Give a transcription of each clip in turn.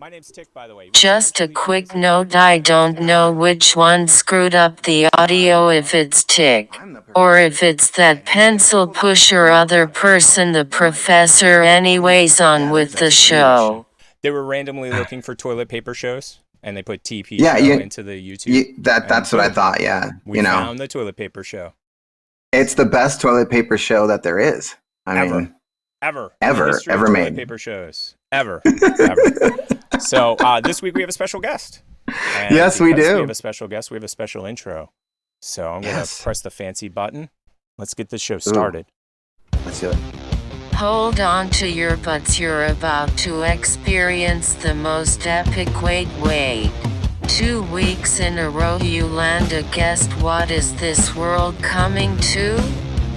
My name's Tick, by the way. Just a quick note, I don't know which one screwed up the audio, if it's Tick, or if it's that pencil pusher other person the professor anyways on with the show. They were randomly looking for toilet paper shows, and they put TP Yeah, show into the YouTube. that's what I thought. Yeah, We found the toilet paper show. It's the best toilet paper show that there is. I mean, ever made. Paper shows ever. So this week we have a special guest. And yes, we do. We have a special guest. We have a special intro. So I'm gonna press the fancy button. Let's get this show started. Let's do it. Hold on to your butts, you're about to experience the most epic wait. 2 weeks in a row you land a guest. What is this world coming to?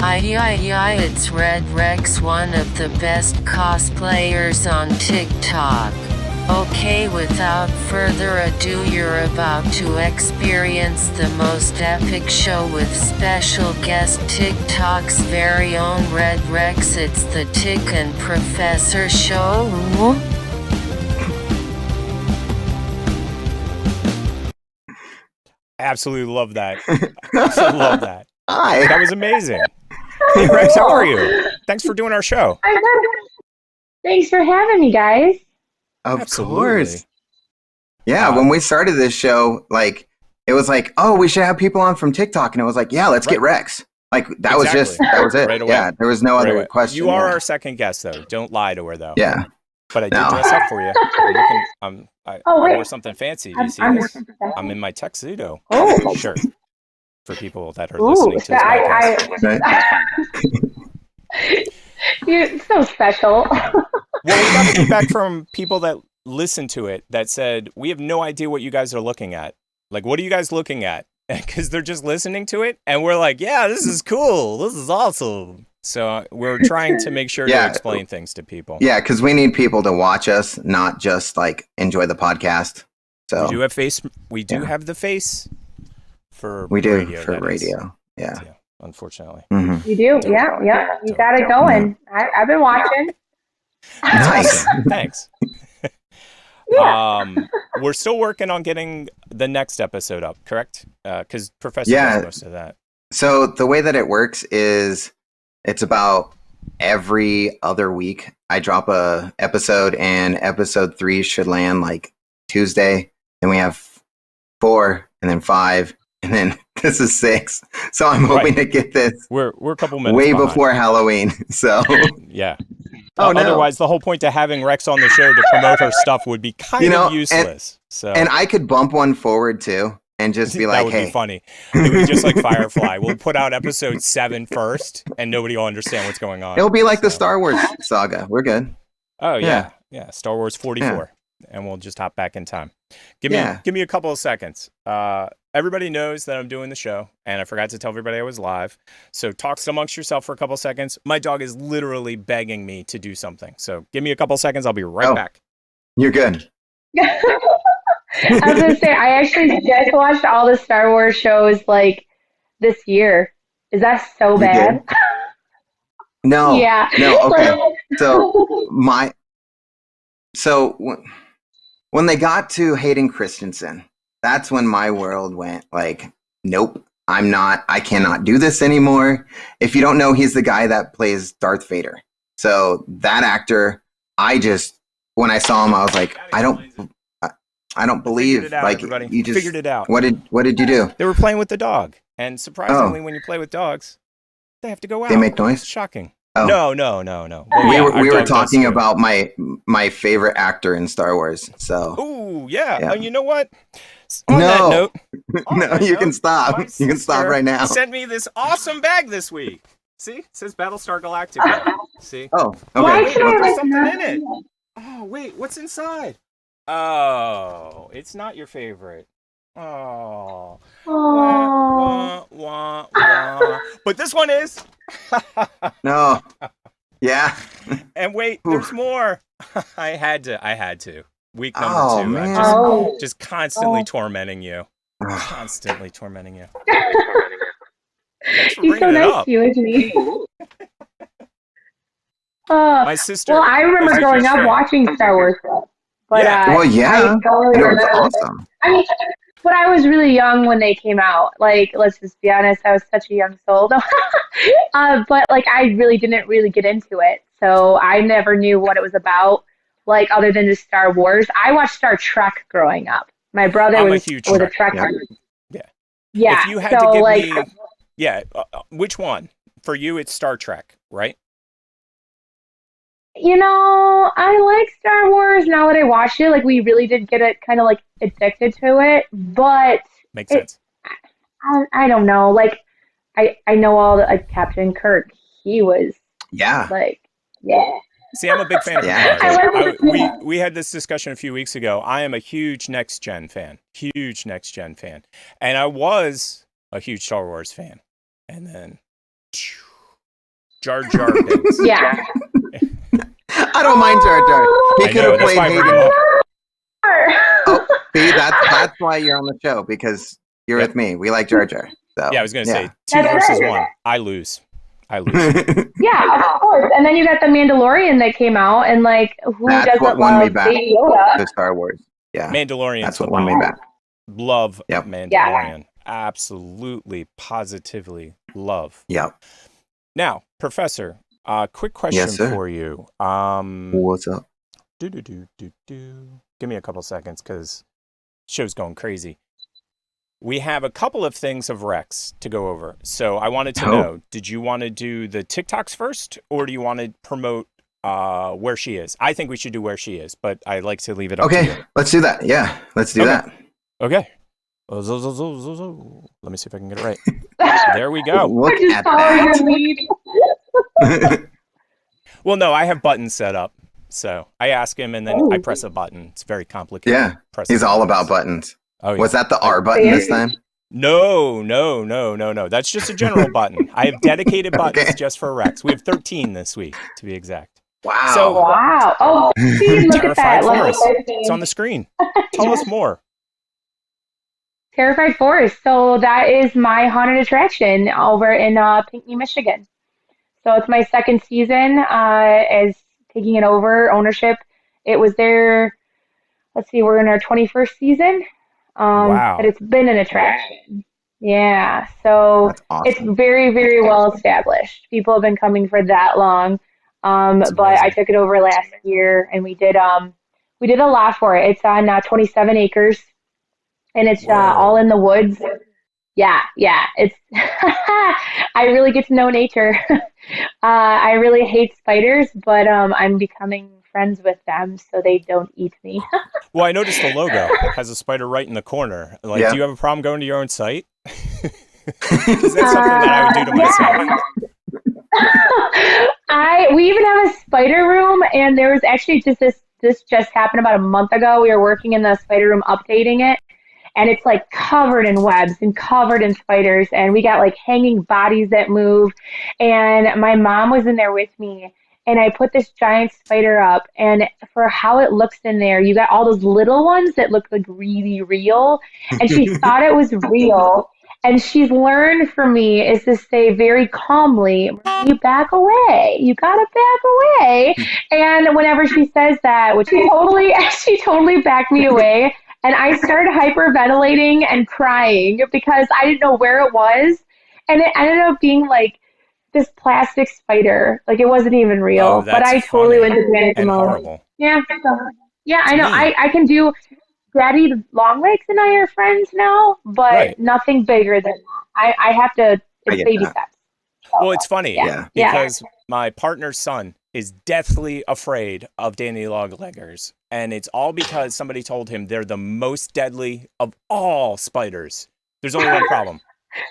It's Red Rex, one of the best cosplayers on TikTok. Okay, without further ado, you're about to experience the most epic show with special guest TikTok's very own Red Rex. It's the Tick and Professor Show. Absolutely love that. Absolutely love that. Hi. That was amazing. Hey Rex, how are you? Thanks for doing our show. Thanks for having me, guys. Of Absolutely. course. Yeah, when we started this show, like it was like, oh, we should have people on from TikTok, and it was like, yeah, let's get Rex. Like that was it. Right away. Yeah, there was no other question. You are our second guest, though. Don't lie to her, though. Yeah. But I did dress up for you. I wore something fancy. Do you see this? I'm in my tuxedo shirt for people that are listening to this podcast. You're so special. Well, we got feedback from people that listened to it that said, we have no idea what you guys are looking at. Like, what are you guys looking at? Because they're just listening to it. And we're like, yeah, this is cool. This is awesome. So we're trying to make sure to explain things to people. Yeah, because we need people to watch us, not just like enjoy the podcast. So we do have the face for radio. Yeah. Unfortunately. Mm-hmm. You do? Yeah. You got it going. I've been watching. Nice. Thanks. We're still working on getting the next episode up, correct? Because Professor does most of that. So the way that it works is it's about every other week I drop a episode, and episode 3 should land like Tuesday. Then we have 4, and then 5, and then this is 6. So I'm hoping to get this. We're a couple minutes way behind. before Halloween. So yeah. Otherwise, the whole point to having Rex on the show to promote her stuff would be kind of useless. And I could bump one forward too, and just be like, that would be funny. It would be just like Firefly. We'll put out episode 7 first, and nobody will understand what's going on. It'll be like the Star Wars saga. We're good. Oh yeah. Star Wars 44, and we'll just hop back in time. Give me a couple of seconds. Everybody knows that I'm doing the show, and I forgot to tell everybody I was live. So talk amongst yourself for a couple of seconds. My dog is literally begging me to do something. So give me a couple of seconds. I'll be right back. You're good. I was going to say, I actually just watched all the Star Wars shows like this year. Is that so bad? No. Yeah. No, okay. So when they got to Hayden Christensen, that's when my world went like, nope, I cannot do this anymore. If you don't know, he's the guy that plays Darth Vader. So that actor, when I saw him, I was like, I don't believe you just figured it out. What did you do? They were playing with the dog, and surprisingly, when you play with dogs, they have to go out. They make noise? It's shocking. Oh. No. Well, we were talking about my favorite actor in Star Wars. So. Oh yeah. You know what? On that note, you can stop. You can stop right now. Sent me this awesome bag this week. See, it says Battlestar Galactica. See? Oh, okay. Why There's something in it. Oh wait, what's inside? Oh, it's not your favorite. Oh. Wah, wah, wah. But this one is. No. Yeah. And wait, there's more. I had to. Week number 2. Man. Just constantly tormenting you. Constantly tormenting you. He's so nice to you, isn't he? My sister. Well, I remember growing up watching Star Wars. But Well, yeah. I don't really It was remember. awesome. I mean, but I was really young when they came out. Like, let's just be honest, I was such a young soul. But like, I really didn't really get into it, so I never knew what it was about. Like, other than just Star Wars, I watched Star Trek growing up. My brother I'm a was huge was a Trek. Trek. Yeah. Yeah. If you had So to give like, me, yeah, which one? For you, it's Star Trek, right? I like Star Wars now that I watched it. Like, we really did get it kind of like addicted to it, but Makes it, sense. I don't know. Like, I know all the Captain Kirk. He was Yeah. like, yeah. See, I'm a big fan of Yeah. Picard. I like We had this discussion a few weeks ago. I am a huge Next Gen fan, and I was a huge Star Wars fan, and then Jar Jar Binks. Yeah. I don't mind Jar Jar. He I could know, have that's played why I bring Hayden. him up. Oh, see, that's why you're on the show, because you're Yep. with me. We like Jar Jar. So, Yeah, I was gonna say 2 That's versus right. 1. I lose. Yeah, of course. And then you got the Mandalorian that came out, and like, who That's doesn't what won me love back Baby Yoda? to Star Wars. Yeah. Mandalorian's That's the what won me bomb. back. Love Yep. Mandalorian. Absolutely, positively love. Yep. Now, Professor, quick question Yes, sir. for you. What's up? Give me a couple seconds because show's going crazy. We have a couple of things of Rex to go over. So I wanted to know, did you want to do the TikToks first, or do you want to promote where she is? I think we should do where she is, but I like to leave it up to you. Okay, let's do that. Yeah, let's do that. Okay. Let me see if I can get it right. There we go. Look Just at following that. your lead. Well, no, I have buttons set up. So I ask him and then I press a button. It's very complicated. Yeah, he's all about buttons. Oh, yeah. Was that the R button this time? No. That's just a general button. I have dedicated buttons Okay. just for Rex. We have 13 this week, to be exact. Wow. So, Wow. Oh, see, look at that. Terrified Level Forest. 13. It's on the screen. Tell us more. Terrified Forest. So that is my haunted attraction over in Pinckney, Michigan. So it's my second season as taking it over ownership. It was there. Let's see, we're in our 21st season. Wow. But it's been an attraction. Yeah. So That's awesome. it's very, very well established. People have been coming for that long. But I took it over last year, and we did a lot for it. It's on 27 acres, and it's all in the woods. Yeah. It's I really get to know nature. I really hate spiders, but I'm becoming friends with them so they don't eat me. Well, I noticed the logo has a spider right in the corner. Like, do you have a problem going to your own site? Because that's something that I would do to myself. We even have a spider room, and there was actually this just happened about a month ago. We were working in the spider room updating it, and it's like covered in webs and covered in spiders, and we got like hanging bodies that move. And my mom was in there with me, and I put this giant spider up, and for how it looks in there, you got all those little ones that look like really real, and she thought it was real. And she's learned from me is to say very calmly, you back away. You gotta back away. And whenever she says that, which she totally backed me away. And I started hyperventilating and crying because I didn't know where it was. And it ended up being like this plastic spider. Like, it wasn't even real. Oh, but I totally went to panic and mode. horrible. Yeah. Yeah, I know. I can do Daddy long legs and I are friends now, but nothing bigger than that. I have to, it's baby steps. Well, it's funny Yeah. because my partner's son is deathly afraid of Danny Longleggers, and it's all because somebody told him they're the most deadly of all spiders. There's only one problem.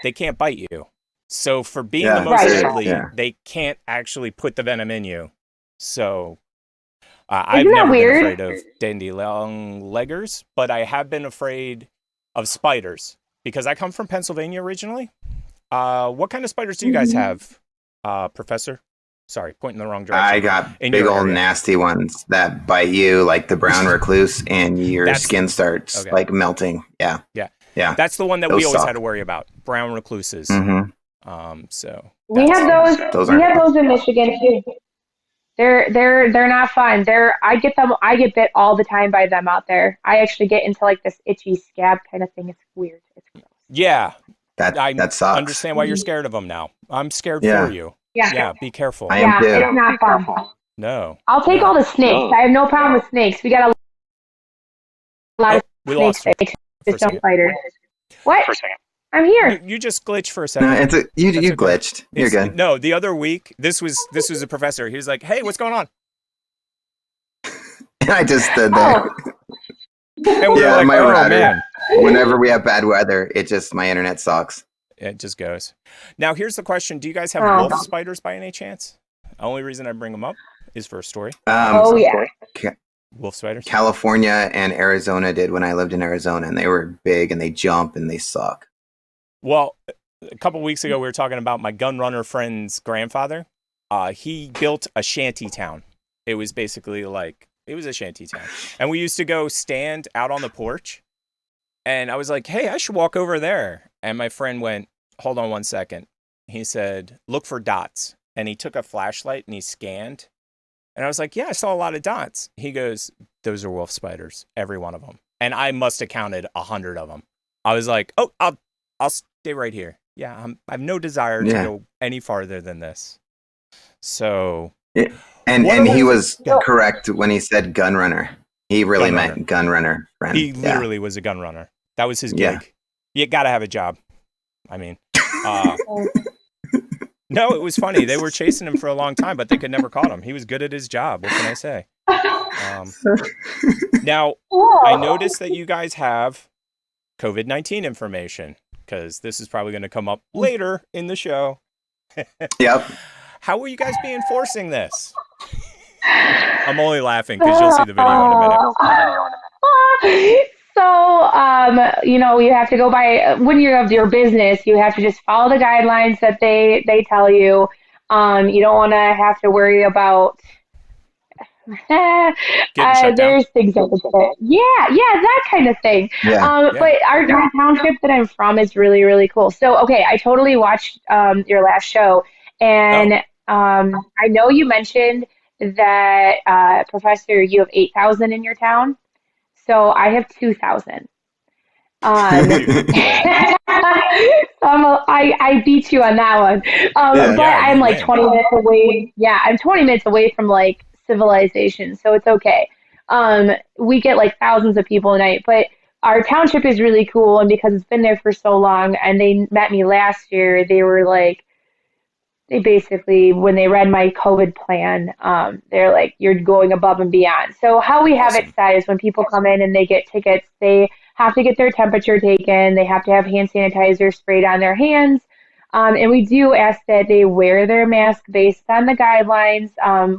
They can't bite you. So for being the most deadly, they can't actually put the venom in you. So I've never been afraid of Dandy Longleggers, but I have been afraid of spiders because I come from Pennsylvania originally. What kind of spiders do you guys have, Professor? Sorry, pointing the wrong direction. I got big old nasty ones that bite you, like the brown recluse, and your skin starts like melting. Yeah. That's the one that we always had to worry about. Brown recluses. Mm-hmm. So we have those. We have those in Michigan too. They're not fun. I get bit all the time by them out there. I actually get into like this itchy scab kind of thing. It's weird. It's gross. Yeah. That sucks. Understand why you're scared of them now. I'm scared Yeah. for you. Yeah. Yeah, be careful. I am too. It's not fun. No. I'll take all the snakes. I have no problem with snakes. We got a lot of we snakes. lost you for a Just don't second. spiders. What? I'm here. You just glitched for a No, second. you okay. glitched. You're good. No, the other week, this was a professor. He was like, "Hey, what's going on?" And I just stood there. And we were like, my "Oh router. man." Whenever we have bad weather, my internet sucks. It just goes. Now, here's the question: do you guys have wolf spiders by any chance? The only reason I bring them up is for a story. Yeah. Wolf spiders. California and Arizona did when I lived in Arizona, and they were big and they jump and they suck. Well, a couple weeks ago, we were talking about my gun runner friend's grandfather. He built a shanty town. It was basically like, it was a shanty town. And we used to go stand out on the porch. And I was like, hey, I should walk over there. And my friend went, hold on one second. He said, look for dots. And he took a flashlight and he scanned. And I was like, yeah, I saw a lot of dots. He goes, those are wolf spiders, every one of them. And I must have counted 100 of them. I was like, oh, I'll stay right here. Yeah, I have no desire to go any farther than this. So, and he was correct when he said gun runner. He really meant gun runner friend. He literally was a gun runner. That was his gig. You got to have a job. I mean, no, it was funny. They were chasing him for a long time, but they could never caught him. He was good at his job. What can I say? Now, I noticed that you guys have COVID-19 information, because this is probably going to come up later in the show. Yep. How will you guys be enforcing this? I'm only laughing because you'll see the video in a minute. So, you have to go by, when you have your business, you have to just follow the guidelines that they tell you. You don't want to have to worry about there's things like that. Yeah, that kind of thing. Yeah. But our township that I'm from is really, really cool. So, okay, I totally watched your last show, and I know you mentioned that, Professor, you have 8,000 in your town. So I have 2,000. I beat you on that one. But I'm like 20 minutes away. Yeah, I'm 20 minutes away from like civilization, so it's okay. We get like thousands of people a night, but our township is really cool, and because it's been there for so long, and they met me last year, they were like, they basically, when they read my COVID plan, they're like, you're going above and beyond. So how we have it set is when people come in and they get tickets, they have to get their temperature taken. They have to have hand sanitizer sprayed on their hands. And we do ask that they wear their mask based on the guidelines.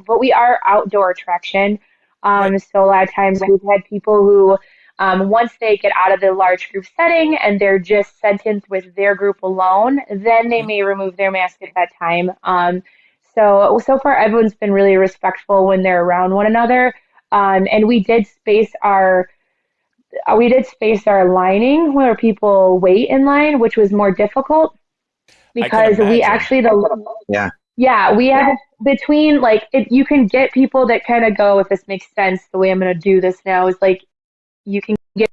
But we are outdoor attraction. So a lot of times we've had people who, once they get out of the large group setting and they're just sentenced with their group alone, then they may remove their mask at that time. So far everyone's been really respectful when they're around one another. And we did space our lining where people wait in line, which was more difficult because we actually we have between you can get people that kind of go, if this makes sense, the way I'm going to do this now is like, you can get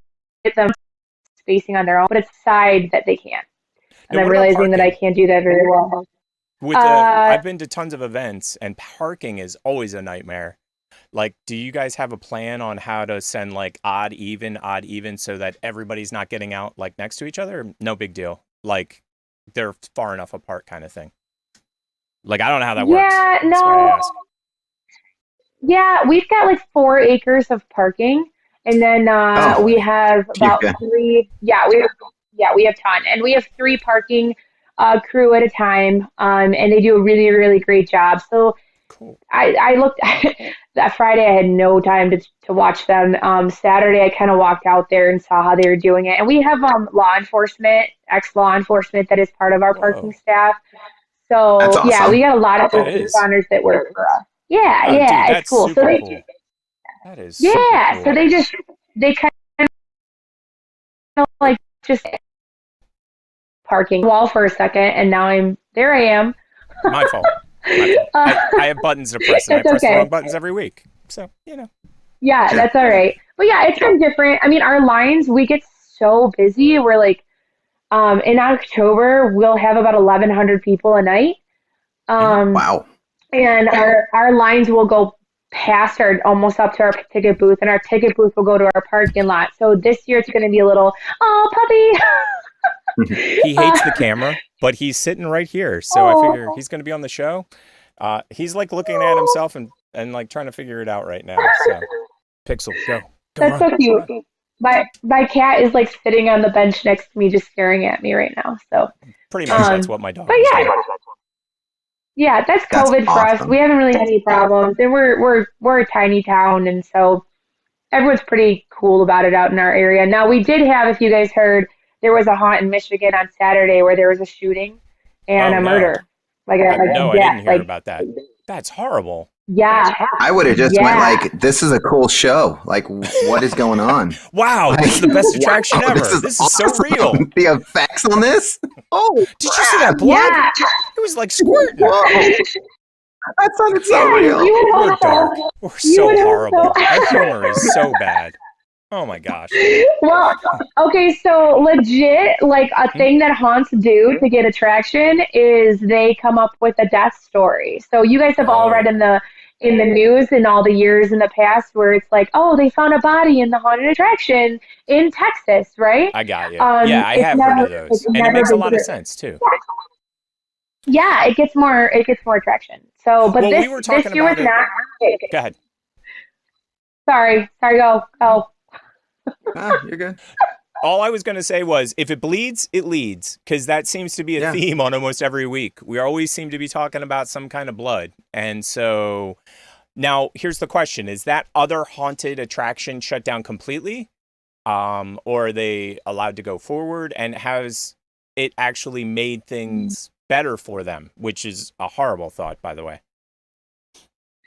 them spacing on their own, but it's side that they can't. And I'm realizing that I can't do that very well. I've been to tons of events, and parking is always a nightmare. Like, do you guys have a plan on how to send like odd, even, so that everybody's not getting out like next to each other? No big deal. Like, they're far enough apart kind of thing. Like, I don't know how that works. Yeah, That's why I ask. Yeah, we've got like 4 acres of parking. And then we have about 3. We have ton, and we have 3 parking crew at a time, and they do a really, really great job. So cool. I looked that Friday. I had no time to watch them. Saturday, I kind of walked out there and saw how they were doing it. And we have ex-law enforcement that is part of our parking staff. So awesome. Yeah, we got a lot of first responders that work for us. Yeah, dude, it's cool. So they cool. That is cool. So they kind of like just parking wall for a second, and now I am. My fault. I have buttons to press, and I It's press the okay. wrong buttons every week. So, Yeah, that's all right. But yeah, it's been different. I mean, our lines, we get so busy. We're like, in October, we'll have about 1,100 people a night. Um, Wow. and our lines will go past our almost up to our ticket booth, and our ticket booth will go to our parking lot. So this year it's going to be a little, oh, puppy. he hates the camera, but he's sitting right here. So I figure he's going to be on the show. He's like looking at himself and like trying to figure it out right now. So, Pixel, go That's run. so cute. My cat is like sitting on the bench next to me, just staring at me right now. So Pretty much that's what my dog but is yeah, doing. yeah, that's COVID for us. awesome. We haven't really had any problems, and we're a tiny town, and so everyone's pretty cool about it out in our area. Now we did have, if you guys heard, there was a haunt in Michigan on Saturday where there was a shooting and Oh, a no. murder. Like No, I yeah, didn't hear like about that. That's horrible. yeah, I would have just yeah. went like, this is a cool show. Like, what is going on? Wow, this is the best attraction Wow, ever. this is This is so awesome. real. The effects on this? Oh, Did you see that blood? Yeah, It was like squirting. whoa. That sounded so yeah, real. you would We're hope dark. so. We're You so would hope horrible. so. Our humor is so bad. Oh my gosh. Well, okay, so legit, like a thing that haunts do to get attraction is they come up with a death story. So you guys have all read Oh. in the news in all the years in the past where it's like, oh, they found a body in the haunted attraction in Texas, right? I got you. Yeah, I It's have heard of never, those. it's And it never makes a been lot of true. sense too. Yeah, it gets more attraction. So, but Well, this we were talking year was about it. not. Go ahead. Sorry, go. You're good. All I was going to say was if it bleeds, it leads, because that seems to be a Yeah. theme on almost every week. We always seem to be talking about some kind of blood. And so now here's the question. Is that other haunted attraction shut down completely? Or are they allowed to go forward? And has it actually made things better for them, which is a horrible thought, by the way.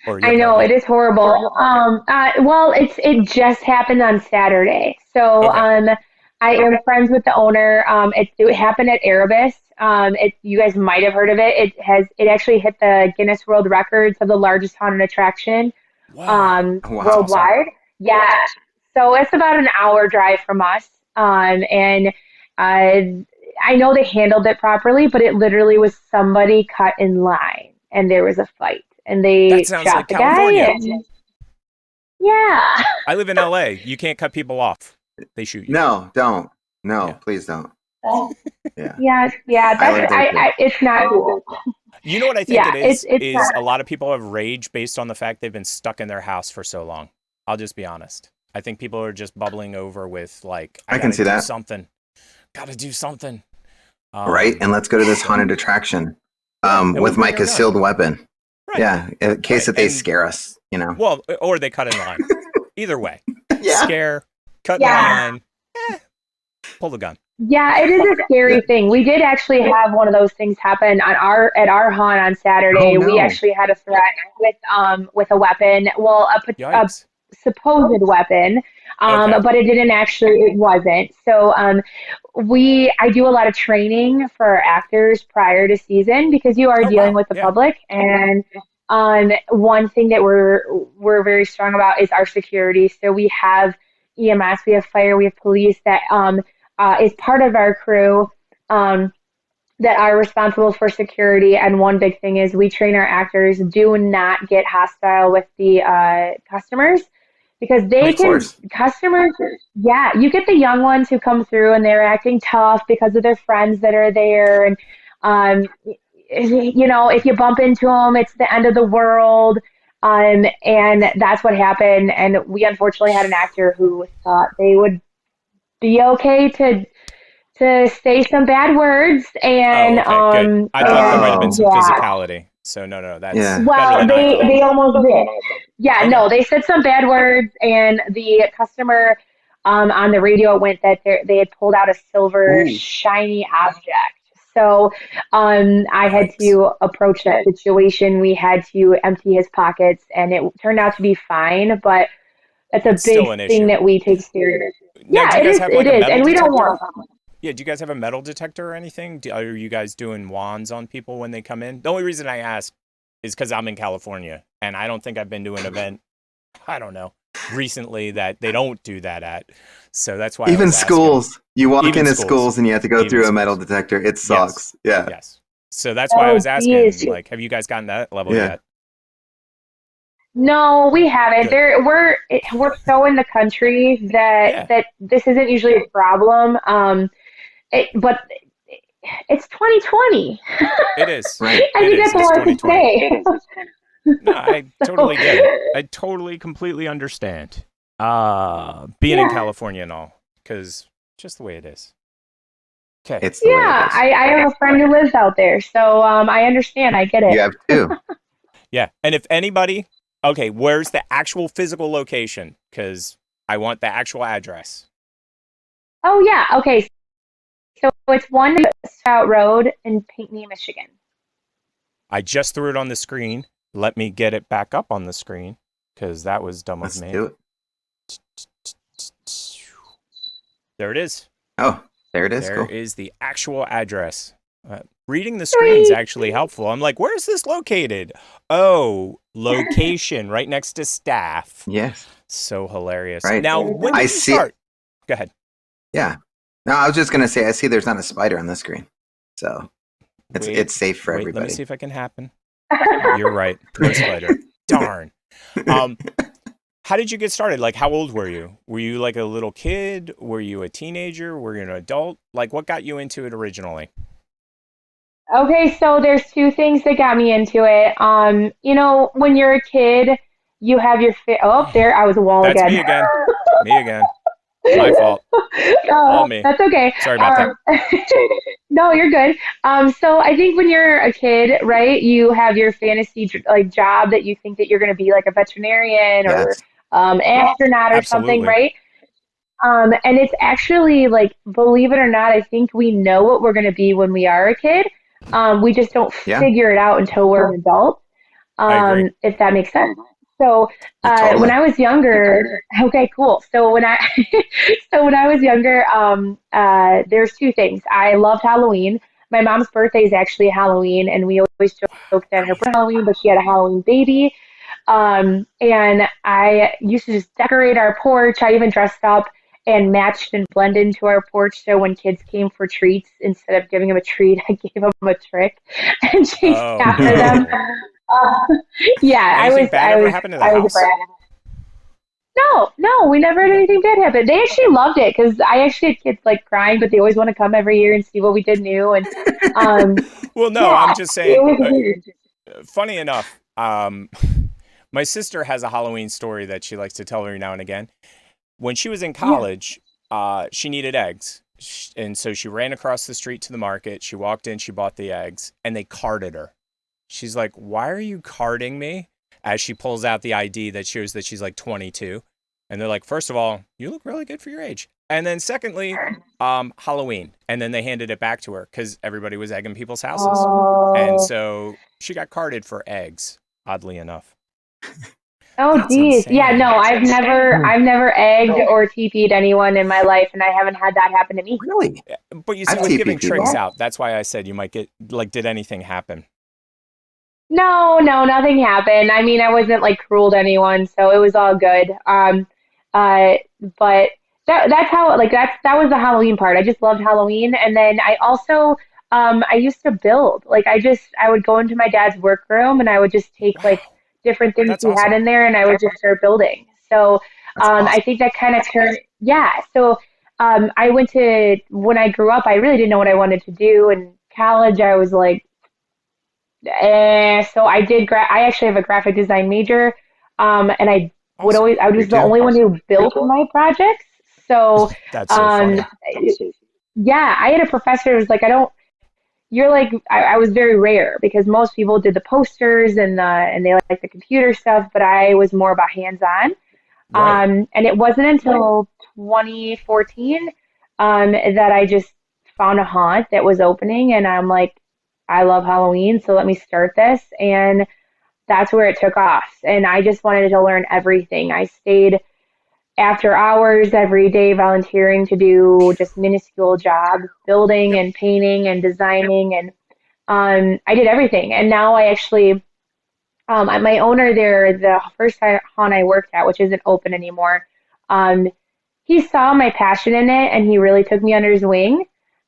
Or I your know partner. it is horrible. Well, it just happened on Saturday. So, Okay. I am friends with the owner. It happened at Erebus. You guys might have heard of it. It actually hit the Guinness World Records of the largest haunted attraction, Wow. Wow. worldwide. Yeah. So it's about an hour drive from us. And I know they handled it properly, but it literally was somebody cut in line, and there was a fight, and they That sounds shot like the California. guy. And, yeah. I live in LA. You can't cut people off. They shoot you. No, don't. No, Yeah. please don't. Yeah. Yeah. I live there too. It's not cool. You know what I think Yeah, it is? it's Is not. a lot of people have rage based on the fact they've been stuck in their house for so long. I'll just be honest. I think people are just bubbling over with like, I can gotta see do that. something. Gotta do something. Right? And let's go to this haunted attraction and with we'll my bring our gun. concealed weapon. Right. Yeah, in case Right, that they and- scare us, you know. Well, or they cut in line. Either way. Yeah. Scare, cut in Yeah. line, pull the gun. Yeah, it is a scary thing. We did actually have one of those things happen at our haunt on Saturday. Oh, no. We actually had a threat with a weapon. Well, a Yikes. supposed weapon, Okay. but it wasn't. So I do a lot of training for our actors prior to season because you are Oh, dealing wow. with the Yeah. public, and one thing that we're very strong about is our security. So we have EMS, we have fire, we have police that is part of our crew. That are responsible for security. And one big thing is we train our actors, do not get hostile with the customers because Of course. customers, yeah, you get the young ones who come through and they're acting tough because of their friends that are there. And, if you bump into them, it's the end of the world. And that's what happened. And we unfortunately had an actor who thought they would be okay to say some bad words, and Oh, okay, good. I thought there might have been some yeah. physicality. So no, that's Yeah. better Well, than I thought. they almost did. Yeah, Okay. no, they said some bad words, and the customer on the radio went that they had pulled out a silver Ooh. shiny object. So I had Yikes. to approach that situation. We had to empty his pockets, and it turned out to be fine. But it's a It's still big an thing issue. that we take seriously. Now, Yeah, do you it guys is. have like It a is, metal and we don't detector? want. Yeah, do you guys have a metal detector or anything? Are you guys doing wands on people when they come in? The only reason I ask is because I'm in California, and I don't think I've been to an event, I don't know, recently that they don't do that at. So that's why even schools. You walk into schools and you have to go through a metal detector. It sucks. Yes. Yeah. Yes. So that's why I was asking, like, have you guys gotten that level yet? No, we haven't. We're so in the country that this isn't usually a problem. But it's 2020. It is. Right. I think that's hard to say. No, I totally get it. I totally, completely understand. Being in California and all, because just the way it is. Okay. It's the way it is. I have a friend who lives out there, so I understand. I get it. You have too. Yeah, and if anybody, okay, where's the actual physical location? Because I want the actual address. Oh yeah, okay. So it's 1 Swarthout Road in Pinckney, Michigan. I just threw it on the screen. Let me get it back up on the screen, because that was dumb of me. Let's do it. There it is. Oh, there it is. There cool. is the actual address. Reading the screen is actually helpful. I'm like, where's this located? Oh, location right next to staff. Yes. So hilarious. Right. Now, when did you start? Go ahead. Yeah. No, I was just going to say, I see there's not a spider on the screen. So it's safe for everybody. Let me see if it can happen. You're right. No spider. Darn. How did you get started? Like, how old were you? Were you like a little kid? Were you a teenager? Were you an adult? Like, what got you into it originally? Okay, so there's two things that got me into it. You know, when you're a kid, you have your there I was a wall That's again. me again. Me again. My fault. All me. That's okay. Sorry about that. No, you're good. So I think when you're a kid, right, you have your fantasy like job that you think that you're going to be like a veterinarian or astronaut or something, right? And it's actually like, believe it or not, I think we know what we're going to be when we are a kid. We just don't figure it out until we're an adult. If that makes sense. So when I was younger, okay, cool. So when I was younger, there's two things. I loved Halloween. My mom's birthday is actually Halloween, and we always joked that her birthday Halloween, but she had a Halloween baby. And I used to just decorate our porch. I even dressed up and matched and blended into our porch. So when kids came for treats, instead of giving them a treat, I gave them a trick and chased after them. Anything bad ever happened to the house? No, we never had anything bad happen. They actually loved it because I actually had kids like crying, but they always want to come every year and see what we did new. And well, no, I'm just saying. Funny enough, my sister has a Halloween story that she likes to tell every now and again. When she was in college, she needed eggs. And so she ran across the street to the market. She walked in, she bought the eggs, and they carded her. She's like, "Why are you carding me?" As she pulls out the ID that shows that she's like 22. And they're like, first of all, you look really good for your age. And then secondly, Halloween. And then they handed it back to her because everybody was egging people's houses. And so she got carded for eggs, oddly enough. Oh, geez. Yeah, no, I've never egged or TP'd anyone in my life, and I haven't had that happen to me. Really? But you see, with giving tricks out, that's why I said you might get, like, did anything happen? No, nothing happened. I mean, I wasn't like cruel to anyone, so it was all good. But that's how, like, that was the Halloween part. I just loved Halloween, and then I also I used to build. Like, I would go into my dad's workroom, and I would just take like different things he had in there, and I would just start building. So I think that kind of turned. Yeah. So I went to, when I grew up, I really didn't know what I wanted to do. In college, I was like. So I did. I actually have a graphic design major, and I was the only one who built my projects. So that's so funny. Yeah, I had a professor who was like, I was very rare because most people did the posters and they like the computer stuff, but I was more about hands-on. Right. And it wasn't until 2014 that I just found a haunt that was opening, and I'm like, I love Halloween, so let me start this. And that's where it took off. And I just wanted to learn everything. I stayed after hours every day volunteering to do just minuscule jobs, building and painting and designing. And I did everything. And now I actually my owner there, the first haunt I worked at, which isn't open anymore, um, he saw my passion in it and he really took me under his wing.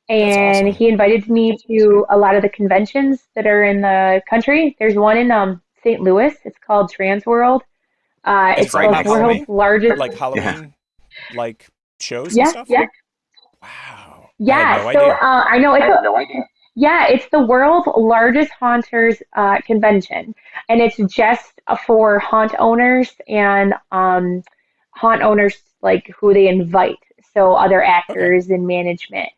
That's And awesome. he invited me to a lot of the conventions that are in the country. There's one in St. Louis. It's called Trans World. Is It's it right the by world's Halloween? largest. Like Yeah. Halloween, like shows and Yeah, stuff? yeah, Wow. I had yeah. no So idea. I know it's yeah, it's the world's largest haunters convention, and it's just for haunt owners and haunt owners like who they invite, so other Okay. actors and management.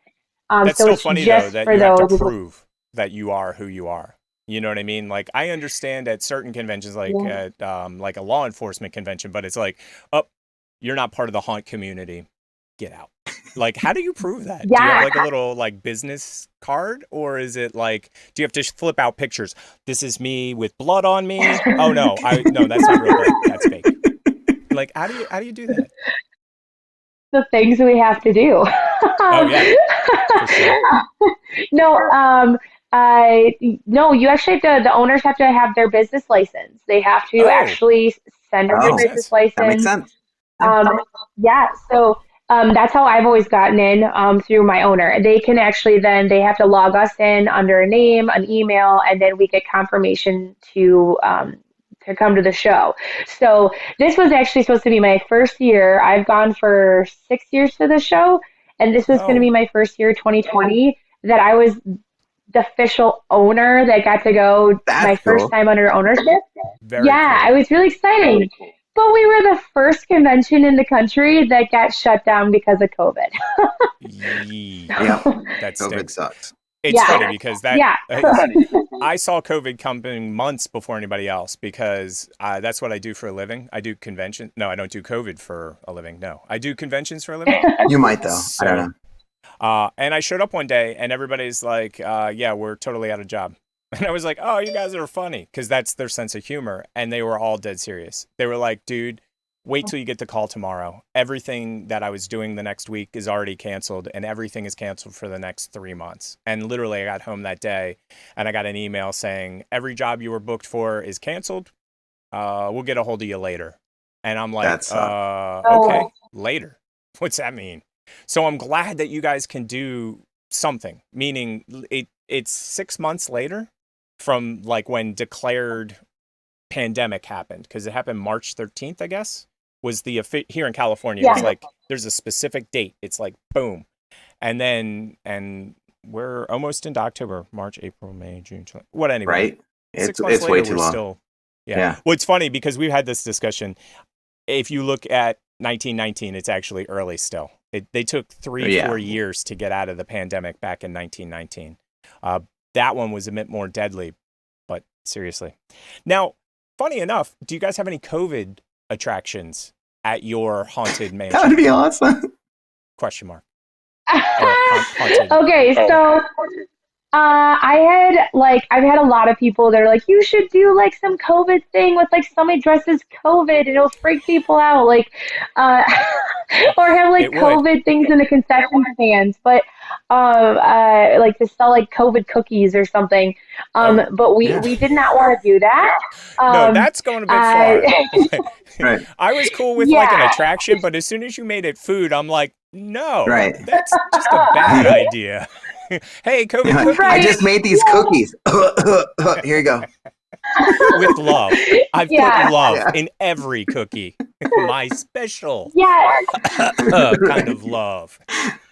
That's So still it's funny though just that for you have to those. prove that you are who you are. You know what I mean? Like I understand at certain conventions, like Yeah. at like a law enforcement convention, but it's like, oh, you're not part of the haunt community. Get out. Like, how do you prove that? Do you have Yeah. like a little like business card, or is it like, do you have to flip out pictures? This is me with blood on me. Oh no, no, that's not real blood. That's fake. Like, how do you do that? The things we have to do. Oh Um, yeah, for sure. no, I no. You actually have to. The owners have to have their business license. They have to Oh, actually send in that their makes Oh, business sense. that makes license. sense. Yeah. Yeah. So that's how I've always gotten in through my owner. They can actually then they have to log us in under a name, an email, and then we get confirmation to come to the show. So this was actually supposed to be my first year. I've gone for 6 years to the show, and this was going to Oh, be my first year, 2020, that I was the official owner that got to go my That's first cool. time under ownership. very Yeah, I cool. was really excited. But we were the first convention in the country that got shut down because of COVID. Yee, Yep. that COVID stinks. sucks. It's Yeah, funny because that yeah. I saw COVID coming months before anybody else because that's what I do for a living. I do convention. No, I don't do COVID for a living. No, I do conventions for a living. You might though. I don't So, know. and I showed up one day and everybody's like, yeah, we're totally out of job. And I was like, oh, you guys are funny because that's their sense of humor. And they were all dead serious. They were like, dude, wait till you get the call tomorrow. Everything that I was doing the next week is already canceled and everything is canceled for the next 3 months. And literally, I got home that day and I got an email saying, every job you were booked for is canceled. We'll get a hold of you later. And I'm like, That sucks. okay, later. What's that mean? So I'm glad that you guys can do something, meaning it's 6 months later from like when declared pandemic happened, because it happened March 13th, I guess, was the here in California. It was Yeah. like there's a specific date. It's like boom. And we're almost into October, March, April, May, June, July. What anyway? Right? 6 months It's way later, too we're long. still yeah. Yeah. Well, it's funny because we've had this discussion. If you look at 1919, it's actually early still. They took 4 Yeah. years to get out of the pandemic back in 1919. That one was a bit more deadly, but seriously. Now, funny enough, do you guys have any COVID attractions at your haunted That mansion? would be awesome. Question mark. Or haunted. Okay, so I've had a lot of people that are like, you should do like some COVID thing with like somebody dressed as COVID and it'll freak people out, like, uh, or have like It would. COVID things in the concession stands, but like to sell like COVID cookies or something. Oh. But we Yeah. we did not want to do that. No, Um, that's going a bit far. Right. I was cool with like an yeah, attraction, but as soon as you made it food, I'm like, no, Right. that's just a bad idea. Hey, COVID Yeah, cookies I right. just made these cookies. Here you go. with love. I've Yeah, put love Yeah. in every cookie. My special yeah. kind of love.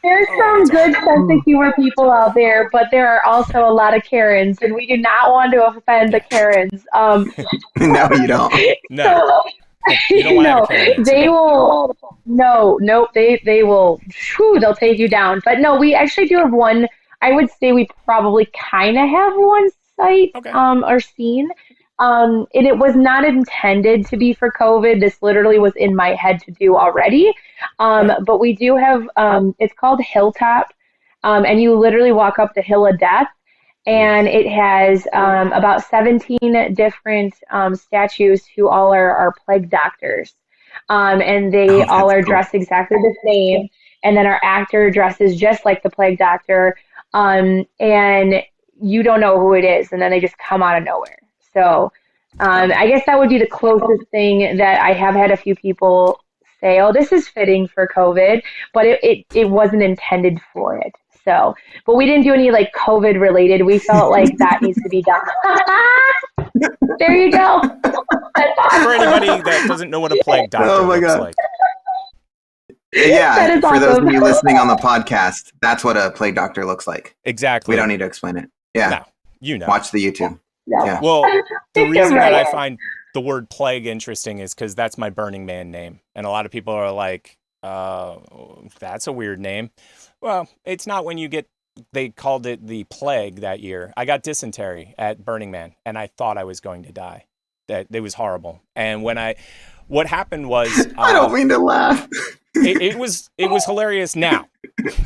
There's Oh, some that's good awesome. sense of humor people out there, but there are also a lot of Karens, and we do not want to offend the Yeah. Karens. No, you don't. No, So you don't want to have a no, Karen they incident. will. No, nope. They will. Whew, they'll take you down. But no, we actually do have one. I would say we probably kind of have one site Okay. or scene. And it was not intended to be for COVID. This literally was in my head to do already. Right. But we do have. It's called Hilltop, and you literally walk up the Hill of Death, Ooh. and it has about 17 different statues who all are plague doctors. And they Oh, all that's are cool. dressed exactly the same. And then our actor dresses just like the plague doctor. And you don't know who it is. And then they just come out of nowhere. So I guess that would be the closest thing that I have had a few people say, oh, this is fitting for COVID, but it wasn't intended for it. So, but we didn't do any like COVID related. We felt like that needs to be done. There you go. For anybody that doesn't know what a plague doctor looks like. Yeah, for awesome. those of you listening on the podcast, that's what a plague doctor looks like. Exactly. We don't need to explain it. Yeah. No, you know. Watch the YouTube. Yeah. Well, the reason that I find the word plague interesting is because that's my Burning Man name. And a lot of people are like, that's a weird name. Well, it's not when you get, they called it the plague that year. I got dysentery at Burning Man and I thought I was going to die. That it was horrible. And what happened was, I don't mean to laugh. it was hilarious now.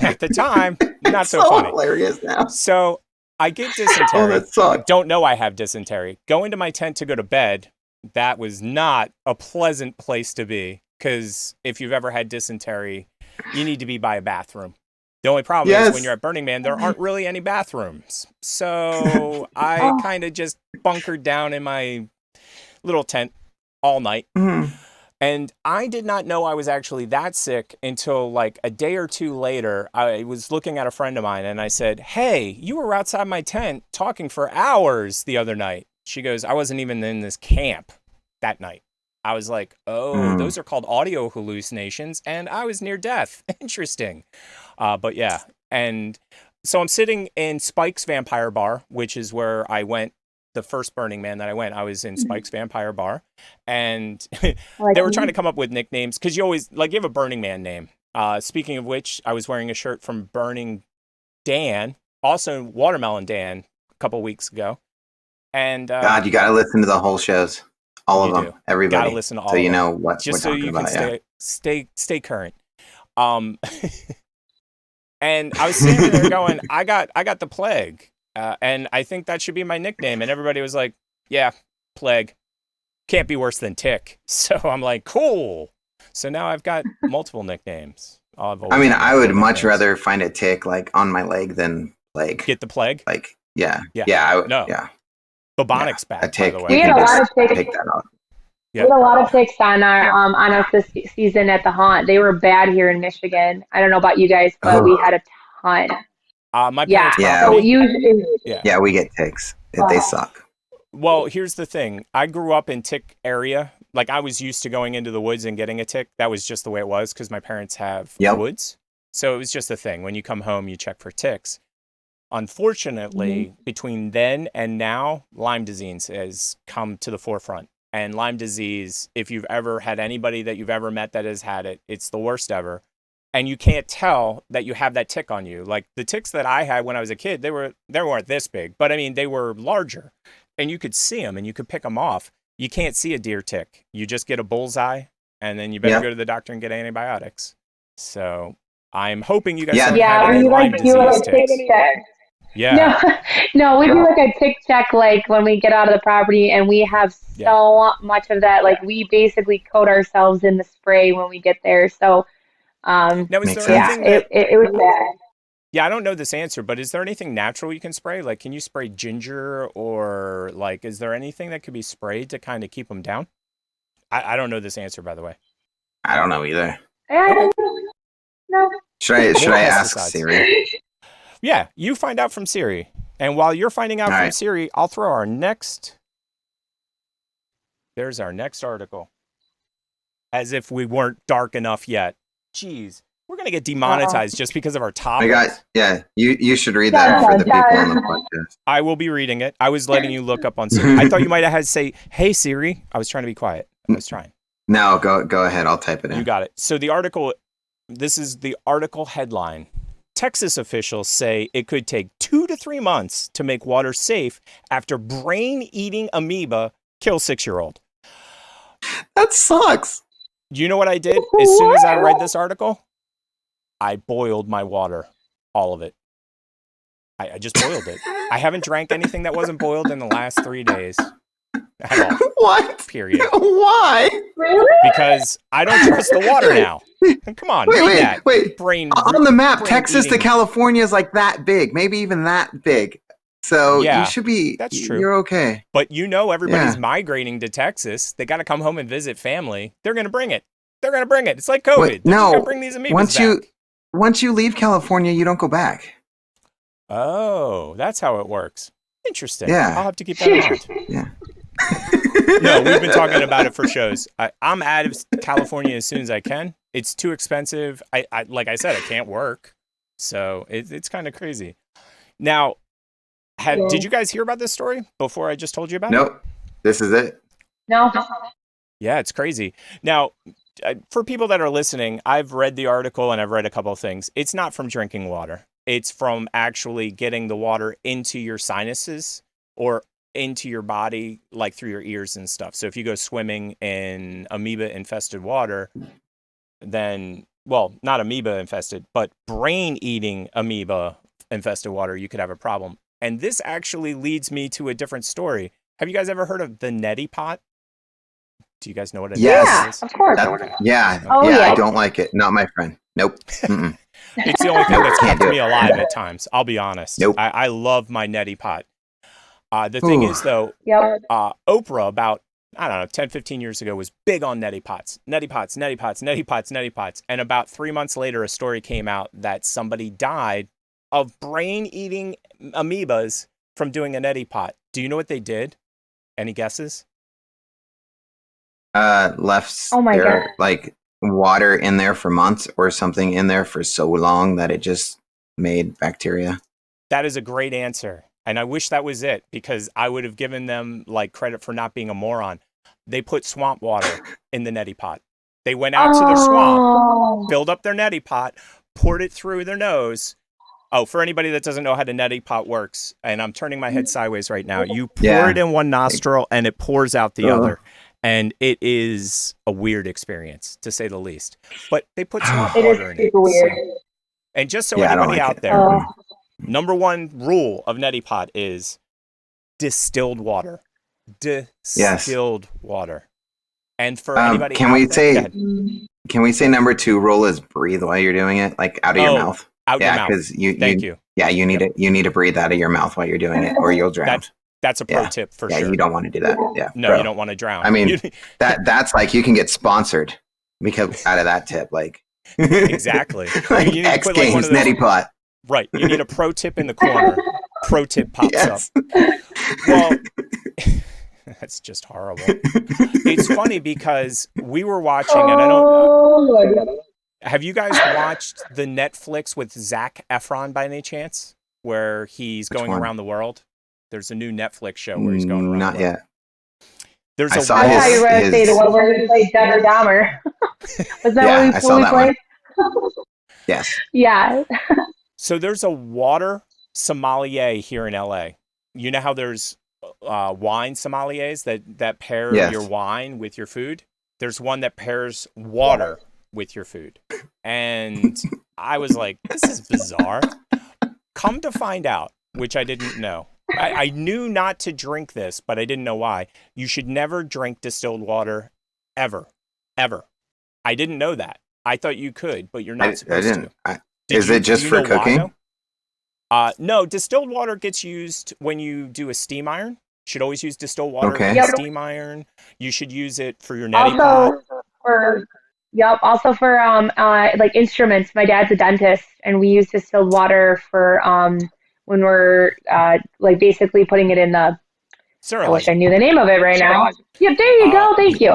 At the time, not so funny. Hilarious now. So I get dysentery. Oh, that sucks. Don't know I have dysentery. Go into my tent to go to bed. That was not a pleasant place to be because if you've ever had dysentery, you need to be by a bathroom. The only problem is when you're at Burning Man, there aren't really any bathrooms. So I kind of just bunkered down in my little tent all night. Mm-hmm. And I did not know I was actually that sick until like a day or two later. I was looking at a friend of mine and I said, hey, you were outside my tent talking for hours the other night. She goes, I wasn't even in this camp that night. I was like, those are called audio hallucinations. And I was near death. Interesting. But yeah. And so I'm sitting in Spike's Vampire Bar, which is where I went. The first Burning Man that I went, I was in Spike's Vampire Bar, and they were trying to come up with nicknames because you always you have a Burning Man name. Speaking of which, I was wearing a shirt from Burning Dan, also Watermelon Dan, a couple weeks ago. And God, you got to listen to the whole shows, all of them, everybody. Got to listen to all. So you of them. know what just we're so you talking can about, stay current. And I was sitting there going, I got the plague. And I think that should be my nickname. And everybody was like, yeah, plague. Can't be worse than tick. So I'm like, cool. So now I've got multiple nicknames. I mean, I would much rather find a tick like on my leg than plague. Get the plague? Like, yeah. Bubonics back, a tick. by the way. We had a lot of ticks. Take that off. Yeah. We had a lot of ticks on us this season at the haunt. They were bad here in Michigan. I don't know about you guys, but we had a ton. My parents we get ticks. They suck. Well, here's the thing. I grew up in tick area. Like I was used to going into the woods and getting a tick. That was just the way it was because my parents have woods. So it was just a thing. When you come home, you check for ticks. Unfortunately, between then and now, Lyme disease has come to the forefront. And Lyme disease, if you've ever had anybody that you've ever met that has had it, it's the worst ever. And you can't tell that you have that tick on you. Like the ticks that I had when I was a kid, they weren't this big, but I mean, they were larger and you could see them and you could pick them off. You can't see a deer tick. You just get a bullseye and then you better go to the doctor and get antibiotics. So I'm hoping you guys don't have any Lyme disease ticks. Yeah. No, we do like a tick check like when we get out of the property and we have so much of that. Like we basically coat ourselves in the spray when we get there. So now, is there anything it was bad. Yeah, I don't know this answer, but is there anything natural you can spray? Like, can you spray ginger or like, is there anything that could be sprayed to kind of keep them down? I don't know this answer, by the way. I don't know either. No. Should I ask Siri? Yeah, you find out from Siri. And while you're finding out from Siri, I'll throw there's our next article. As if we weren't dark enough yet. Jeez, we're going to get demonetized just because of our topics. You should read that for the people on the podcast. I will be reading it. I was letting you look up on Siri. I thought you might have had to say, hey, Siri. I was trying to be quiet. I was trying. No, go ahead. I'll type it in. You got it. So this is the article headline. Texas officials say it could take 2 to 3 months to make water safe after brain-eating amoeba kills 6-year-old. That sucks. You know what I did? As soon as I read this article, I boiled my water, all of it. I just boiled it. I haven't drank anything that wasn't boiled in the last 3 days. At all. What? Period. Why? Really? Because I don't trust the water now. Come on, wait. Brain on the map, brain Texas eating. to California is like that big, maybe even that big. So Yeah, you should be. that's true. You're okay. But everybody's migrating to Texas. They got to come home and visit family. They're going to bring it. They're going to bring it. It's like COVID. Wait, They're just no. going to bring these amoebas back. Once you leave California, you don't go back. Oh, that's how it works. Interesting. Yeah. I'll have to keep that in mind. Yeah. No, we've been talking about it for shows. I'm out of California as soon as I can. It's too expensive. I like I said, I can't work. So it's kind of crazy. Now, did you guys hear about this story before I just told you about it? Nope. This is it. No. Yeah, it's crazy. Now, for people that are listening, I've read the article and I've read a couple of things. It's not from drinking water. It's from actually getting the water into your sinuses or into your body, like through your ears and stuff. So if you go swimming in amoeba-infested water, then, well, not amoeba-infested, but brain-eating amoeba-infested water, you could have a problem. And this actually leads me to a different story. Have you guys ever heard of the neti pot? Do you guys know what it is? Yes. Of course. Yeah. Oh, yeah. yeah. I don't like it. Not my friend. Nope. Mm-mm. It's the only thing that's Can't kept do me it. alive at times. I'll be honest. Nope. I love my neti pot. The thing is, though, Yep. Oprah, about, I don't know, 10, 15 years ago, was big on neti pots. Neti pots, neti pots, neti pots, neti pots. And about 3 months later, a story came out that somebody died of brain-eating amoebas from doing a neti pot. Do you know what they did? Any guesses? Left Oh my God. like water in there for months or something in there for so long that it just made bacteria. That is a great answer. And I wish that was it, because I would have given them like credit for not being a moron. They put swamp water in the neti pot. They went out to the swamp, filled up their neti pot, poured it through their nose. Oh, for anybody that doesn't know how the neti pot works, and I'm turning my head sideways right now, you pour it in one nostril and it pours out the other. And it is a weird experience, to say the least. But they put swamp water in it. Super weird. And just so anybody out there, Oh. number one rule of neti pot is distilled water. Distilled water. And for anybody can out we there, say go ahead. can we say number 2 rule is breathe while you're doing it, like out of your mouth? Out your mouth. Because Thank you. Yeah, you need to breathe out of your mouth while you're doing it, or you'll drown. That's a pro tip for sure. Yeah, you don't want to do that. Yeah. No, you don't want to drown. I mean, that's like you can get sponsored because out of that tip, like exactly. like you need X to put, like, one Games of those, neti pot. Right. You need a pro tip in the corner. Pro tip pops Yes. up. Well, that's just horrible. It's funny because we were watching, and I don't. Have you guys watched the Netflix with Zac Efron by any chance, where he's going around the world? There's a new Netflix show where he's going around. Not the world. yet. There's I a saw I thought you were going to say the his- one where we played Dumb Dahmer. Was that Yeah, I what saw we that played? Yes. Yeah. So there's a water sommelier here in LA. You know how there's wine sommeliers that pair Yes. your wine with your food? There's one that pairs water with your food. And I was like, this is bizarre. Come to find out, which I didn't know. I knew not to drink this, but I didn't know why. You should never drink distilled water ever. Ever. I didn't know that. I thought you could, but you're not supposed didn't. to. Is it just for cooking? No, distilled water gets used when you do a steam iron. You should always use distilled water Okay. in a steam iron. You should use it for your neti pot. Also for like instruments. My dad's a dentist, and we use distilled water for when we're like basically putting it in the. I wish I knew the name of it right now. Yep, there you go. Thank you.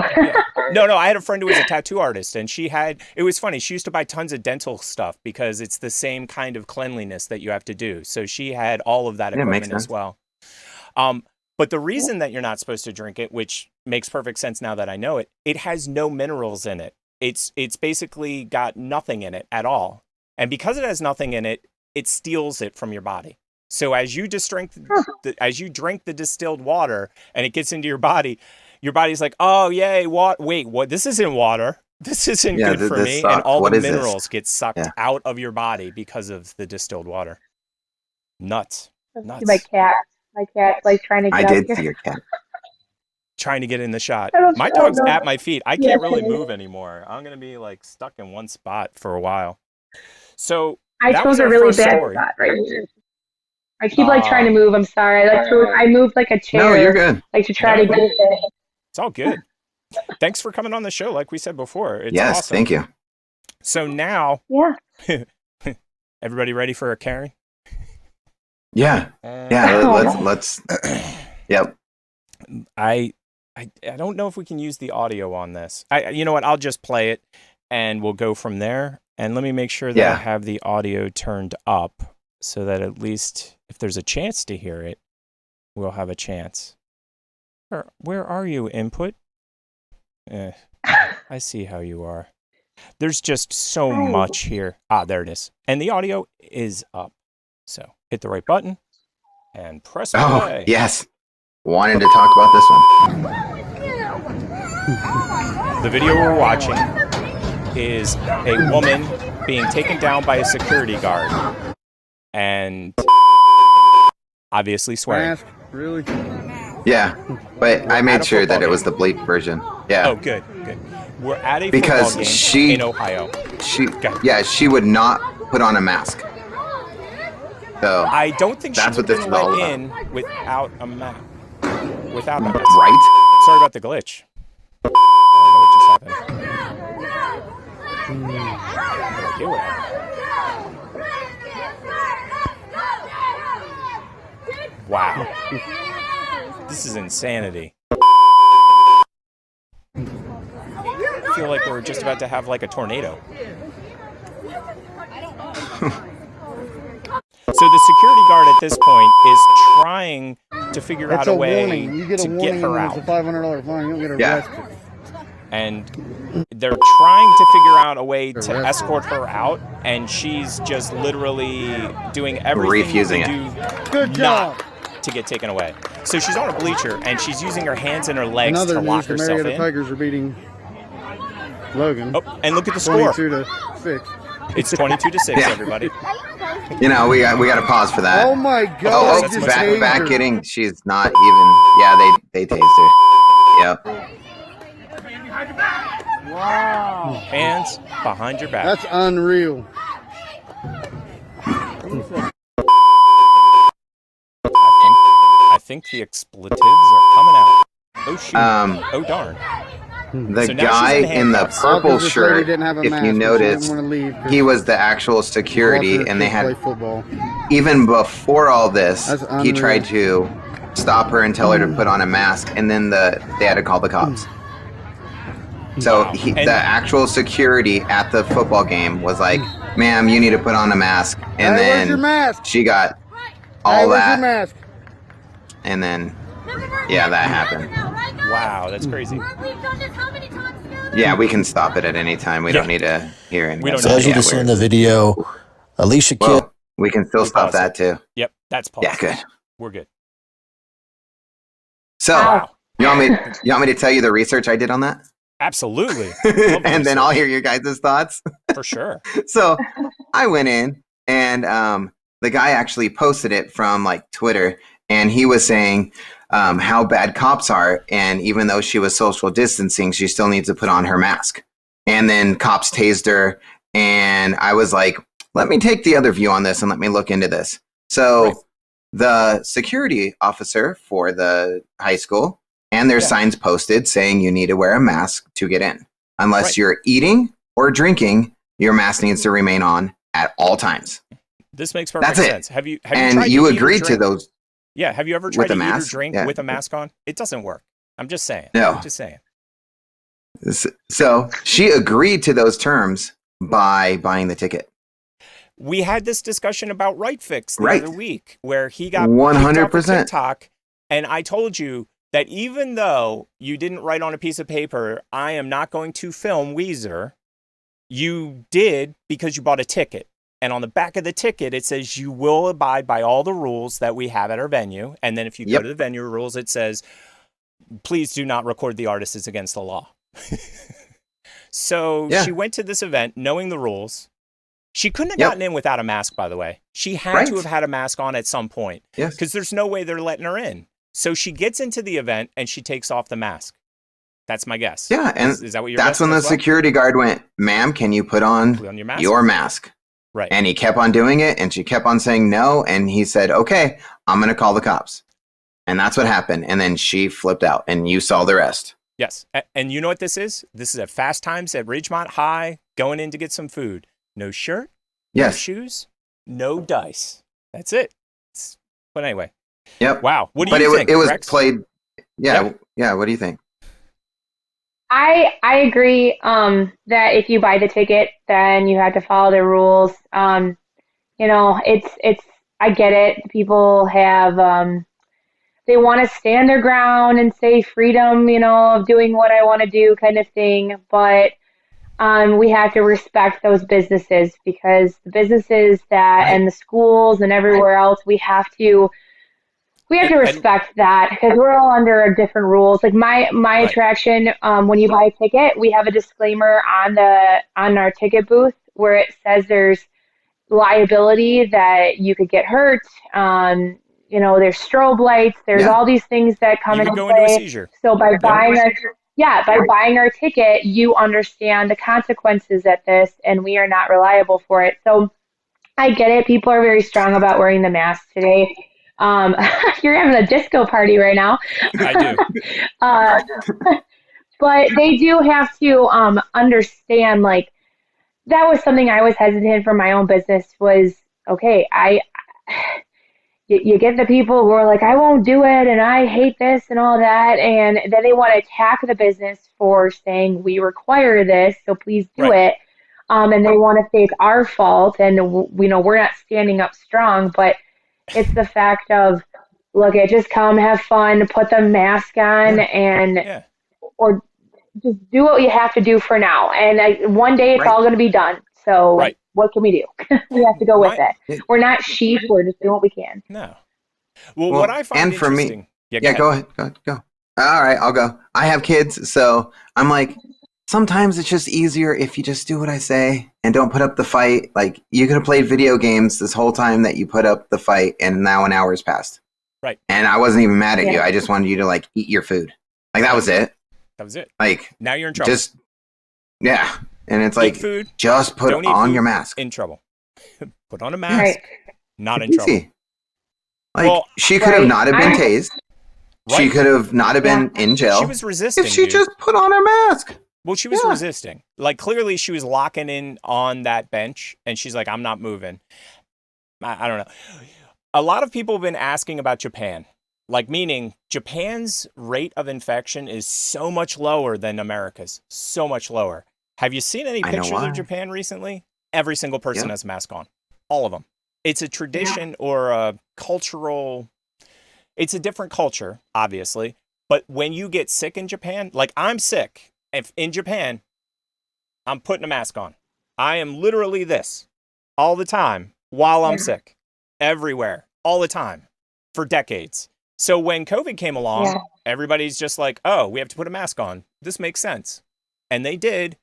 No, I had a friend who was a tattoo artist, and it was funny. She used to buy tons of dental stuff because it's the same kind of cleanliness that you have to do. So she had all of that equipment as well. But the reason that you're not supposed to drink it, which makes perfect sense now that I know it, it has no minerals in it. It's basically got nothing in it at all. And because it has nothing in it, it steals it from your body. So as you drink the distilled water and it gets into your body's like, oh yay, wait, what? This isn't water. This isn't good for me. Sucks. And all what the is minerals this? get sucked out of your body because of the distilled water. Nuts. My cat, like trying to get I up did here. see your cat. Trying to get in the shot. My I don't dog's know. at my feet. I can't really move anymore. I'm gonna be like stuck in one spot for a while. So I that chose was a our really first bad story. spot right here. I keep like trying to move. I'm sorry. I moved like a chair. No, you're good. Like to try to get it. It's all good. Thanks for coming on the show. Like we said before, it's yes, awesome. Thank you. So now, everybody ready for a Karen? Yeah. Let's. Yep. I don't know if we can use the audio on this. You know what? I'll just play it, and we'll go from there. And let me make sure that I have the audio turned up, so that at least if there's a chance to hear it, we'll have a chance. Where are you, input? I see how you are. There's just so much here. There it is. And the audio is up. So hit the right button and press play. Oh, yes. Wanted to talk about this one. The video we're watching is a woman being taken down by a security guard and obviously swearing. Mask? Really? Yeah, but I made sure that it was the bleep version. Yeah. Oh, good. We're at a because football game in Ohio. She would not put on a mask. So I don't think that's she's what this is all about. in without a mask. Without a mask. Right? Sorry about the glitch. I don't know what just happened. Deal with it. Wow. This is insanity. I feel like we're just about to have like a tornado. So the security guard at this point is trying to figure out a way to get her out. It's a $500 fine. You don't get arrested. And they're trying to figure out a way to escort her out, and she's just literally doing everything refusing to it. do Good job. to get taken away. So she's on a bleacher, and she's using her hands and her legs Another to lock news, the herself Marietta in. Tigers are beating Logan. Oh, and look at the score. 22-6. It's 22-6, everybody. You know, we got to pause for that. Oh my God! that's back getting. She's not even. Yeah, they tased her. Yep. Wow. Hands behind your back. That's unreal. I think the expletives are coming out. Oh shoot! Oh darn! The So now guy she's in in the handcuffs. purple Because this lady shirt, didn't have a if mask, you and she notice, didn't want to leave 'cause he was the actual security, watching her and they kids had play football. even before all this, That's he unreal. tried to stop her and tell her to put on a mask, and then they had to call the cops. So Wow. the And- actual security at the football game was like, "Ma'am, you need to put on a mask," and Hey, where's your then mask? she got Hey, all where's your that, mask? and then yeah, that happened. Wow, that's crazy. We've done this how many times now? Yeah, we can stop it at any time. We don't need to hear anything. We don't So need as you Yeah, can see in we're- the video, Alicia Kidd. well, we can still stop pause that it. too. Yep, that's paused. Yeah, good. We're good. So, Wow. you want me to tell you the research I did on that? Absolutely. Love the And then I'll research. hear your guys' thoughts. For sure. So I went in, and the guy actually posted it from like Twitter, and he was saying how bad cops are, and even though she was social distancing, she still needs to put on her mask. And then cops tased her, and I was like, let me take the other view on this and let me look into this. So Right. the security officer for the high school, and there's signs posted saying you need to wear a mask to get in. Unless Right. you're eating or drinking, your mask needs to remain on at all times. This makes perfect That's it. sense. Have you And tried you to eat or agreed to drink? those. Yeah, have you ever tried With to a eat or mask? drink Yeah. with a mask on? It doesn't work. I'm just saying. No. I'm just saying. So she agreed to those terms by buying the ticket. We had this discussion about Right Fix the Right. other week where he got 100%. TikTok, and I told you that even though you didn't write on a piece of paper, I am not going to film Weezer, you did because you bought a ticket. And on the back of the ticket, it says you will abide by all the rules that we have at our venue. And then if you go Yep. to the venue rules, it says, please do not record the artist. It's against the law. So Yeah. she went to this event knowing the rules. She couldn't have Yep. gotten in without a mask, by the way. She had Right. to have had a mask on at some point Yes. because there's no way they're letting her in. So she gets into the event and she takes off the mask. That's my guess. Yeah, and is that what you're that's when the security guard went, "Ma'am, can you put on Put on your mask? your mask?" Right. And he kept on doing it, and she kept on saying no, and he said, okay, I'm going to call the cops. And that's what happened. And then she flipped out, and you saw the rest. Yes. And you know what this is? This is at Fast Times at Ridgemont High, going in to get some food. No shirt, no Yes. shoes, no dice. That's it. But anyway. Yep. Wow. What do you think, It was Rex? played. Yeah. What do you think? I agree that if you buy the ticket, then you have to follow the rules. It's I get it. People have they want to stand their ground and say freedom, of doing what I want to do kind of thing. But we have to respect those businesses, because the businesses and the schools and everywhere else, we have to respect that, because we're all under different rules. Like my attraction, when you buy a ticket, we have a disclaimer on our ticket booth where it says there's liability, that you could get hurt. There's strobe lights. There's all these things that come into go play. into a seizure. So by buying our ticket, you understand the consequences at this, and we are not reliable for it. So I get it. People are very strong about wearing the mask today. You're having a disco party right now. I do. But they do have to understand, like, that was something I was hesitant for my own business was, okay, you get the people who are like, I won't do it, and I hate this and all that, and then they want to attack the business for saying, we require this, so please do it. And they want to say it's our fault, and we're not standing up strong, but it's the fact of, look, just come, have fun, put the mask on, or just do what you have to do for now. And one day it's all going to be done. So what can we do? We have to go with it. We're not sheep. We're just doing what we can. No. Well, what I find and for interesting. Me, go ahead. Go. All right, I'll go. I have kids, so I'm like, sometimes it's just easier if you just do what I say and don't put up the fight. Like, you could have played video games this whole time that you put up the fight, and now an hour's passed. Right. And I wasn't even mad at you. I just wanted you to, like, eat your food. Like, that was it. That was it. Like, now you're in trouble. And it's like, food, just put on your mask. In trouble. Put on a mask. Not in trouble. Like, she could have not have been tased. She could have not have been in jail. She was resisting. If she just put on her mask. Well, she was resisting. Like, clearly she was locking in on that bench, and she's like, I'm not moving. I don't know. A lot of people have been asking about Japan. Like, meaning Japan's rate of infection is so much lower than America's. So much lower. Have you seen any pictures of Japan recently? Every single person has a mask on. All of them. It's a tradition or a cultural... It's a different culture, obviously. But when you get sick in Japan, like I'm sick, if in Japan, I'm putting a mask on. I am literally this all the time while I'm sick. Everywhere. All the time. For decades. So when COVID came along, everybody's just like, oh, we have to put a mask on. This makes sense. And they did.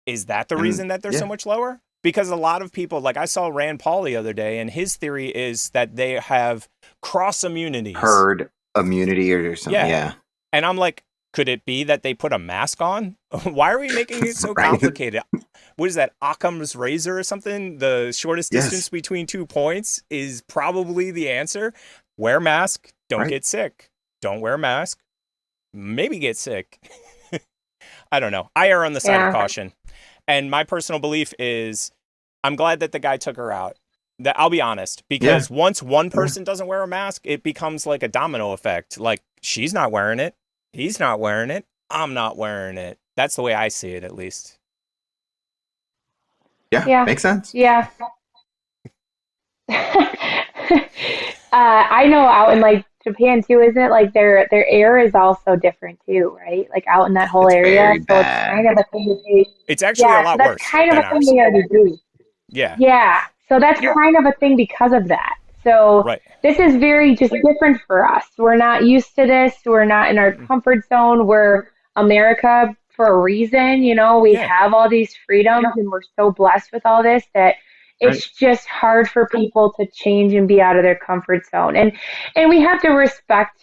Is that the reason that they're so much lower? Because a lot of people, like I saw Rand Paul the other day, and his theory is that they have cross immunities. Herd immunity or something. Yeah. And I'm like, could it be that they put a mask on? Why are we making it so complicated? What is that, Occam's razor or something? The shortest distance between 2 points is probably the answer. Wear mask, don't get sick. Don't wear mask, maybe get sick. I don't know. I err on the side of caution. And my personal belief is I'm glad that the guy took her out. That I'll be honest, because once one person doesn't wear a mask, it becomes like a domino effect. Like, she's not wearing it. He's not wearing it. I'm not wearing it. That's the way I see it, at least. Yeah. Makes sense. Yeah. I know out in like Japan too, isn't it? Like their air is also different too, right? Like out in that whole area. So it's kind of a thing. It's actually a lot worse. That's kind of a thing they already do. Yeah. Yeah. So that's kind of a thing because of that. So this is very just different for us. We're not used to this. We're not in our comfort zone. We're America for a reason. We have all these freedoms and we're so blessed with all this that it's just hard for people to change and be out of their comfort zone. And we have to respect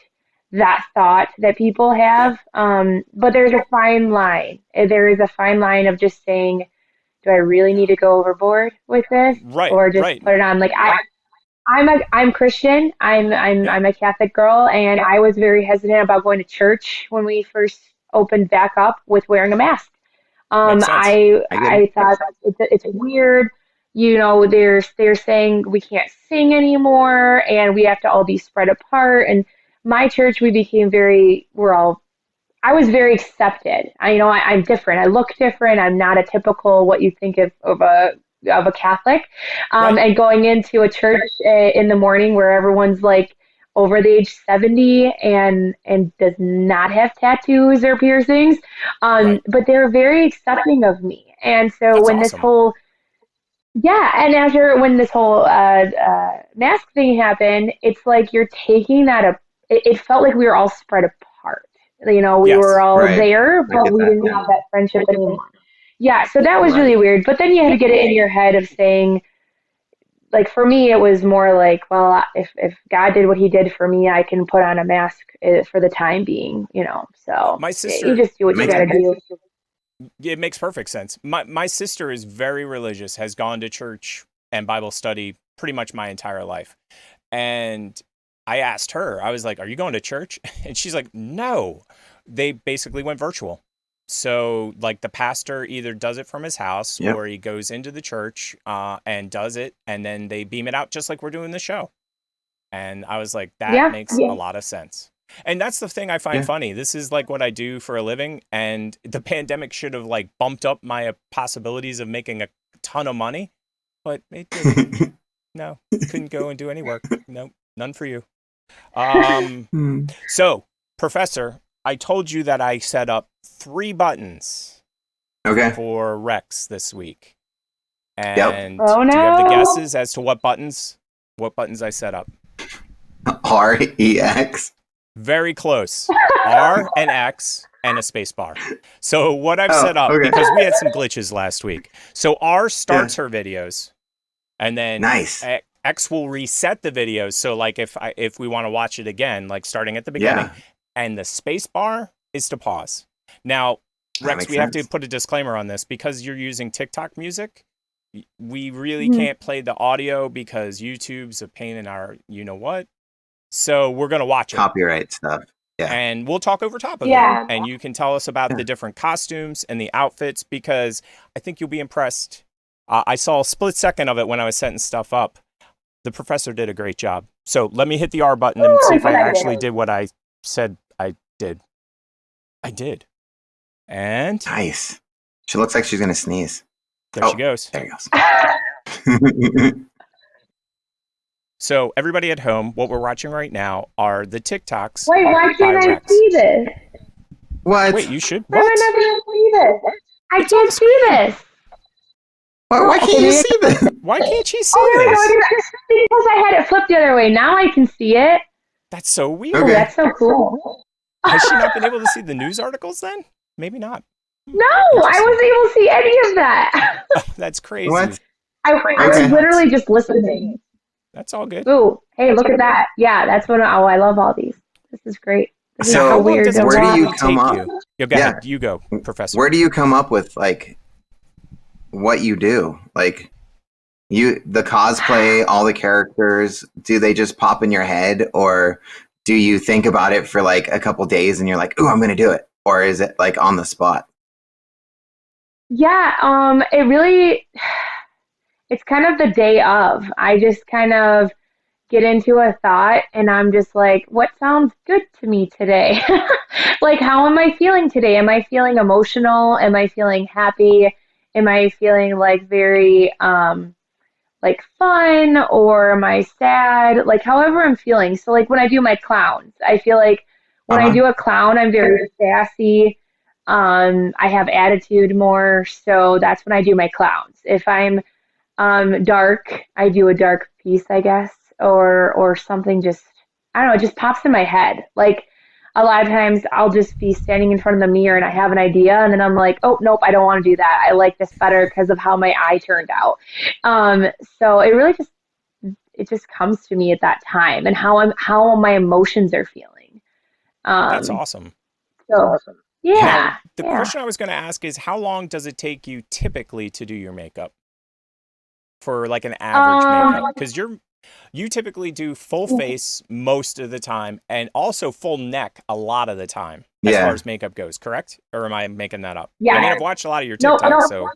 that thought that people have. But there's a fine line. There is a fine line of just saying, do I really need to go overboard with this, Right, or just right. put it on? Like I'm Christian. Yeah, I'm a Catholic girl, and I was very hesitant about going to church when we first opened back up with wearing a mask. makes sense. I get it. I thought it's weird. You know, they're saying we can't sing anymore, and we have to all be spread apart. And my church, we became very we're all I was very accepted. I'm different. I look different. I'm not a typical what you think of a Catholic. Right. And going into a church in the morning where everyone's like over the age 70 and does not have tattoos or piercings, Right. but they're very accepting of me. And so That's when this awesome. whole when this whole mask thing happened, it's like you're taking that up. It felt like we were all spread apart. You know, we were Yes. all Right. there, I but get we that. didn't Yeah. have that friendship anymore. Yeah, so that was really Right. weird. But then you had to get it in your head of saying, like, for me, it was more like, well, if God did what He did for me, I can put on a mask for the time being, you know. So My you sister, just do what you Makes got to sense. do. it makes perfect sense. My sister is very religious, has gone to church and Bible study pretty much my entire life. And I asked her, I was like, "Are you going to church?" And she's like, "No." They basically went virtual. So, like, the pastor either does it from his house Yep. or he goes into the church and does it, and then they beam it out just like we're doing the show. And I was like, that Yeah, makes a lot of sense. And that's the thing I find Yeah. funny. This is like what I do for a living, and the pandemic should have like bumped up my possibilities of making a ton of money, but it didn't. No, couldn't go and do any work. Nope, none for you. Hmm. So, Professor, I told you that I set up 3 buttons Okay. for Rex this week. Yep. And Oh do you have the no. guesses as to what buttons I set up? REX. Very close. R and X and a space bar. So what I've Oh, set up, okay. because we had some glitches last week. So R starts Yeah. her videos, and then Nice. X will reset the videos. So like if we want to watch it again, like starting at the beginning, Yeah. and the space bar is to pause. Now, That Rex, makes we have to sense. put a disclaimer on this because you're using TikTok music. We really Mhm. can't play the audio because YouTube's a pain in our you know what. So we're gonna watch it. Copyright stuff. Yeah. And we'll talk over top of it. Yeah. And you can tell us about Yeah. the different costumes and the outfits because I think you'll be impressed. I saw a split second of it when I was setting stuff up. The professor did a great job. So let me hit the R button and see if I actually did what I said I did. I did. And Nice. She looks like she's gonna sneeze. there she goes. There you go. So everybody at home, what we're watching right now are the TikToks. Wait, why by can't I Rex. see this? What? Wait, you should. Why am What? I never gonna see this? I It's on can't the see this. Why can't you see this? Why can't she see Oh, there we go. this? Because I had it flipped the other way. Now I can see it. That's so weird. Oh, Okay. that's so cool. Has she not been able to see the news articles then? Maybe not. No, I wasn't able to see any of that. That's crazy. What? I was Okay. literally just listening. That's all good. Ooh, hey, look at that. Yeah, that's what. Oh, I love all these. This is great. This is So, so How long weird. does it to where do watch. you typically come take up? you? Yeah, go Yeah. ahead. You go, Professor. Where do you come up with like what you do? Like the cosplay, all the characters, do they just pop in your head, or do you think about it for like a couple days and you're like, "Ooh, I'm gonna do it," or is it like on the spot? Yeah, it really, it's kind of the day of. I just kind of get into a thought and I'm just like, what sounds good to me today? Like, how am I feeling today? Am I feeling emotional? Am I feeling happy? Am I feeling like very, like fun, or am I sad? Like, however I'm feeling. So like when I do my clowns, I feel like when I Uh-huh. do a clown, I'm very sassy. I have attitude more, so that's when I do my clowns. If I'm dark, I do a dark piece, I guess, or something. Just I don't know, it just pops in my head. Like a lot of times I'll just be standing in front of the mirror and I have an idea, and then I'm like, oh nope, I don't want to do that. I like this better because of how my eye turned out. Um, so it just comes to me at that time, and how my emotions are feeling. That's Um, awesome. so Yeah. The question I was going to ask is, how long does it take you typically to do your makeup for like an average makeup? Because you typically do full face most of the time and also full neck a lot of the time as far as makeup goes, correct? Or am I making that up? Yeah. I mean, I've watched a lot of your TikToks, so.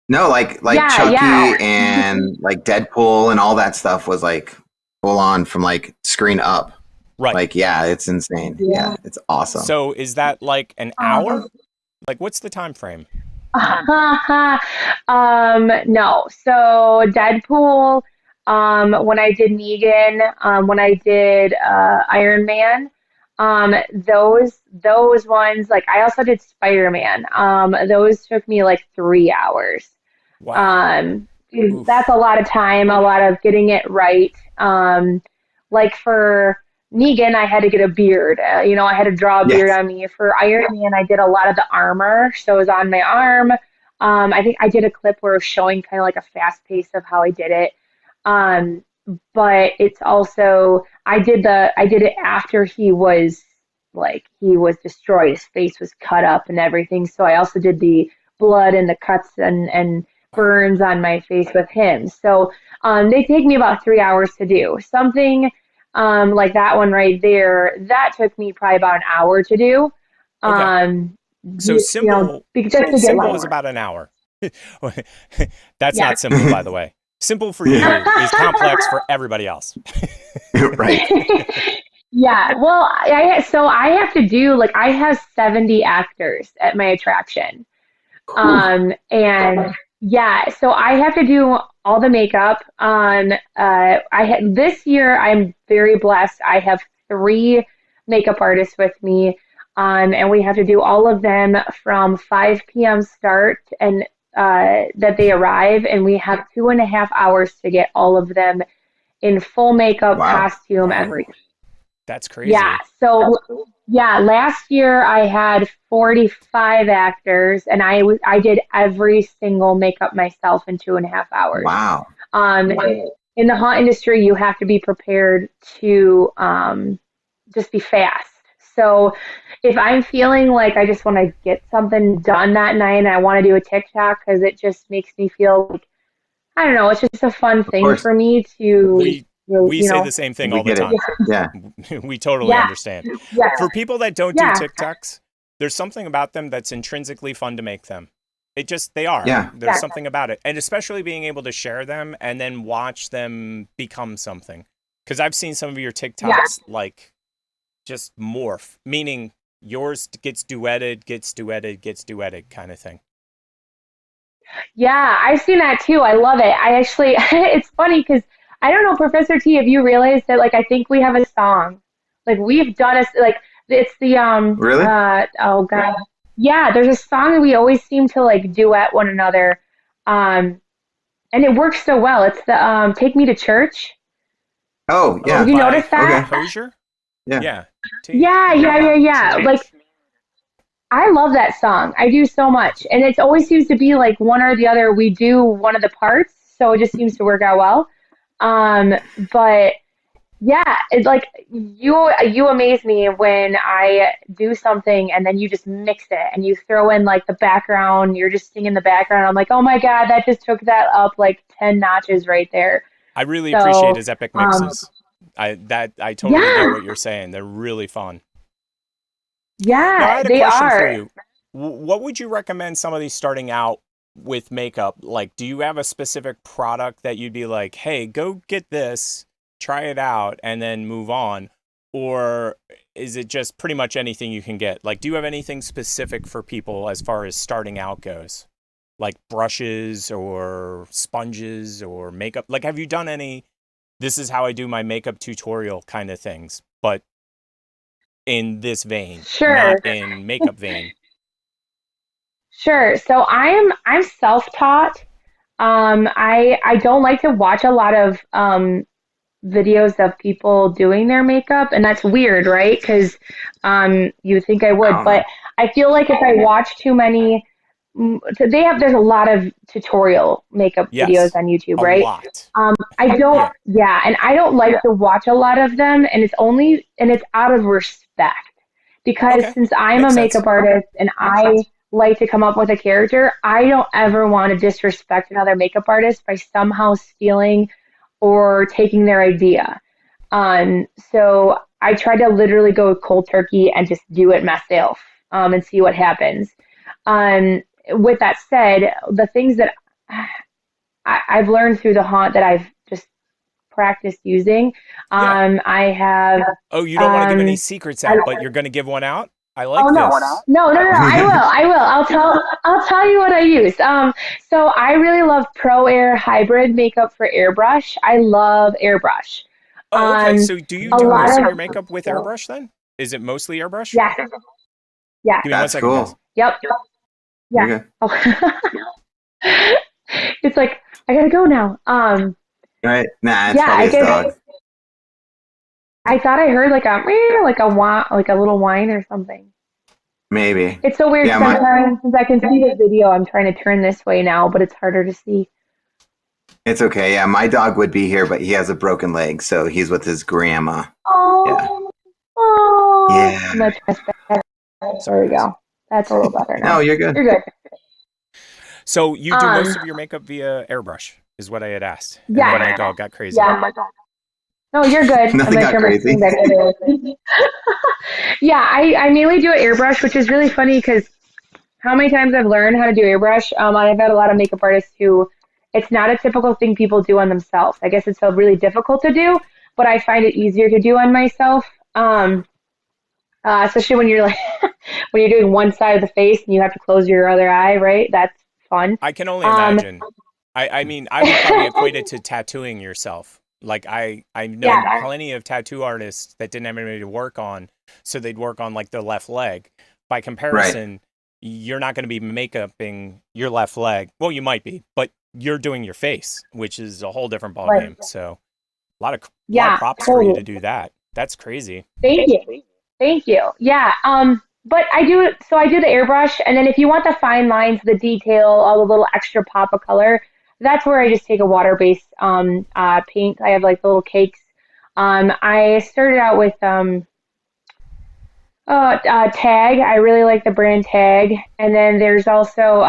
No, like Chucky and like Deadpool and all that stuff was like full on from like screen up. Right. Like, yeah, it's insane. Yeah, it's awesome. So is that like an hour? Like, what's the time frame? No. So Deadpool, when I did Negan, when I did Iron Man, those ones, like I also did Spider-Man. Those took me like 3 hours. Wow. That's a lot of time, a lot of getting it right. Like for Negan, I had to get a beard. I had to draw a beard on me. For Iron Man, I did a lot of the armor, so it was on my arm. I think I did a clip where it was showing kind of like a fast pace of how I did it. But it's also I did it after he was destroyed. His face was cut up and everything. So I also did the blood and the cuts and burns on my face with him. So they take me about 3 hours to do something. Like that one right there, that took me probably about an hour to do. Okay. So simple is about an hour. That's not simple, by the way. Simple for you is complex for everybody else. Right. Yeah. Well, I have to do like I have 70 actors at my attraction. And yeah, so I have to do all the makeup. This year I'm very blessed. I have 3 makeup artists with me, and we have to do all of them from 5 p.m. start and that they arrive, and we have 2.5 hours to get all of them in full makeup, costume, everything. That's crazy. Yeah. So last year I had 45 actors, and I did every single makeup myself in 2.5 hours. Wow. In the haunt industry, you have to be prepared to just be fast. So if I'm feeling like I just want to get something done that night and I want to do a TikTok because it just makes me feel like, I don't know, it's just a fun thing for me to. We say the same thing all the time. Yeah. We totally understand. Yeah. For people that don't do TikToks, there's something about them that's intrinsically fun to make them. They are. Yeah. There's something about it. And especially being able to share them and then watch them become something. Because I've seen some of your TikToks like just morph, meaning yours gets duetted kind of thing. Yeah, I've seen that too. I love it. I actually, it's funny because I don't know, Professor T, have you realized that, like, I think we have a song. Like, we've done it's the, Really? Oh, God. Yeah, there's a song that we always seem to, like, duet one another. And it works so well. It's the, Take Me to Church. Oh, yeah. Have you noticed that? Okay. Hosier? Yeah. Yeah. Like, I love that song. I do so much. And it always seems to be, like, one or the other. We do one of the parts, so it just seems to work out well. But yeah, it's like you amaze me when I do something and then you just mix it and you throw in like the background, you're just singing the background. I'm like, oh my God, that just took that up like 10 notches right there. I really appreciate his epic mixes. I totally get what you're saying. They're really fun. Yeah, now, I had a they question are. for you. What would you recommend somebody starting out with makeup? Like, do you have a specific product that you'd be like, hey, go get this, try it out, and then move on? Or is it just pretty much anything you can get? Like, do you have anything specific for people as far as starting out goes? Like brushes or sponges or makeup? Like, have you done any, this is how I do my makeup tutorial kind of things, but in this vein, not in makeup vein? Sure. So I'm self-taught. I don't like to watch a lot of videos of people doing their makeup, and that's weird, right? Because you would think I would, but I feel like if I watch too many, there's a lot of tutorial makeup videos on YouTube, right? I don't, and I don't like to watch a lot of them, and it's out of respect. because Okay. since I'm Makes a sense. makeup artist and I like to come up with a character, I don't ever want to disrespect another makeup artist by somehow stealing or taking their idea. So I try to literally go cold turkey and just do it myself, and see what happens. With that said, the things that I've learned through the haunt that I've just practiced using, Yeah. I have. Oh, you don't want to give any Um, secrets I, out, but you're going to give one out? I oh like no, this. no! I will. I'll tell you what I use. So I really love Pro Air Hybrid makeup for airbrush. I love airbrush. Oh, okay. Um, So do you a do lot most of of your makeup with airbrush then? Is it mostly airbrush? yeah, yeah, Give me one That's second, guys. cool. yep, You're yeah. good. Oh. It's like I gotta go now. Right? Nah, it's Yeah, probably his dog. I thought I heard like a meow, like a little whine or something. Maybe. It's so weird Yeah, because I'm trying, since I can see the video, I'm trying to turn this way now, but it's harder to see. it's okay. Yeah, my dog would be here, but he has a broken leg, so he's with his grandma. Oh, oh. Yeah. I'm gonna try that. There Sorry, we guys. go. That's a little better No, now. you're good. You're good. So you do Um, most of your makeup via airbrush, is what I had asked. And yeah, then my dog got crazy. yeah. No, you're good. I'm Nothing gonna got turn my crazy. screen back over. Yeah, I mainly do airbrush, which is really funny because how many times I've learned how to do airbrush. I've had a lot of makeup artists who it's not a typical thing people do on themselves. I guess it's so really difficult to do, but I find it easier to do on myself. Especially when you're like when you're doing one side of the face and you have to close your other eye, right? That's fun. I can only Um, imagine. I mean, I would probably equate it to tattooing yourself. Like I've known yeah, plenty of tattoo artists that didn't have anybody to work on, so they'd work on like their left leg. By comparison, you're not going to be makeuping your left leg. Well, you might be, but you're doing your face, which is a whole different right. ballgame. So a lot of Yeah, props for you to totally. do that. That's crazy. Thank you. Thank you. Yeah. But I do so I do the airbrush, and then if you want the fine lines, the detail, all the little extra pop of color, that's where I just take a water-based paint. I have like the little cakes. I started out with Tag. I really like the brand Tag, and then there's also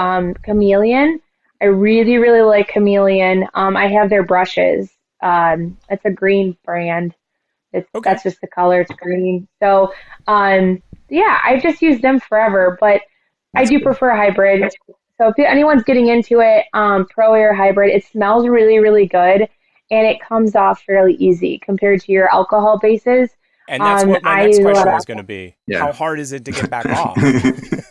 Chameleon. I really really like Chameleon. I have their brushes. It's a green brand. Okay. That's just the color. It's green. So, yeah, I just use them forever, but I That's do cool. prefer hybrid. So if anyone's getting into it, Pro Air Hybrid, it smells really, really good, and it comes off fairly easy compared to your alcohol bases. And that's what my I next use a lot question of was going to be. Yeah. How hard is it to get back off?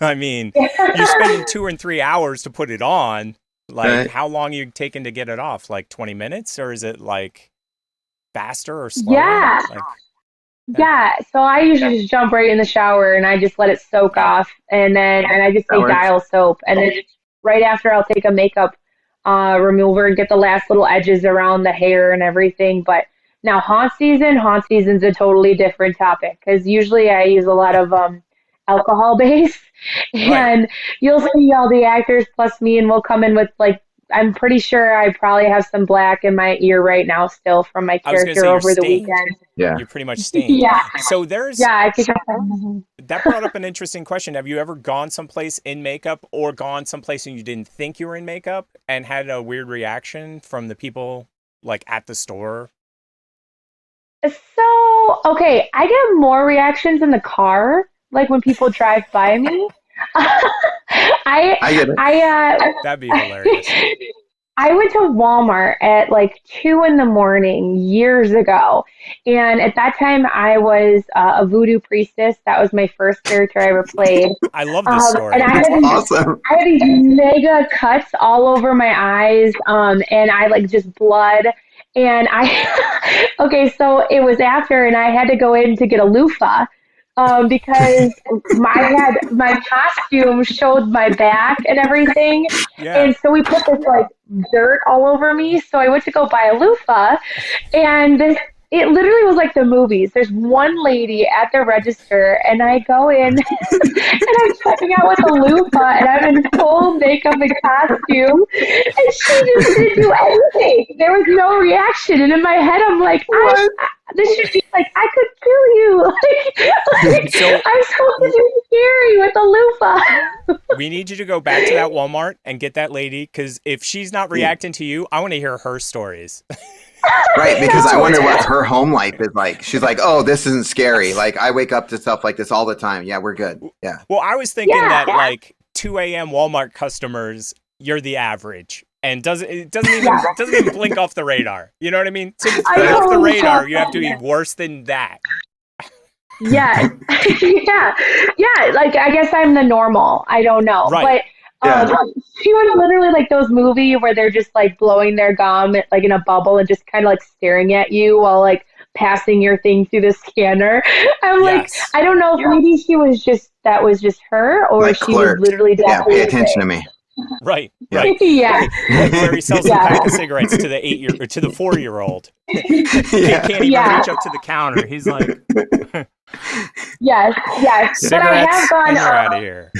I mean, you're spending 2 and 3 hours to put it on. Like, Right. how long are you taking to get it off? Like 20 minutes? Or is it like faster or slower? Yeah. Like, Yeah, so I usually just jump right in the shower and I just let it soak yeah. off, and I just That take works. Dial soap, and then right after I'll take a makeup remover and get the last little edges around the hair and everything. But now haunt season's a totally different topic because usually I use a lot of alcohol base, Right. and you'll see all the actors plus me, and we'll come in with like I'm pretty sure I probably have some black in my ear right now still from my I was going to character say you're over the stained. weekend. Yeah. You're pretty much stained. Yeah. So there's Yeah, I think I that brought up an interesting question. Have you ever gone someplace in makeup or gone someplace and you didn't think you were in makeup and had a weird reaction from the people like at the store? So, okay, I get more reactions in the car, like when people drive by me. I I get it. That'd be hilarious. I went to Walmart at like 2 in the morning years ago, and at that time I was a voodoo priestess. That was my first character I ever played. I love this story. And Awesome. I had these mega cuts all over my eyes, and I like just blood. And okay, so it was after, and I had to go in to get a loofah, because my costume showed my back and everything. Yeah. And so we put this like dirt all over me. So I went to go buy a loofah, and it literally was like the movies. There's one lady at the register, and I go in, and I'm checking out with a loofah, and I'm in full makeup and costume, and she just didn't do anything. There was no reaction, and in my head, I'm like, this should be like, I could kill you. Like, So I'm supposed to be scary with a loofah. we need you to go back to that Walmart and get that lady, because if she's not reacting to you, I want to hear her stories. Right, because I wonder what her home life is like. She's like, oh, this isn't scary. Like, I wake up to stuff like this all the time. Yeah, we're good. Yeah. Well, I was thinking that like 2 a.m. Walmart customers, you're the average. And it doesn't even blink off the radar. You know what I mean? To blink off the radar, you have to be worse than that. Yeah. Yeah. Like, I guess I'm the normal. I don't know. Right. But she was literally like those movies where they're just like blowing their gum like in a bubble and just kind of like staring at you while like passing your thing through the scanner. I'm like, I don't know if maybe that was just her, or like she Clerks. was literally definitely. Yeah, pay attention to me. Right. Yeah. Like where he sells a pack of cigarettes to the 4-year-old. He can't even reach up to the counter. He's like, yes. But I have gone. And you're out of here.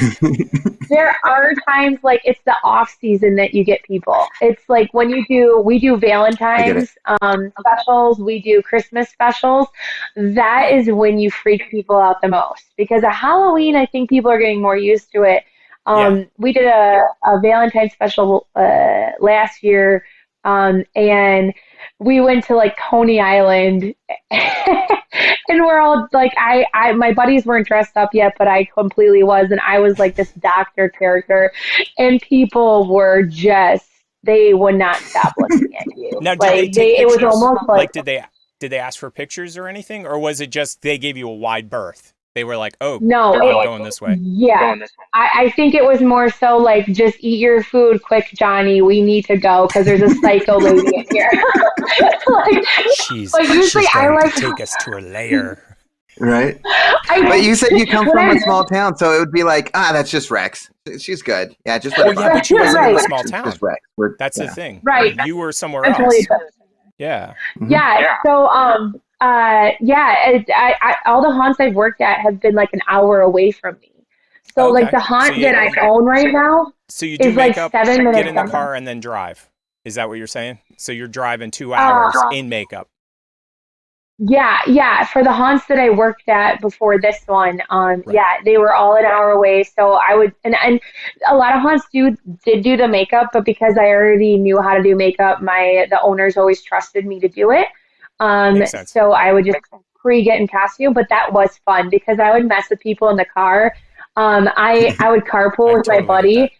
There are times like it's the off season that you get people. It's like when we do Valentine's specials, we do Christmas specials. That is when you freak people out the most, because at Halloween, I think people are getting more used to it. We did a Valentine's special last year, and we went to like Coney Island, and we're all like, my buddies weren't dressed up yet, but I completely was, and I was like this doctor character, and people were they would not stop looking at you. Now, did like, they take pictures? It was almost like did they ask for pictures or anything, or was it just they gave you a wide berth? They were like, oh, no, I'm going this way. Yeah. I think it was more so like, just eat your food quick, Johnny. We need to go because there's a psycho lady in here. She's usually going to take us to her lair. Right. But you said you come from a small town, so it would be like, that's just Rex. She's good. Yeah, just let her yeah, but she wasn't in a small It's town. just Rex. That's the thing. Right. You were somewhere else. Yeah. Yeah. So, all the haunts I've worked at have been like an hour away from me. So like the haunt that I own right now so you do is makeup, like 7 minutes. Get in the car and then drive. Is that what you're saying? So you're driving 2 hours in makeup. Yeah. For the haunts that I worked at before this one, they were all an hour away. So I would, and a lot of haunts did do the makeup, but because I already knew how to do makeup, the owners always trusted me to do it. So I would just get in costume, but that was fun because I would mess with people in the car. I would carpool with my buddy.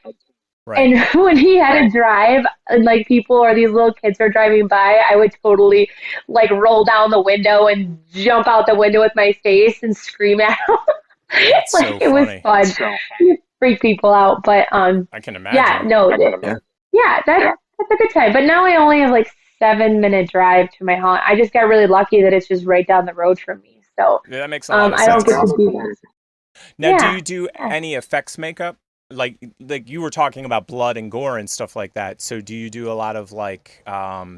Right. And when he had to drive, and like people or these little kids were driving by, I would totally like roll down the window and jump out the window with my face and scream at them. That's like, so it was fun. Freak people out, but I can imagine. That's a good time. But now I only have like 7-minute drive to my haunt. I just got really lucky that it's just right down the road from me. So that makes a lot of sense. I don't get to do that. Now, do you do any effects makeup? Like you were talking about blood and gore and stuff like that. So do you do a lot of like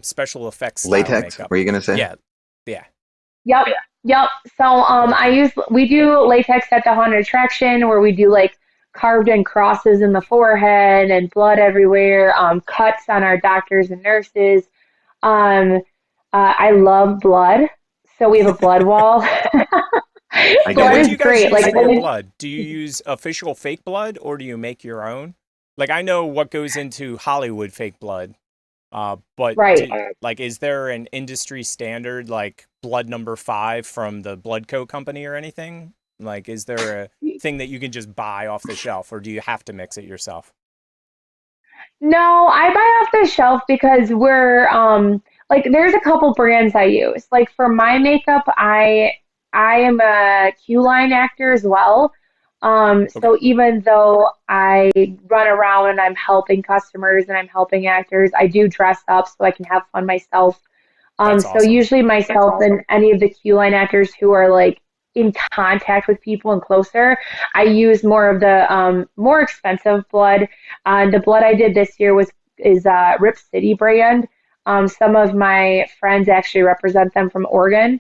special effects latex makeup? Were you gonna say? Yeah. Yep. So we do latex at the haunted attraction where we do like carved in crosses in the forehead and blood everywhere, cuts on our doctors and nurses. I love blood, so we have a blood wall. Blood is great. Like blood. Do you use official fake blood or do you make your own? Like I know what goes into Hollywood fake blood, but is there an industry standard like blood number 5 from the Blood Co. company or anything? Like, is there a thing that you can just buy off the shelf, or do you have to mix it yourself? No, I buy off the shelf because we're like there's a couple brands I use. Like for my makeup, I am a Q line actor as well. So even though I run around and I'm helping customers and I'm helping actors, I do dress up so I can have fun myself. So usually myself and any of the Q line actors who are like in contact with people and closer, I use more of the more expensive blood. The blood I did this year is Rip City brand. Some of my friends actually represent them from Oregon.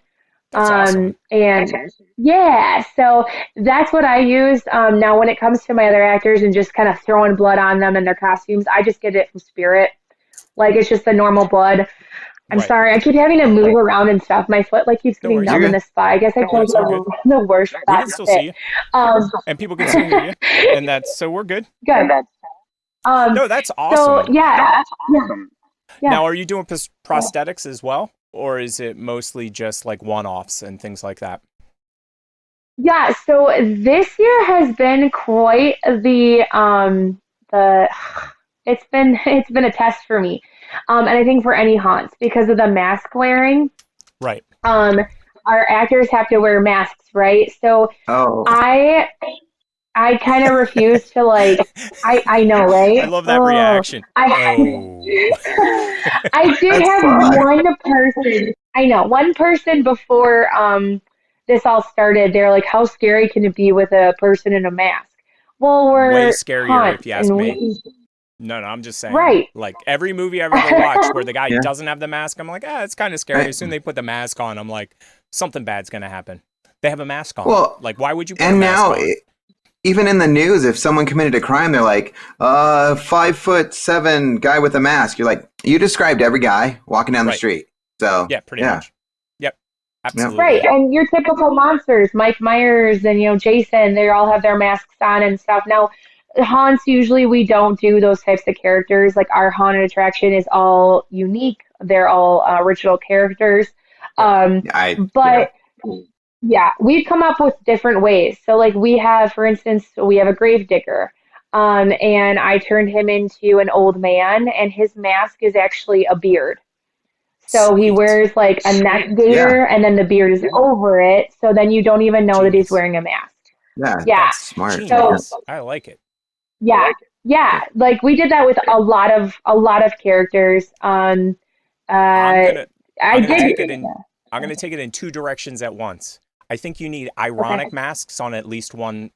That's awesome. And yeah, so that's what I use. Now, when it comes to my other actors and just kind of throwing blood on them and their costumes, I just get it from Spirit. Like, it's just the normal blood. I'm Right. sorry, I keep having to move around and stuff. My foot like keeps No getting worries. numb in this spot. I guess I chose It's all good. the worst We spot can to still fit. see you, and people can still hear you, and that's so we're good. Good. No, that's awesome. So yeah. Now, are you doing prosthetics as well, or is it mostly just like one-offs and things like that? Yeah, so this year has been quite the it's been a test for me. And I think for any haunts because of the mask wearing. Right. Our actors have to wear masks, right? So Oh, I kind of refuse to like I know, right? I love that reaction. Oh. I did That's have fun. one person. I know one person before this all started. They're like, "How scary can it be with a person in a mask?" Well, Way we're scarier haunts, if you ask and me. No, I'm just saying. right. Like every movie I've ever watched where the guy Yeah. doesn't have the mask, I'm like, it's kind of scary. As soon as they put the mask on, I'm like, something bad's gonna happen. They have a mask on. Well, Like, why would you put a and mask now, on? even in the news, if someone committed a crime, they're like, 5'7" guy with a mask. You're like, you described every guy walking down the Right. street. So Yeah, pretty much. Yep, absolutely. Right, and your typical monsters, Mike Myers and Jason, they all have their masks on and stuff. Now, haunts usually we don't do those types of characters. Like our haunted attraction is all unique. They're all original characters. Um, yeah. but yeah, we've come up with different ways. So like we have, for instance, we have a grave digger. And I turned him into an old man, and his mask is actually a beard. So he Sweet. wears like a neck gaiter, and then the beard is over it. So then you don't even know that he's Genius. wearing a mask. Yeah, Yeah. that's smart. Genius. I like it. Yeah. Yeah. Like we did that with a lot of characters. I'm I gonna did. take it in. I'm gonna take it in two directions at once. I think you need ironic Okay. masks on at least one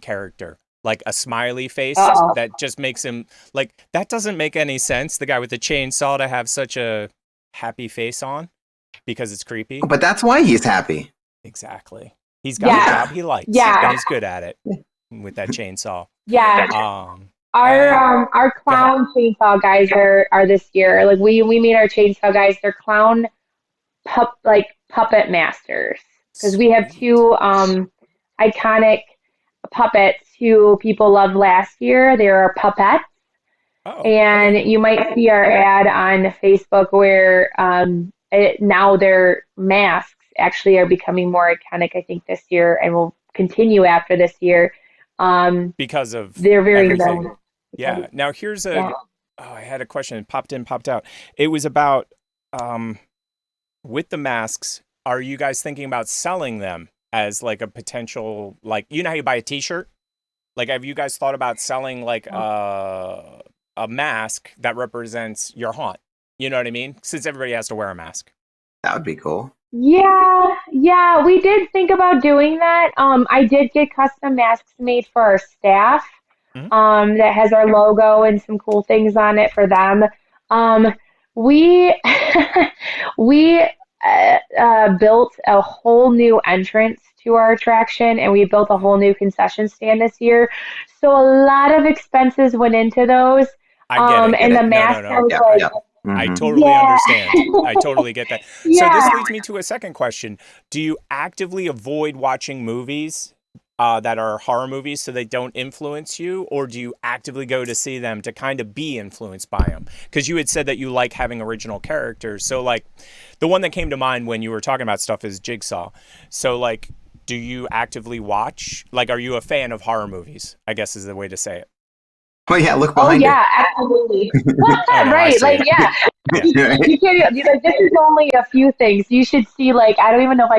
character, like a smiley face Uh-oh. that just makes him like that doesn't make any sense. The guy with the chainsaw to have such a happy face on because it's creepy. But that's why he's happy. Exactly. He's got Yeah. a job he likes, Yeah. and he's good at it with that chainsaw. Yeah. And Our go ahead. clown chainsaw guys are this year. Like we made our chainsaw guys, they're clown puppet masters. Because we have two iconic puppets who people loved last year. They are puppets. Oh, And okay. you might see our ad on Facebook where now their masks actually are becoming more iconic, I think, this year and will continue after this year. Because of They're very everything. known. Yeah. Now here's Yeah. I had a question. It popped in, popped out. It was about with the masks. Are you guys thinking about selling them as like a potential, like how you buy a T-shirt? Like, have you guys thought about selling like a mask that represents your haunt? You know what I mean? Since everybody has to wear a mask. That would be cool. Yeah, we did think about doing that. I did get custom masks made for our staff. Mhm. That has our logo and some cool things on it for them. We we built a whole new entrance to our attraction, and we built a whole new concession stand this year. So a lot of expenses went into those. I get it. And the No, masks, I was Yeah, like, yeah. I Mhm. totally yeah, understand. I totally get that. So yeah. this leads me to a second question. Do you actively avoid watching movies that are horror movies so they don't influence you? Or do you actively go to see them to kind of be influenced by them? Because you had said that you like having original characters. So like the one that came to mind when you were talking about stuff is Jigsaw. So like, do you actively watch? Like, are you a fan of horror movies? I guess is the way to say it. Oh yeah, look Oh behind yeah, absolutely. Oh, no, I Right, see like it. yeah. you. You can't like this is only a few things. You should see like I don't even know if I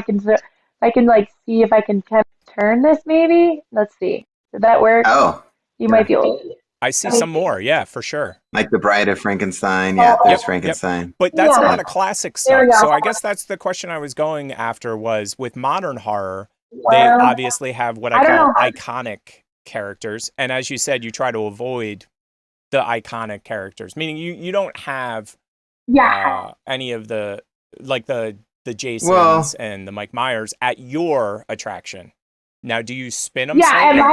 can like see if I can kind of turn this maybe. Let's see. Did that work? Oh, You yeah. might be able to. I see some more. Yeah, for sure. Like the Bride of Frankenstein. Yeah, Oh, there's Yep. Frankenstein. But that's a yeah. lot of classic There stuff. we go. So I guess that's the question I was going after was with modern horror, they Well, obviously have what I I don't call know. iconic characters. And as you said, you try to avoid the iconic characters, meaning you don't have Yeah. any of the like the Jasons Well, and the Mike Myers at your attraction. Now, do you spin them Yeah, slightly?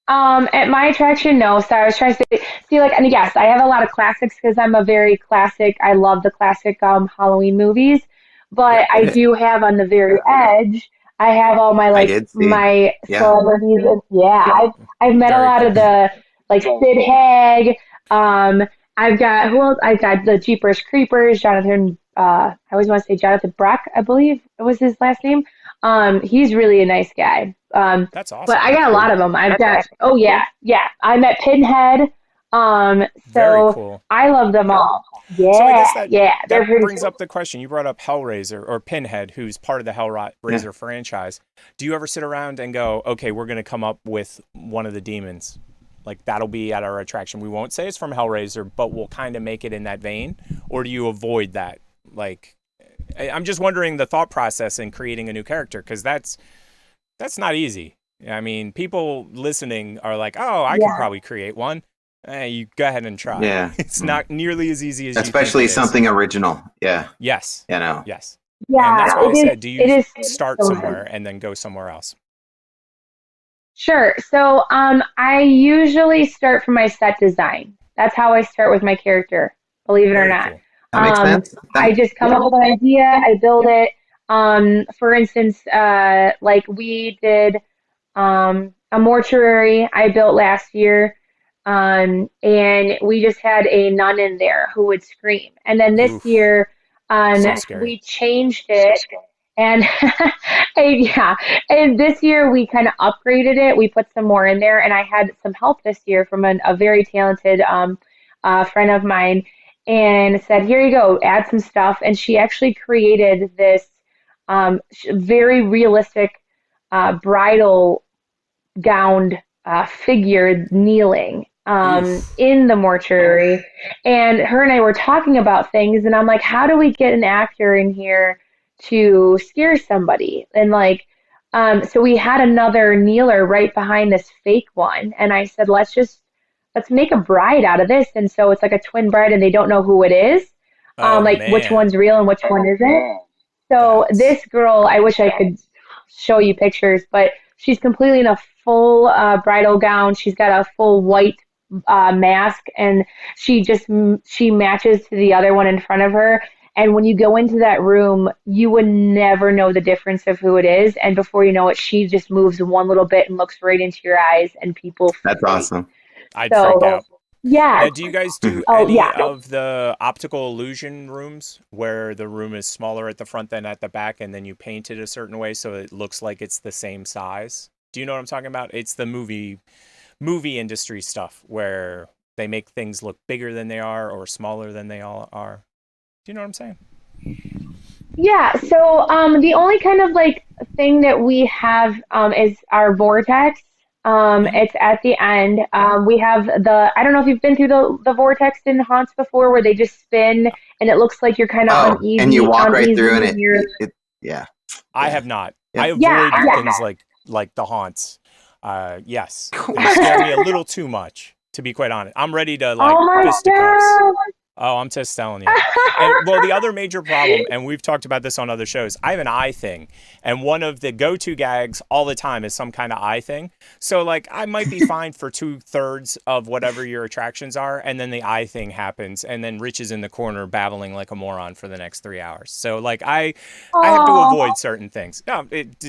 at my attraction, no. So I was trying to see, like, and yes, I have a lot of classics because I'm a very classic. I love the classic Halloween movies, but Yep. I do have on the very edge. I have all my I like did see. my Yeah. celebrities, and yeah, I've met a Very lot of cool. the like Sid Haig. Um, I've got who else? I've got the Jeepers Creepers, Jonathan. I always want to say Jonathan Breck, I believe was his last name. He's really a nice guy. That's But awesome. I got a lot of them. I've got, oh yeah, yeah. I met Pinhead. Very So cool. I love them all. So I Yeah, guess that yeah. They're that pretty brings cool. up the question. You brought up Hellraiser or Pinhead, who's part of the Yeah. Hellraiser franchise. Do you ever sit around and go, okay, we're going to come up with one of the demons? Like that'll be at our attraction. We won't say it's from Hellraiser, but we'll kind of make it in that vein. Or do you avoid that? Like, I'm just wondering the thought process in creating a new character because that's not easy. I mean, people listening are like, "Oh, I could Yeah. probably create one." You go ahead and try. Yeah. It's not nearly as easy as you think Especially it is. something original. Yeah. Yes, You know. yes, and Yeah, that's why I said, do it you is start somewhere and then go somewhere else? sure. So I usually start from my set design. That's how I start with my character, believe it or Very not. cool. That makes sense. I just come up with an idea, I build it. For instance, like we did a mortuary I built last year. And we just had a nun in there who would scream. And then this Oof, year, so scary. we changed it. And, and yeah, and this year we kind of upgraded it. We put some more in there, and I had some help this year from a very talented friend of mine, and said, "Here you go, add some stuff." And she actually created this very realistic bridal gowned figure kneeling Oof. in the mortuary. And her and I were talking about things, and I'm like, how do we get an actor in here to scare somebody? And like, so we had another kneeler right behind this fake one, and I said, let's make a bride out of this. And so it's like a twin bride, and they don't know who it is, Oh like which man, one's real and which one isn't. So that's this girl, I wish I could show you pictures, but she's completely in a full bridal gown. She's got a full white mask, and she matches to the other one in front of her. And when you go into that room, you would never know the difference of who it is. And before you know it, she just moves one little bit and looks right into your eyes, and people That's freak. awesome. I'd freak So out. yeah, Now, do you guys do oh any yeah. of the optical illusion rooms where the room is smaller at the front than at the back, and then you paint it a certain way so it looks like it's the same size? Do you know what I'm talking about? It's the movie industry stuff where they make things look bigger than they are or smaller than they all are. Do you know what I'm saying? Yeah, so the only kind of like thing that we have is our vortex. Hmm. It's at the end. We have I don't know if you've been through the vortex in haunts before, where they just spin and it looks like you're kind of Oh, and you walk right through and uneasy, and you're yeah. I Yeah. have not. I Yep. yeah, avoid yeah. things like the haunts. Yes, they scare me a little too much, to be quite honest. I'm ready to like Oh my fisticuffs. God. Oh, I'm just telling you. And well, the other major problem, and we've talked about this on other shows, I have an eye thing. And one of the go-to gags all the time is some kind of eye thing. So like I might be fine for 2/3 of whatever your attractions are, and then the eye thing happens, and then Rich is in the corner babbling like a moron for the next 3 hours. So like I have to Oh, avoid certain things. No,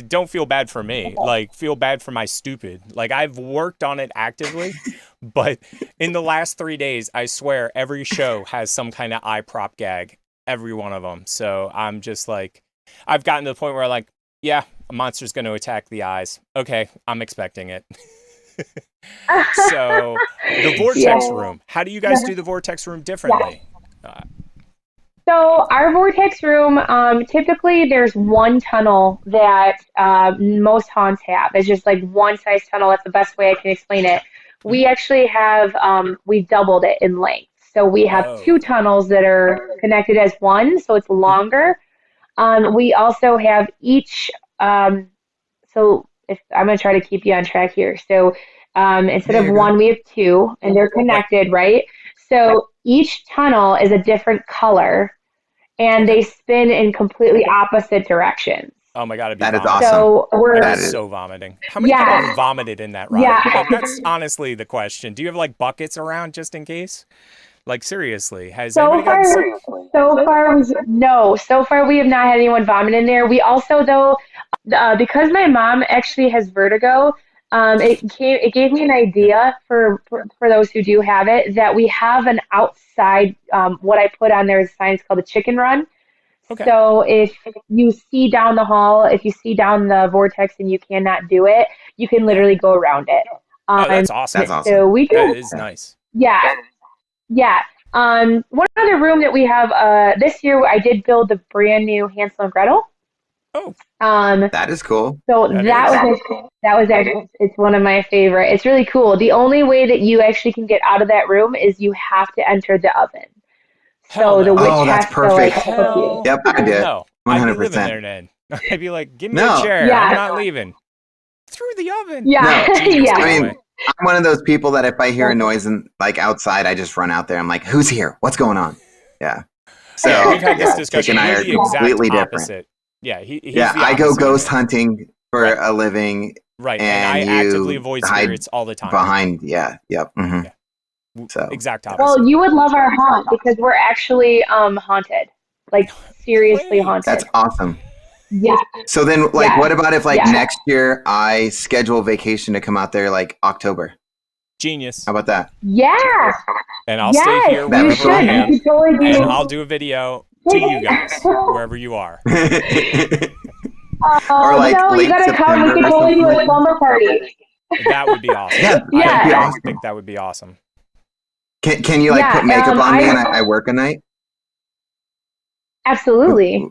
don't feel bad for me. Like feel bad for my stupid. Like I've worked on it actively, but in the last 3 days, I swear every show has some kind of eye prop gag, every one of them. So I'm just like, I've gotten to the point where like, yeah, a monster's going to attack the eyes. Okay, I'm expecting it. So the vortex yeah. room. How do you guys do the vortex room Yeah. differently? Uh, So our vortex room, typically there's one tunnel that most haunts have. It's just like one size tunnel. That's the best way I can explain it. We mhm. actually have we doubled it in length. So we have two Oh. tunnels that are connected as one, so it's Mhm. longer. We also have each. So if I'm gonna try to keep you on track here. So instead Yeah, of you're good. one, we have two, and they're Yep. connected, right? So each tunnel is a different color, and they spin in completely opposite directions. Oh my god, it'd be That is vomiting. awesome. So we're That is so vomiting. How many people have vomited in that ride? Yeah. Like, that's honestly the question. Do you have like buckets around just in case? Like seriously, has so anybody far, gotten sick? so far we have not had anyone vomit in there. We also though, because my mom actually has vertigo. It gave me an idea for those who do have it that we have an outside. What I put on there is a sign. It's called a chicken run. Okay. So if you see down the hall, if you see down the vortex and you cannot do it, you can literally go around it. Oh, that's awesome. That's awesome. So we That can, is nice. yeah, yeah. One other room that we have this year, I did build the brand new Hansel and Gretel. Oh, That is cool. So That that was actually, it's one of my favorite. It's really cool. The only way that you actually can get out of that room is you have to enter the oven. Hell So the no. witch Oh, that's has to like perfect. hook you. Yep, I did. No, I'd be living 100%. there then. I'd be like, give me No. a chair. Yeah. I'm not leaving. Through the oven. Yeah, No. Genius, yeah. by the I mean, way. I'm one of those people that if I hear a noise and like outside, I just run out there. I'm like, who's here? What's going on? Yeah. So Yeah, we've had this yeah, discussion. Chick and I You're are the exact completely different. opposite. Yeah, he's Yeah, the I go opposite ghost of me. hunting for Right. a living Right, and I and actively you avoid hide spirits all the time. behind. Yeah. Yep. hmm Yeah. So Exact opposite. Well, you would love our haunt because we're actually haunted, like seriously Great. haunted. that's awesome. Yeah, So then, like, Yeah. what about if like Yeah. next year I schedule vacation to come out there like October? Genius. How about that? yeah, And I'll yes. stay here That'd You be wherever I should. am, You should totally do. and I'll do a video to you guys wherever you are. Or, like, no, you late gotta come. We September can or totally do something a like slumber party. That would be awesome. Yeah, Yeah. that'd be I awesome. think that would be awesome. Can you like Yeah, put makeup on me I- and I work a night? Absolutely.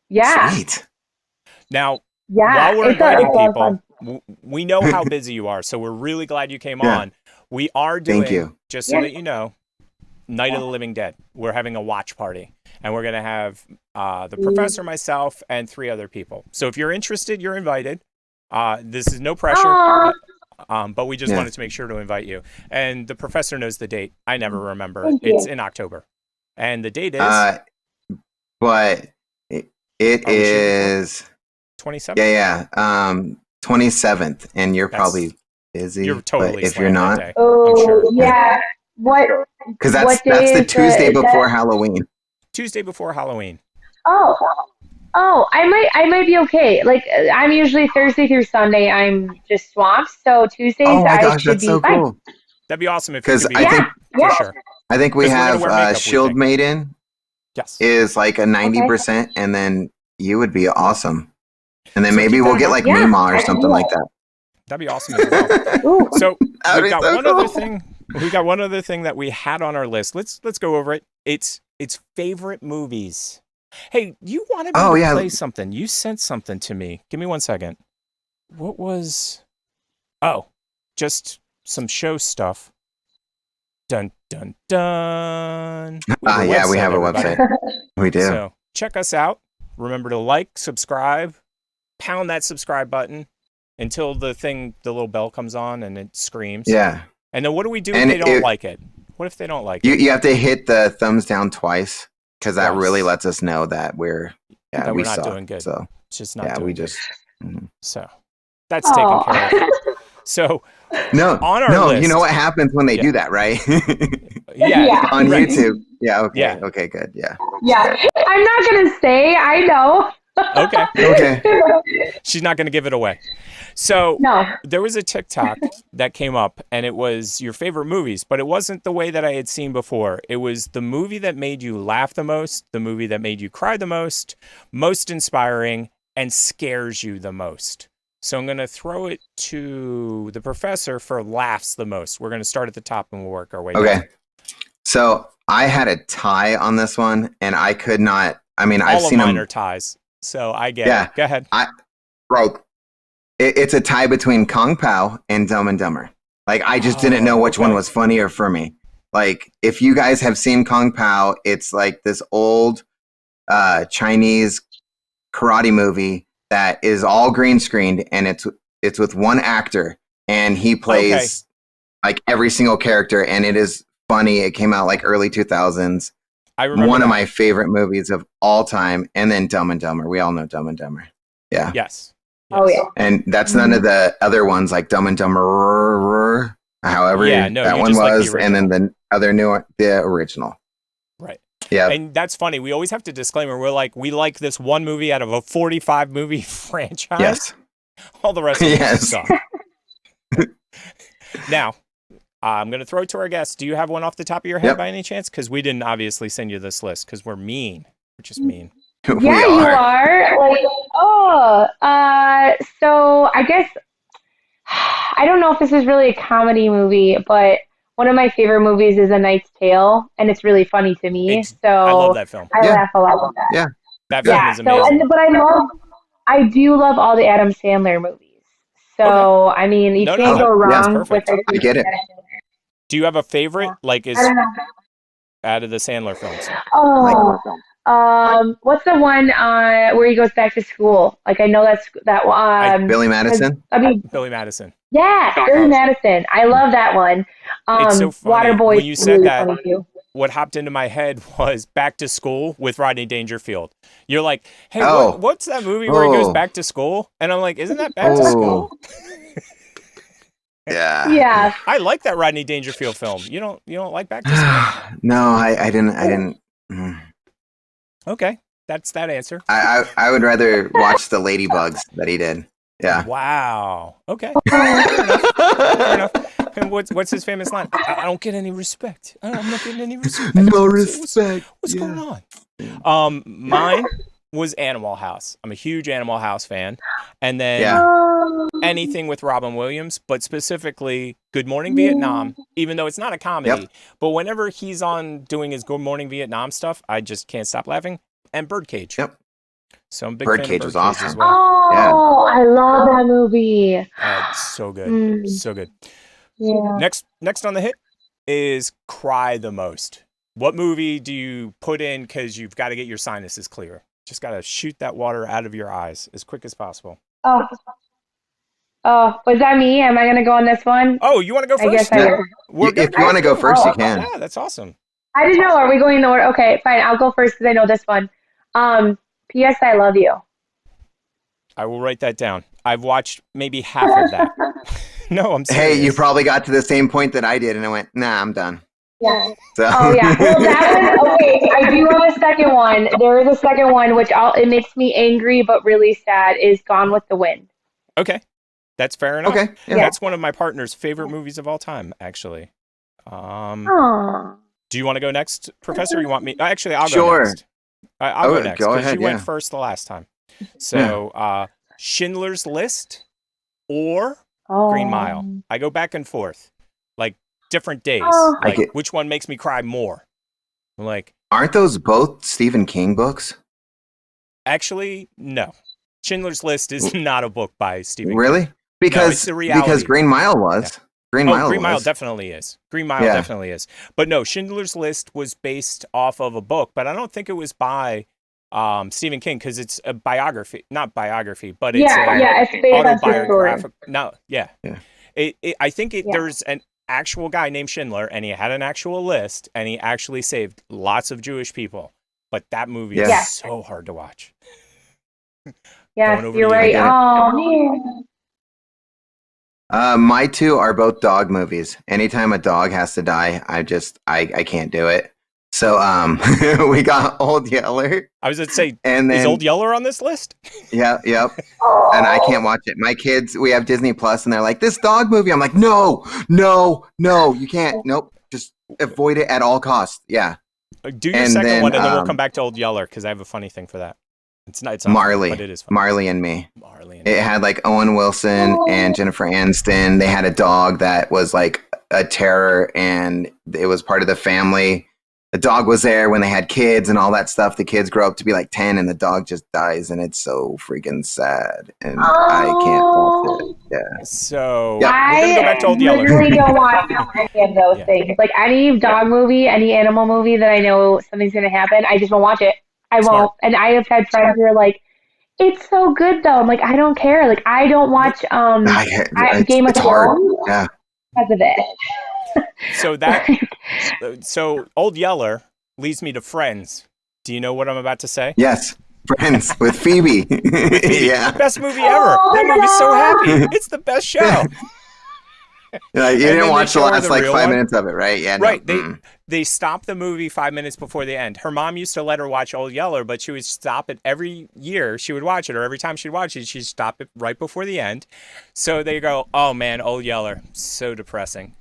Yeah, Sweet. Now, yeah. while we're It's a inviting lot of people, fun. we know how busy you are, so we're really glad you came Yeah. on. We are doing, Thank you. just so that you know, Night of the Living Dead. We're having a watch party, and we're going to have the professor, myself, and 3 other people. So if you're interested, you're invited. This is no pressure, Aw. but we just Yeah. wanted to make sure to invite you. And the professor knows the date. I never remember. Thank you. It's in October. And the date is But it Are we shooting is 27th. yeah 27th, and you're That's- probably busy. You're totally but if you're slammed that not, day. Oh, sure. yeah. What? because that's what day the is Tuesday is that- before Halloween. Tuesday before Halloween. Oh, I might be okay. Like I'm usually Thursday through Sunday. I'm just swamped. So Tuesdays Oh my I gosh, should that's be so fine. cool. That'd be awesome if you 'Cause could be I there, think- for Yeah. sure. I think we 'Cause we're gonna have wear makeup, we Shield think. Maiden Yes. is like a 90%, and then you would be awesome. And then So maybe keep we'll that get in like mind. Mima or Yeah. something like that. That'd be awesome as well. Ooh. So That'd we've be got so one other cool. thing. We got one other thing that we had on our list. Let's go over it. It's favorite movies. Hey, you wanted me Oh, to yeah. play something. You sent something to me. Give me 1 second. What was? Oh, just some show stuff. Dun dun dun. We have a everybody. website. We do. So check us out. Remember to like, subscribe, pound that subscribe button until the little bell comes on and it screams. Yeah. And then what do we do if And they don't like it? What if they don't like it? You have to hit the thumbs down twice, because that Twice. really lets us know that we're That we we're not suck. doing good. So It's just not yeah, doing we good. just mhm. So that's taken Aw. care of. So no On our no. list- You know what happens when they Yeah. do that, right? yeah, Yeah. On right. YouTube. Yeah. Okay. Yeah. Okay. Good. Yeah. Yeah, I'm not gonna say. I know. Okay. Okay. She's not going to give it away. So No. there was a TikTok that came up and it was your favorite movies, but it wasn't the way that I had seen before. It was the movie that made you laugh the most, the movie that made you cry the most inspiring, and scares you the most. So I'm going to throw it to the professor for laughs the most. We're going to start at the top and we'll work our way down. Okay. So I had a tie on this one, and I could not. I mean, I've All of seen mine them. are ties. So I get Yeah. it. Go ahead. Bro, it's a tie between Kung Pao and Dumb and Dumber. Like, I just didn't know which one okay. was funnier for me. Like, if you guys have seen Kung Pao, it's like this old Chinese karate movie that is all green screened, and it's with one actor, and he plays like every single character, and it is funny. It came out like early 2000s. I remember one that. of my favorite movies of all time. And then Dumb and Dumber. We all know Dumb and Dumber. Yeah. Yes. Oh, yeah. And that's none of the other ones like Dumb and Dumber, however that one was. Like and then the other new one, the original. Right. Yeah. And that's funny. We always have to disclaimer. We're like, we like this one movie out of a 45 movie franchise. Yes. All the rest of them suck. Now, I'm going to throw it to our guests. Do you have one off the top of your head by any chance? Because we didn't obviously send you this list because we're mean. We're just mean. Yeah, you are. Like, so I guess, I don't know if this is really a comedy movie, but one of my favorite movies is A Knight's Tale, and it's really funny to me. I love that film. I laugh a lot with that. Yeah. That film is amazing. But I do love all the Adam Sandler movies. So, I mean, you can't go wrong with it. I get it. Do you have a favorite, like, is out of the Sandler films? What's the one where he goes back to school? Like, I know that one. Billy Madison? Billy Madison. Yeah, Billy Madison. I love that one. It's so funny. Waterboy. When you said that, what hopped into my head was Back to School with Rodney Dangerfield. You're like, hey, what's that movie where he goes back to school? And I'm like, isn't that Back to School? Yeah. Yeah. I like that Rodney Dangerfield film. You don't like Back to School? No, I didn't. Okay. That's that answer. I would rather watch the Ladybugs that he did. Yeah. Wow. Okay. Fair enough. And what's his famous line? I don't get any respect. I'm not getting any respect. No respect. What's going on? Mine was Animal House. I'm a huge Animal House fan. And then anything with Robin Williams, but specifically Good Morning Vietnam, even though it's not a comedy. Yep. But whenever he's on doing his Good Morning Vietnam stuff, I just can't stop laughing. And Birdcage. Yep. So I'm a big fan of Birdcage was Birdcage awesome. as well. Oh, I love that movie. It's so good. So good. Yeah. Next on the hit is Cry the Most. What movie do you put in because you've got to get your sinuses clear? Just got to shoot that water out of your eyes as quick as possible. Oh, was that me? Am I going to go on this one? Oh, you want to go first? I guess I will. If you want to go first, you can. Yeah, that's awesome. I didn't know. Are we going in the order? Okay, fine. I'll go first because I know this one. P.S. I love you. I will write that down. I've watched maybe half of that. No, I'm serious. Hey, you probably got to the same point that I did, and I went, nah, I'm done. Yeah. So. Oh, yeah. Well, that one, okay, I do have a second one. There is a second one, which it makes me angry but really sad, is Gone with the Wind. Okay. That's fair enough. Okay. Yeah. That's one of my partner's favorite movies of all time, actually. Aww. Do you want to go next, Professor? Or you want me? Actually, I'll go next. I'll go next because you went first the last time. So, Schindler's List or Green Mile. I go back and forth, like different days. Like which one makes me cry more? Like, aren't those both Stephen King books? Actually, no. Schindler's List is not a book by Stephen King. Really? Because Green Mile was. Yeah. Green Mile definitely is. Green Mile definitely is. But no, Schindler's List was based off of a book, but I don't think it was by Stephen King because it's a biography, not biography, but it's it's based on true story. No, I think there's an actual guy named Schindler, and he had an actual list, and he actually saved lots of Jewish people. But that movie is so hard to watch. Yes, you're right. Oh man. My two are both dog movies. Anytime a dog has to die, I can't do it. So we got Old Yeller. I was going to say, and then, is Old Yeller on this list? Yep. And I can't watch it. My kids, we have Disney Plus, and they're like, this dog movie. I'm like, no, you can't. Nope. Just avoid it at all costs. Yeah. Do your second one, and then we'll come back to Old Yeller because I have a funny thing for that. It's not Marley, funny, but it is funny. Marley and Me. It had like Owen Wilson and Jennifer Aniston. They had a dog that was like a terror, and it was part of the family. The dog was there when they had kids and all that stuff. The kids grow up to be like 10, and the dog just dies, and it's so freaking sad. And I can't watch it. Yeah. So we're gonna go back to Old Yeller. I really don't watch any of those things. Like any dog movie, any animal movie that I know something's gonna happen, I just won't watch it. I won't. And I have had friends who are like, it's so good though. I'm like, I don't care. Like I don't watch Game of Thrones because of it. So so Old Yeller leads me to Friends. Do you know what I'm about to say? Yes. Friends with Phoebe. With Phoebe. Yeah. Best movie ever. Oh, That movie's so no. happy. It's the best show. Like, you And then didn't they watch the show her last the like real 5 one? minutes of it, right? Yeah. Right. No. They stopped the movie 5 minutes before the end. Her mom used to let her watch Old Yeller, but she would stop it every year. She would watch it, or every time she'd watch it, she'd stop it right before the end. So they go, "Oh man, Old Yeller, so depressing."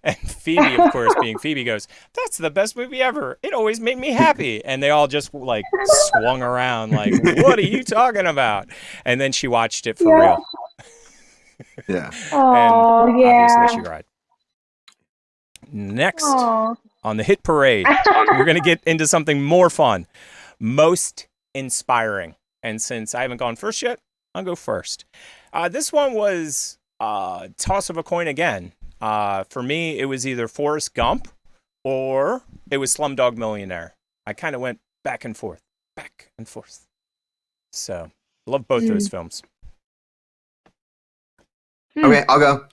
And Phoebe, of course, being Phoebe, goes, "That's the best movie ever. It always made me happy." And they all just like swung around, like, "What are you talking about?" And then she watched it for real. Yeah. Oh, And yeah. obviously she cried. Next Oh. on the hit parade, we're going to get into something more fun. Most inspiring. And since I haven't gone first yet, I'll go first. This one was toss of a coin again. For me, it was either Forrest Gump or it was Slumdog Millionaire. I kind of went back and forth. So, love both those films. Okay, I'll go.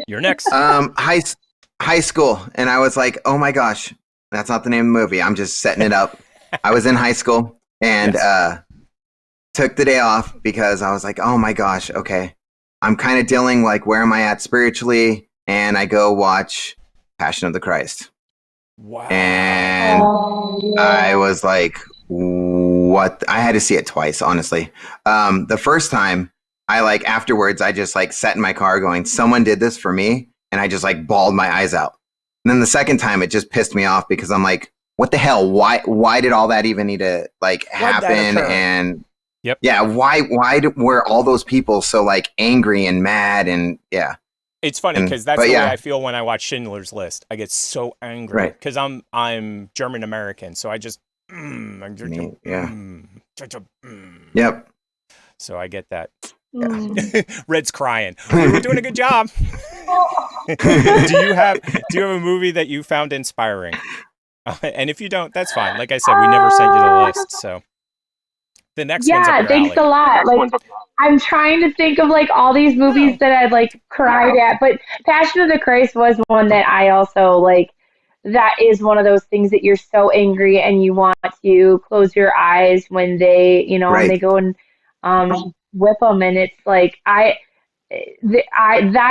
You're next. High school, and I was like, oh my gosh, that's not the name of the movie. I'm just setting it up. I was in high school and took the day off because I was like, oh my gosh, okay. I'm kind of dealing like, where am I at spiritually? And I go watch Passion of the Christ. Wow. And I was like, what? I had to see it twice, honestly. The first time, afterwards, I just like sat in my car going, someone did this for me. And I just like bawled my eyes out. And then the second time, it just pissed me off because I'm like, what the hell? Why did all that even need to like happen? And were all those people so like angry and mad? And yeah. It's funny because that's the way I feel when I watch Schindler's List. I get so angry because I'm German American, so I just Yep. So I get that. Yeah. Red's crying. We were doing a good job. Do you have a movie that you found inspiring? And if you don't, that's fine. Like I said, we never sent you the list, so the next one's up your thanks alley. a lot. Like, I'm trying to think of like all these movies that I'd like cried at, but Passion of the Christ was one that I also like. That is one of those things that you're so angry and you want to close your eyes when they, when they go and whip them, and it's like that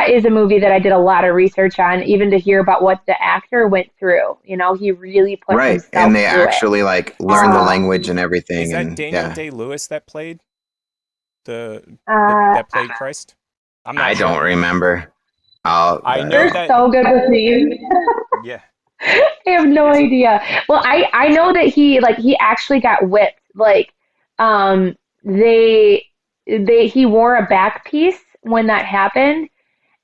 is a movie that I did a lot of research on, even to hear about what the actor went through. He really put himself and they through actually like learned the language and everything. Is that and, Daniel Day-Lewis that played that played Christ? I don't remember. I know they're that so good with names. Yeah. I have no idea. Well, I know that he actually got whipped. Like, he wore a back piece when that happened,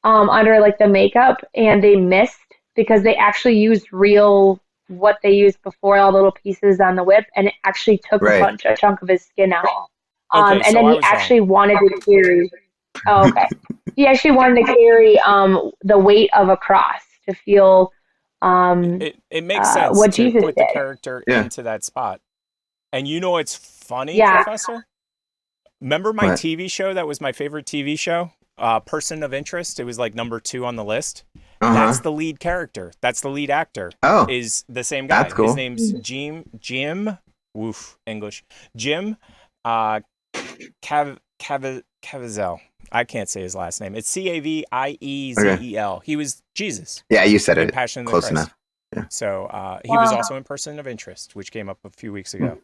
under like the makeup, and they missed because they actually used what they used before, all the little pieces on the whip, and it actually took a chunk of his skin out. And then he actually wanted to carry. Oh, okay. He actually wanted to carry the weight of a cross to feel. It makes sense what to Jesus put did. the character into that spot. And it's funny, Professor? Remember my TV show that was my favorite TV show? Person of Interest. It was like number 2 on the list. That's the lead character. That's the lead actor. Oh. Is the same guy. That's cool. His name's Jim. Woof, English. Jim Caviezel. I can't say his last name. It's Caviezel. Okay. He was Jesus. Yeah, you said it Close enough. Yeah. So he was also in Person of Interest, which came up a few weeks ago.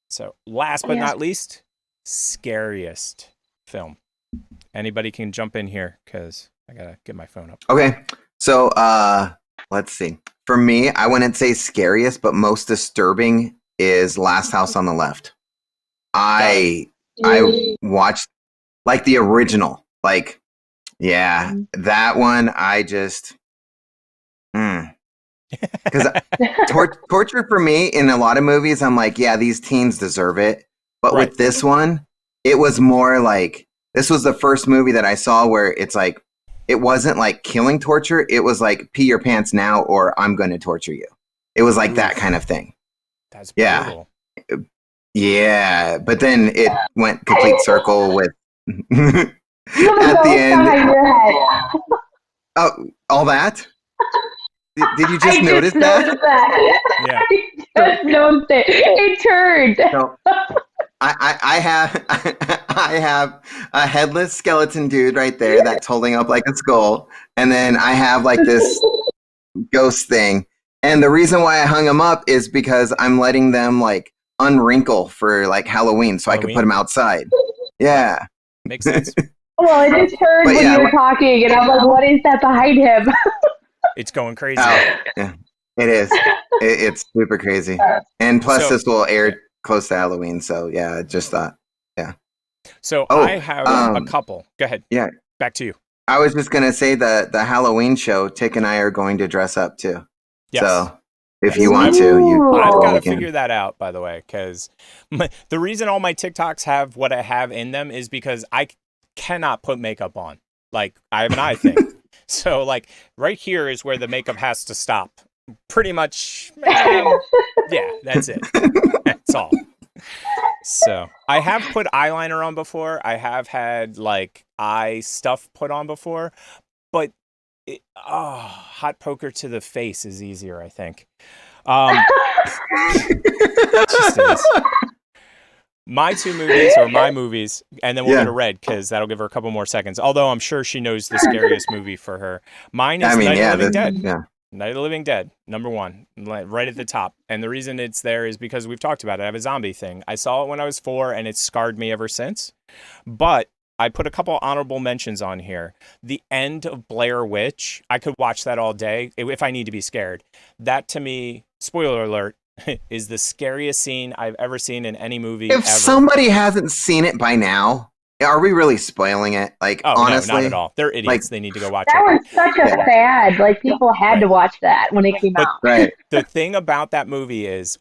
So last but not least, scariest film. Anybody can jump in here because I gotta get my phone up. Okay, so let's see. For me, I wouldn't say scariest, but most disturbing is Last House on the Left. I watched like the original, like that one. I just because torture for me in a lot of movies, I'm like, yeah, these teens deserve it. But with this one, it was more like, this was the first movie that I saw where it's like, it wasn't like killing torture. It was like, pee your pants now or I'm going to torture you. It was like that kind of thing. That's brutal. Yeah. But then it went complete circle with at the end. Your head. Oh, all that? Did you just notice that? Yeah. I just noticed it. It turned. So, I have I have a headless skeleton dude right there that's holding up like a skull, and then I have like this ghost thing. And the reason why I hung them up is because I'm letting them like unwrinkle for like Halloween, so I could put them outside. Yeah, makes sense. Well, it just turned when you were talking, and I'm like, what is that behind him? It's going crazy. Yeah, it is. It's super crazy. And plus, this will air close to Halloween, so yeah, I just thought, yeah. So I have a couple. Go ahead. Yeah. Back to you. I was just going to say the Halloween show, Tick and I are going to dress up too. Yes. So if you want to, I've got to figure that out, by the way, because the reason all my TikToks have what I have in them is because I cannot put makeup on. Like, I have an eye thing. So, like, right here is where the makeup has to stop. Pretty much, yeah, that's it. That's all. So, I have put eyeliner on before. I have had, like, eye stuff put on before. But, hot poker to the face is easier, I think. Just is. My two movies, or my movies, and then we'll go to Red, because that'll give her a couple more seconds. Although I'm sure she knows the scariest movie for her. Mine is Night of the Living Dead. Yeah. Night of the Living Dead, number one, right at the top. And the reason it's there is because we've talked about it. I have a zombie thing. I saw it when I was 4, and it's scarred me ever since. But I put a couple honorable mentions on here. The end of Blair Witch, I could watch that all day if I need to be scared. That, to me, spoiler alert, is the scariest scene I've ever seen in any movie ever. If somebody hasn't seen it by now, are we really spoiling it? Like, honestly? No, not at all. They're idiots. Like, they need to go watch it. That was such a fad. Like, people had to watch that when it came out. Right. The thing about that movie is,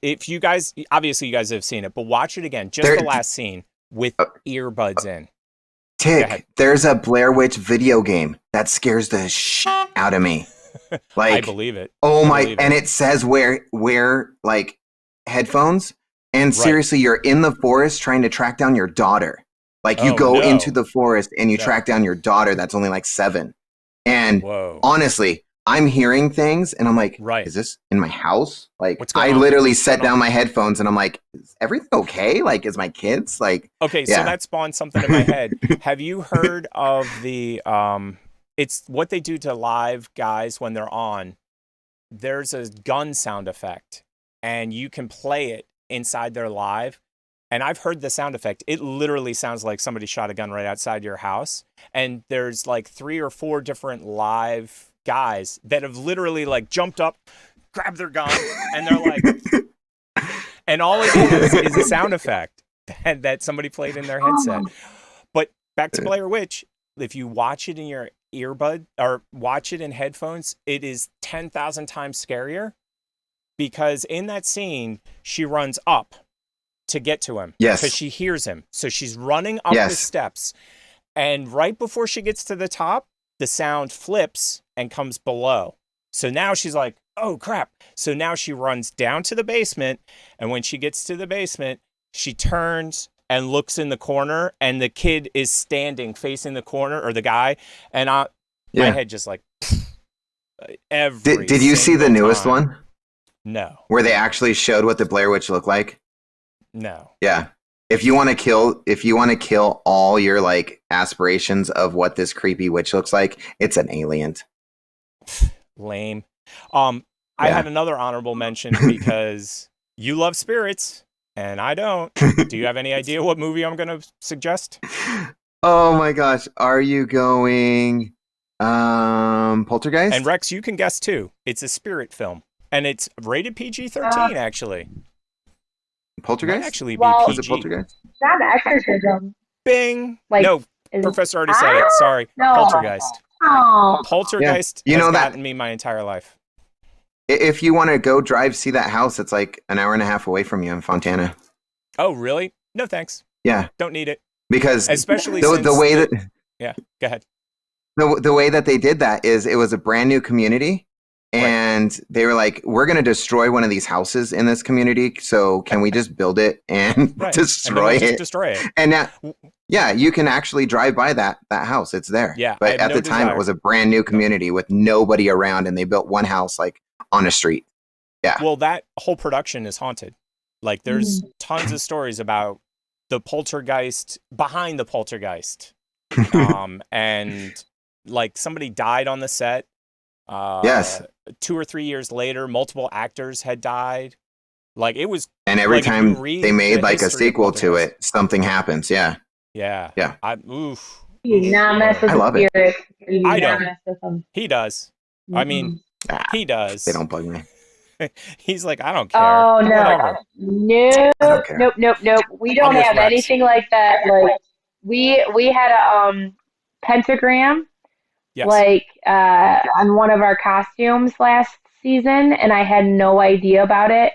if you guys, obviously you guys have seen it, but watch it again, just the last scene with earbuds in. Tick, there's a Blair Witch video game that scares the shit out of me. Like, I believe it. Oh my! And it says wear like headphones. And seriously, you're in the forest trying to track down your daughter. Like, you go into the forest and you track down your daughter that's only like 7. And honestly, I'm hearing things and I'm like, is this in my house? Like, I literally set down my headphones and I'm like, is everything okay? Like, is my kids like? Okay, so that spawned something in my head. Have you heard of the it's what they do to live guys when they're on. There's a gun sound effect, and you can play it inside their live. And I've heard the sound effect. It literally sounds like somebody shot a gun right outside your house. And there's like 3 or 4 different live guys that have literally like jumped up, grabbed their gun, and they're like, and all it is a sound effect that somebody played in their headset. But back to Blair Witch, if you watch it in your earbud or watch it in headphones, it is 10,000 times scarier, because in that scene she runs up to get to him because she hears him, so she's running up the steps, and right before she gets to the top, the sound flips and comes below. So now she's like, oh crap. So now she runs down to the basement, and when she gets to the basement, she turns and looks in the corner, and the kid is standing facing the corner, or the guy, and my head just like every Did you see the newest one? No. Where they actually showed what the Blair Witch looked like? No. Yeah. If you want to kill all your like aspirations of what this creepy witch looks like, it's an alien. Lame. I had another honorable mention because you love spirits and I don't. Do you have any idea what movie I'm going to suggest? Oh my gosh. Are you going Poltergeist? And Rex, you can guess too. It's a spirit film, and it's rated PG-13 actually. Poltergeist? Might actually be PG. Is it Poltergeist? Not an exorcism. Bing. Like, no, Professor already said it. Sorry. No. Poltergeist. Oh. Poltergeist has gotten me my entire life. If you want to go see that house, it's like an hour and a half away from you in Fontana. Oh, really? No, thanks. Yeah. Don't need it. Because especially the way that... Yeah, go ahead. The way that they did that is it was a brand new community, and they were like, we're going to destroy one of these houses in this community, so can we just build it and destroy it? Destroy it. And now, Yeah, you can actually drive by that house. It's there. Yeah, but at the time, it was a brand new community with nobody around, and they built one house like on a street. Yeah. Well, that whole production is haunted. Like, there's tons of stories about the poltergeist behind the poltergeist, and like somebody died on the set. Yes. 2 or 3 years later, multiple actors had died. Like, it was. And every like, time they made like a sequel to it, something happens. Yeah. Yeah. Yeah. Oof. You do not mess with the spirits. You do I not don't. mess with them. He does. I mean, he does. They don't bug me. He's like, I don't care. Oh no, Whatever. nope. We don't have anything like that. Like we had a pentagram, yes. like on one of our costumes last season, and I had no idea about it.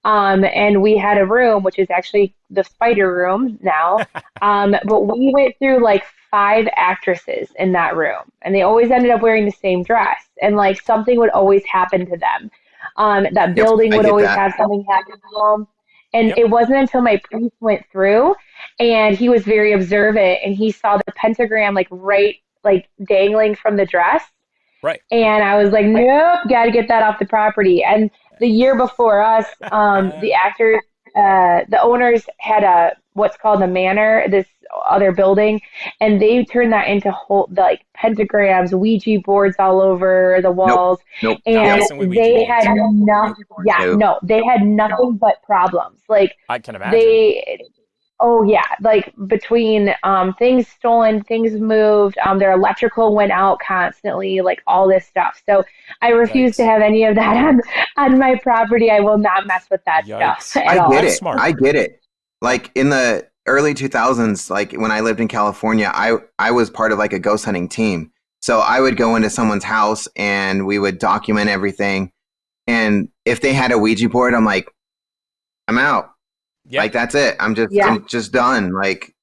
And we had a room, which is actually the spider room now. But we went through like 5 actresses in that room, and they always ended up wearing the same dress, and like something would always happen to them. That building would always have something happen to them. And it wasn't until my priest went through, and he was very observant, and he saw the pentagram like right, like dangling from the dress. Right. And I was like, nope, got to get that off the property. And the year before us, the actors, the owners had what's called the manor, this other building, and they turned that into like pentagrams, Ouija boards all over the walls. Nope. And they had nothing. Yeah, no, they had nothing but problems. Like, I can imagine. Oh yeah, like between things stolen, things moved, their electrical went out constantly, like all this stuff. So I refuse to have any of that on my property. I will not mess with that stuff at all. I get it. Like in the early 2000s, like when I lived in California, I was part of like a ghost hunting team. So I would go into someone's house and we would document everything. And if they had a Ouija board, I'm like, I'm out. Yep. Like, that's it. I'm just done. Like,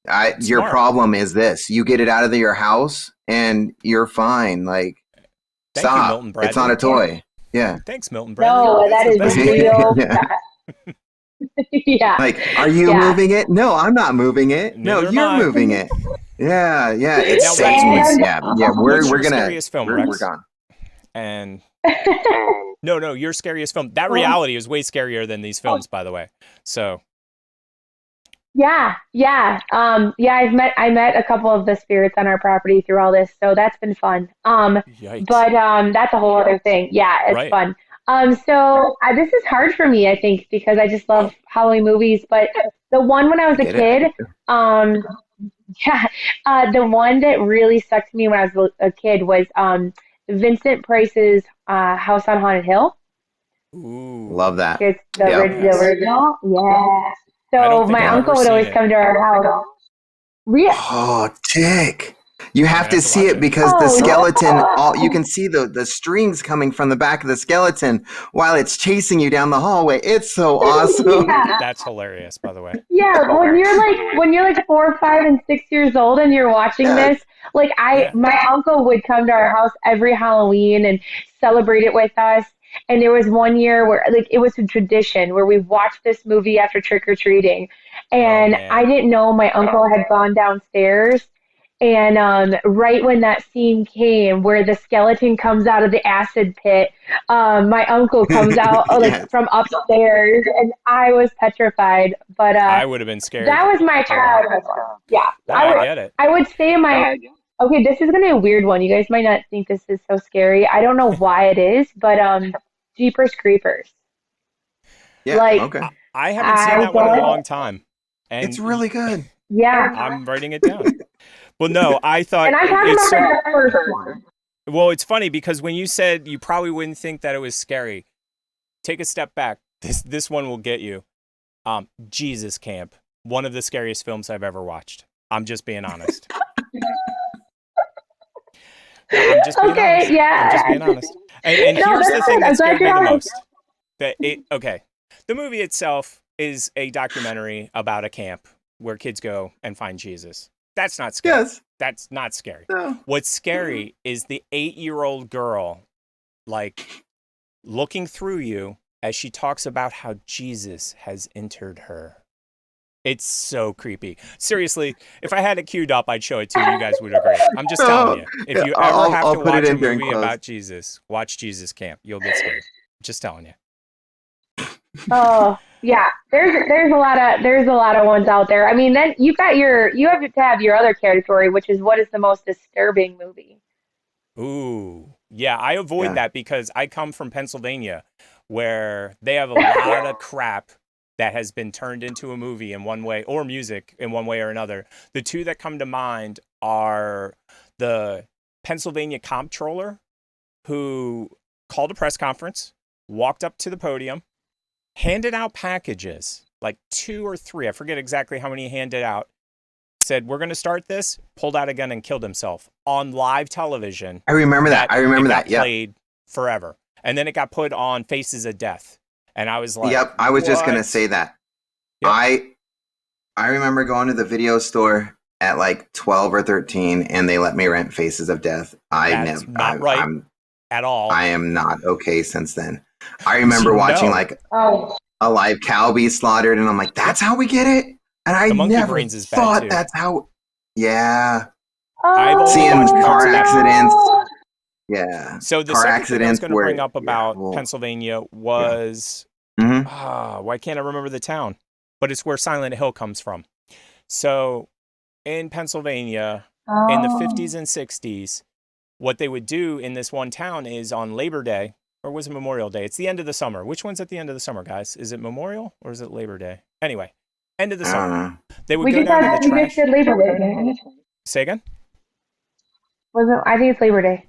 your problem is this. You get it out of your house and you're fine. Like, Thank you, Milton Bradley. It's not a toy. Yeah. Thanks, Milton Bradley. No, that is real. Yeah. Like, are you moving it? No, I'm not moving it. Neither no, you're moving it. Yeah. It's Rex, yeah. We're gonna. Scariest film, we're Rex? gone. And no, your scariest film. That reality is way scarier than these films, by the way. So. Yeah. I met a couple of the spirits on our property through all this, so that's been fun. Yikes. But that's a whole other thing. Yeah, it's fun. So this is hard for me, I think, because I just love Halloween movies. But the one when I was a kid, the one that really stuck to me when I was a kid was Vincent Price's House on Haunted Hill. Ooh, love that. It's the original. Yeah. So my uncle would always come to our house. Really? Oh, Dick. You have to see it because the skeleton, you can see the strings coming from the back of the skeleton while it's chasing you down the hallway. It's so awesome. Yeah. That's hilarious, by the way. Yeah, when you're like 4, 5, and 6 years old and you're watching this, like my uncle would come to our house every Halloween and celebrate it with us. And there was one year where like it was a tradition where we watched this movie after trick-or-treating. And I didn't know my uncle had gone downstairs. And right when that scene came where the skeleton comes out of the acid pit, my uncle comes out from upstairs, and I was petrified. But I would have been scared. That was my childhood. Yeah, I get it. I would say okay, this is going to be a weird one. You guys might not think this is so scary. I don't know why it is, but Jeepers Creepers. Yeah, okay. I haven't seen that one in a long time. And it's really good. Yeah. I'm writing it down. Well, no, I thought... And I'm talking about the first one. Well, it's funny because when you said you probably wouldn't think that it was scary, take a step back. This one will get you. Jesus Camp. One of the scariest films I've ever watched. I'm just being honest. I'm just being honest. Yeah. I'm just being honest. And here's the thing that scared me the most. The movie itself is a documentary about a camp where kids go and find Jesus. That's not scary. Yes. That's not scary. No. What's scary is the 8-year-old girl, like, looking through you as she talks about how Jesus has entered her. It's so creepy. Seriously, if I had it queued up, I'd show it to you. You guys would agree. I'm just telling you. If you ever have to watch a movie about Jesus, watch Jesus Camp. You'll get scared. Just telling you. Oh yeah, there's a lot of ones out there. I mean, then you have to have your other category, which is what is the most disturbing movie. Ooh, yeah, I avoid that because I come from Pennsylvania, where they have a lot of crap that has been turned into a movie in one way, or music in one way or another. The two that come to mind are the Pennsylvania comptroller, who called a press conference, walked up to the podium, handed out packages, like 2 or 3, I forget exactly how many he handed out, said, we're going to start this, pulled out a gun and killed himself on live television. I remember that. Yeah. Played forever. And then it got put on Faces of Death. And I was like, yep, I was just going to say that. Yep. I remember going to the video store at like 12 or 13 and they let me rent Faces of Death. That's not right at all. I am not okay since then. I remember watching like a live cow be slaughtered and I'm like, that's how we get it? And I never thought that's how. Yeah. Seeing car accidents. Yeah. So the second thing I was going to bring up about Pennsylvania was, why can't I remember the town? But it's where Silent Hill comes from. So in Pennsylvania, in the 50s and 60s, what they would do in this one town is on Labor Day, or was it Memorial Day? It's the end of the summer. Which one's at the end of the summer, guys? Is it Memorial or is it Labor Day? Anyway, end of the summer. They would go down to the trash. Labor Day. Say again? I think it's Labor Day.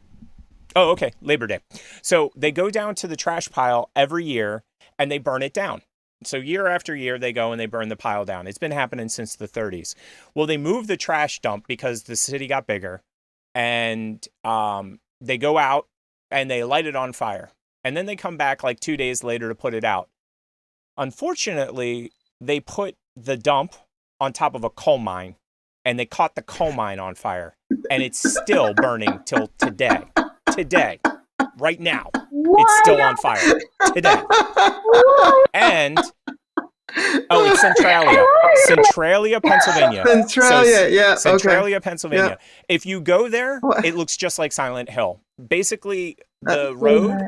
Oh, okay. Labor Day. So they go down to the trash pile every year and they burn it down. So year after year, they go and they burn the pile down. It's been happening since the 30s. Well, they moved the trash dump because the city got bigger, and they go out and they light it on fire. And then they come back like 2 days later to put it out. Unfortunately, they put the dump on top of a coal mine, and they caught the coal mine on fire, and it's still burning till today. Today, right now, it's still on fire today. And it's Centralia, Pennsylvania. Centralia, Pennsylvania. Yeah. If you go there, it looks just like Silent Hill. Basically, the road,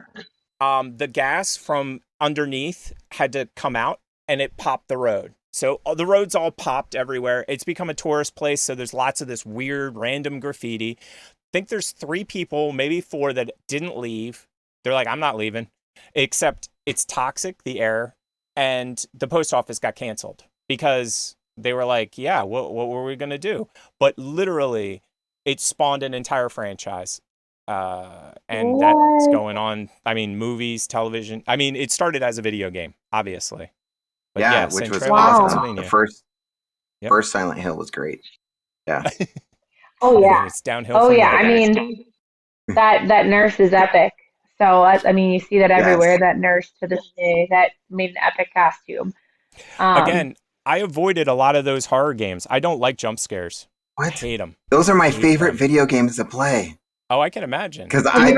the gas from underneath had to come out, and it popped the road. So the road's all popped everywhere. It's become a tourist place, so there's lots of this weird, random graffiti. I think there's 3 people, maybe 4, that didn't leave. They're like, I'm not leaving, except it's toxic, the air, and the post office got canceled because they were like, yeah, what were we going to do? But literally, it spawned an entire franchise. And that's going on. I mean, movies, television. I mean, it started as a video game, obviously. But which was awesome. The first Silent Hill was great. Yeah. Oh yeah, it's downhill. Oh yeah, I mean that nurse is epic. So I mean, you see that everywhere. Yes. That nurse to this day that made an epic costume. Again, I avoided a lot of those horror games. I don't like jump scares. What? I hate them. Those are my favorite video games to play. Oh, I can imagine. Because I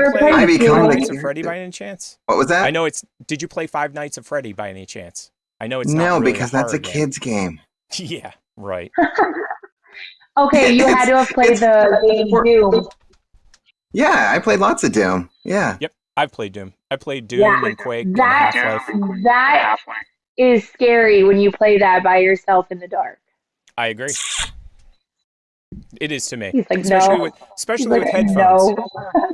become Five Nights at Freddy by any chance? What was that? I know it's. Did you play Five Nights at Freddy by any chance? I know it's no, not really because that's a kid's game. Yeah, right. Okay, you had to have played the game Doom. Yeah, I played lots of Doom. Yeah. Yep, I've played Doom. I played Doom and Quake and Half-Life. That is scary when you play that by yourself in the dark. I agree. It is to me. He's like, especially with headphones.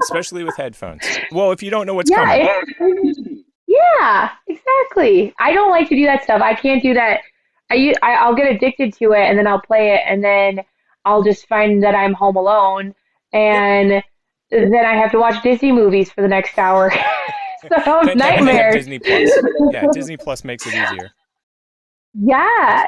Especially with headphones. Well, if you don't know what's coming. Yeah, exactly. I don't like to do that stuff. I can't do that. I'll get addicted to it, and then I'll play it, and then I'll just find that I'm home alone, and then I have to watch Disney movies for the next hour. So nightmares. Disney Plus. Yeah, Disney Plus makes it easier. Yeah.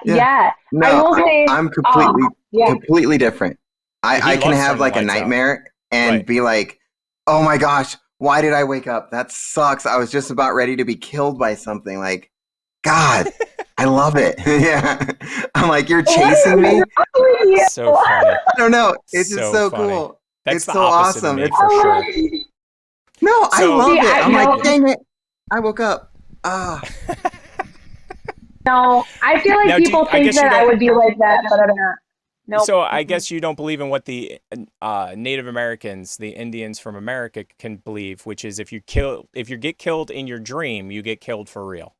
No, I will say I'm completely different. I can have like a nightmare and be like, oh my gosh, why did I wake up? That sucks. I was just about ready to be killed by something. Like, God, I love it. Yeah. I'm like, you're chasing me? So funny. I don't know. It's just so cool. That's it's the so opposite awesome. Of me, for sure. No, I love it. I'm like, dang it. I woke up. No, I feel like Now, people think that I would be like that, but I'm not. Nope. So I guess you don't believe in what the Native Americans, the Indians from America, can believe, which is if you get killed in your dream, you get killed for real.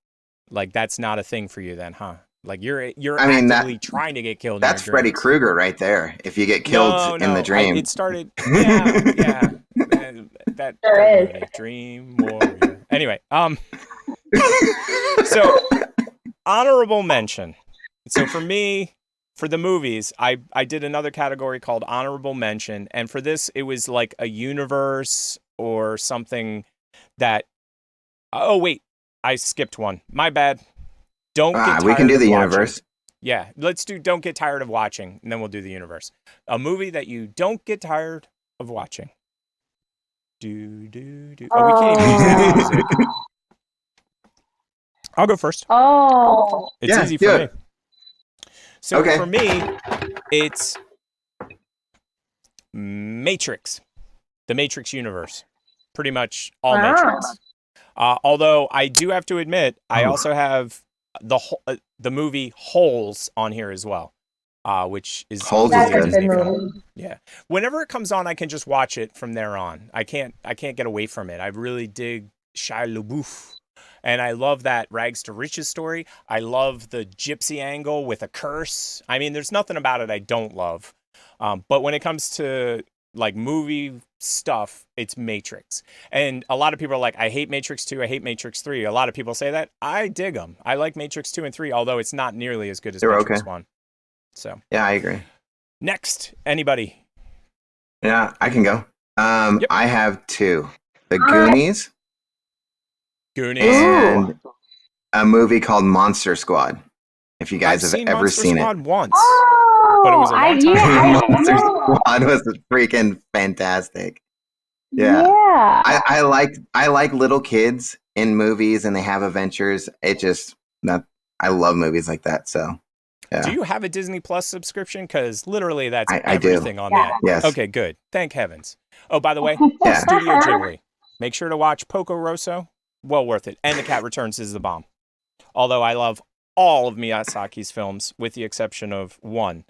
Like that's not a thing for you then, huh? Like you're actively trying to get killed. That's in your Freddy dreams. Krueger right there. If you get killed in the dream, it started. Yeah. That movie, Dream Warrior. Anyway, so honorable mention. So for me. For the movies, I did another category called honorable mention, and for this, it was like a universe or something that. Oh wait, I skipped one. My bad. Don't get tired. We can do the watching. universe. Yeah, let's do. Don't get tired of watching, and then we'll do the universe. A movie that you don't get tired of watching. Oh, we can't even use that music. I'll go first. Oh, it's easy for me. So for me, it's Matrix, the Matrix universe, pretty much all Matrix. Although I do have to admit, I also have the movie Holes on here as well, which is Holes is a good movie. Yeah, whenever it comes on, I can just watch it from there on. I can't get away from it. I really dig Shia LaBeouf. And I love that rags to riches story. I love the gypsy angle with a curse. I mean, there's nothing about it I don't love. But when it comes to like movie stuff, it's Matrix. And a lot of people are like, I hate Matrix 2, I hate Matrix 3. A lot of people say that. I dig them. I like Matrix 2 and 3, although it's not nearly as good as Matrix 1. So yeah, I agree. Next, anybody? Yeah, I can go. I have two. The Goonies. And a movie called Monster Squad. If you guys have ever Monster seen Squad it. once. But it was a long time. Monster Squad was freaking fantastic. Yeah. I like little kids in movies and they have adventures. I love movies like that. So yeah. Do you have a Disney Plus subscription? Because literally that's everything on that. Yes. Okay, good. Thank heavens. Oh, by the way, Studio Ghibli. Make sure to watch Poco Rosso. Well worth it. And The Cat Returns is the bomb. Although I love all of Miyazaki's films, with the exception of one.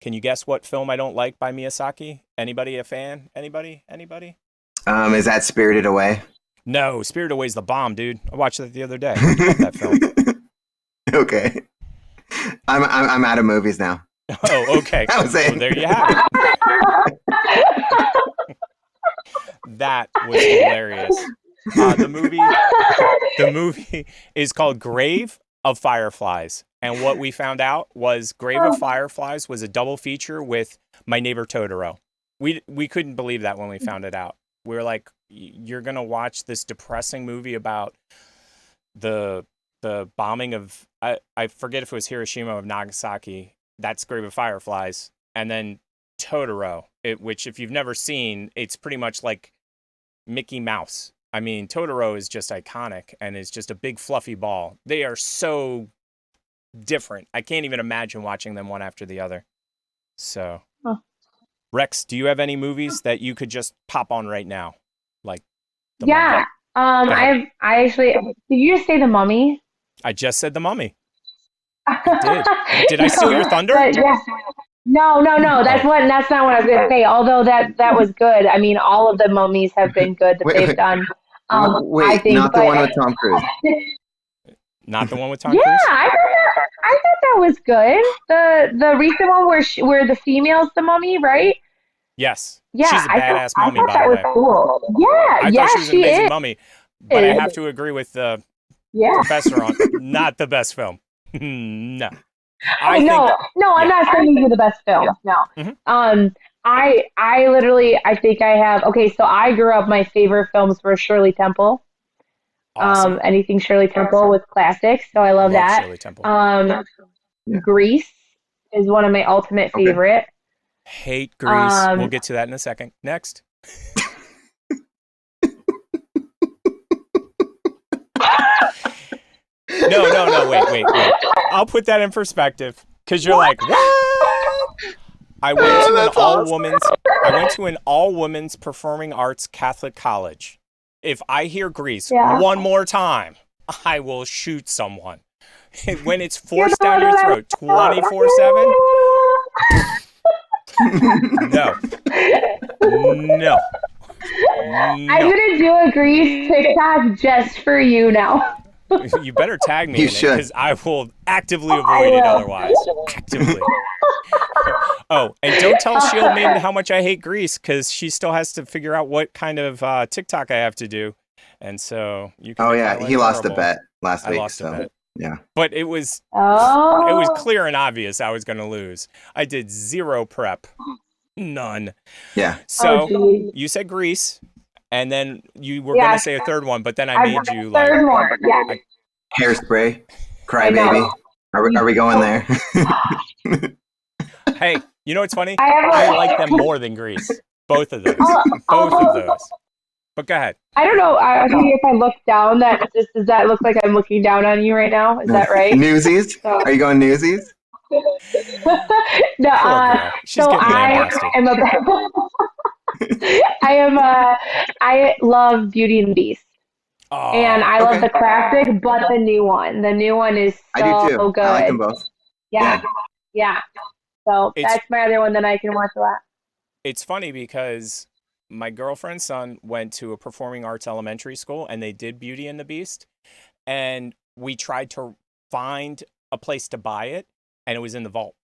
Can you guess what film I don't like by Miyazaki? Anybody a fan? Anybody? Is that Spirited Away? No, Spirited Away's the bomb, dude. I watched that the other day. I love that film. Okay. I'm out of movies now. Oh, okay. That was it. Well, there you have it. That was hilarious. The movie is called Grave of Fireflies. And what we found out was Grave of Fireflies was a double feature with My Neighbor Totoro. We couldn't believe that when we found it out. We were like, you're going to watch this depressing movie about the bombing of, I forget if it was Hiroshima or Nagasaki. That's Grave of Fireflies. And then Totoro, which if you've never seen, it's pretty much like Mickey Mouse. I mean, Totoro is just iconic and is just a big fluffy ball. They are so different. I can't even imagine watching them one after the other. So, Rex, do you have any movies that you could just pop on right now? Like, Mummy? I actually, did you just say The Mummy? I just said The Mummy. I did. Did I steal your thunder? No. That's not what I was going to say. Although that was good. I mean, all of the mummies have been good that they've done. I think, not the one with Tom Cruise. Not the one with Tom Cruise? Yeah, I thought that was good. The recent one where the female's the mummy, right? Yes. Yeah, she's a badass mummy, by the way. I thought that was cool. Yeah, I thought she was an amazing mummy. But I have to agree with the professor on not the best film. No. I'm not saying these are the best films. No. Mm-hmm. I literally, I think I have. Okay, so I grew up. My favorite films were Shirley Temple. Awesome. Anything Shirley Temple was classic, so I love that. Shirley Temple. Grease is one of my ultimate favorite. Hate Grease. We'll get to that in a second. Next. No, wait. I'll put that in perspective because you're like, what? I went to an all-women's performing arts Catholic college. If I hear Grease one more time, I will shoot someone. when it's forced down your throat 24/7. No. No. I'm gonna do a Grease TikTok just for you now. You better tag me You in it should. because I will actively avoid it otherwise. Actively. Oh, and don't tell Shield Maiden how much I hate Grease because she still has to figure out what kind of TikTok I have to do. And so you can. Oh make yeah, my life he lost a horrible. bet last week. I lost a bet. Yeah. But it was Oh. clear and obvious I was going to lose. I did zero prep. None. Yeah. So geez. you said Grease, and then you were going to say a third one, but then I made you like third one. Yeah. Hairspray, Cry I know. Baby. Are we going there? Hey, you know what's funny? I like them more than Grease. Both of those. Both of those. But go ahead. I don't know. I think if I look down, does that look like I'm looking down on you right now? Is that right? Newsies? So- Are you going Newsies? No, Poor girl. She's so getting I lambasted. am I love Beauty and the Beast. Oh, And I love okay. the classic, but the new one. The new one is I do too. so good. I like them both. Yeah. So It's- that's my other one that I can watch a lot. it's funny because my girlfriend's son went to a performing arts elementary school and they did Beauty and the Beast. And we tried to find a place to buy it and it was in the vault.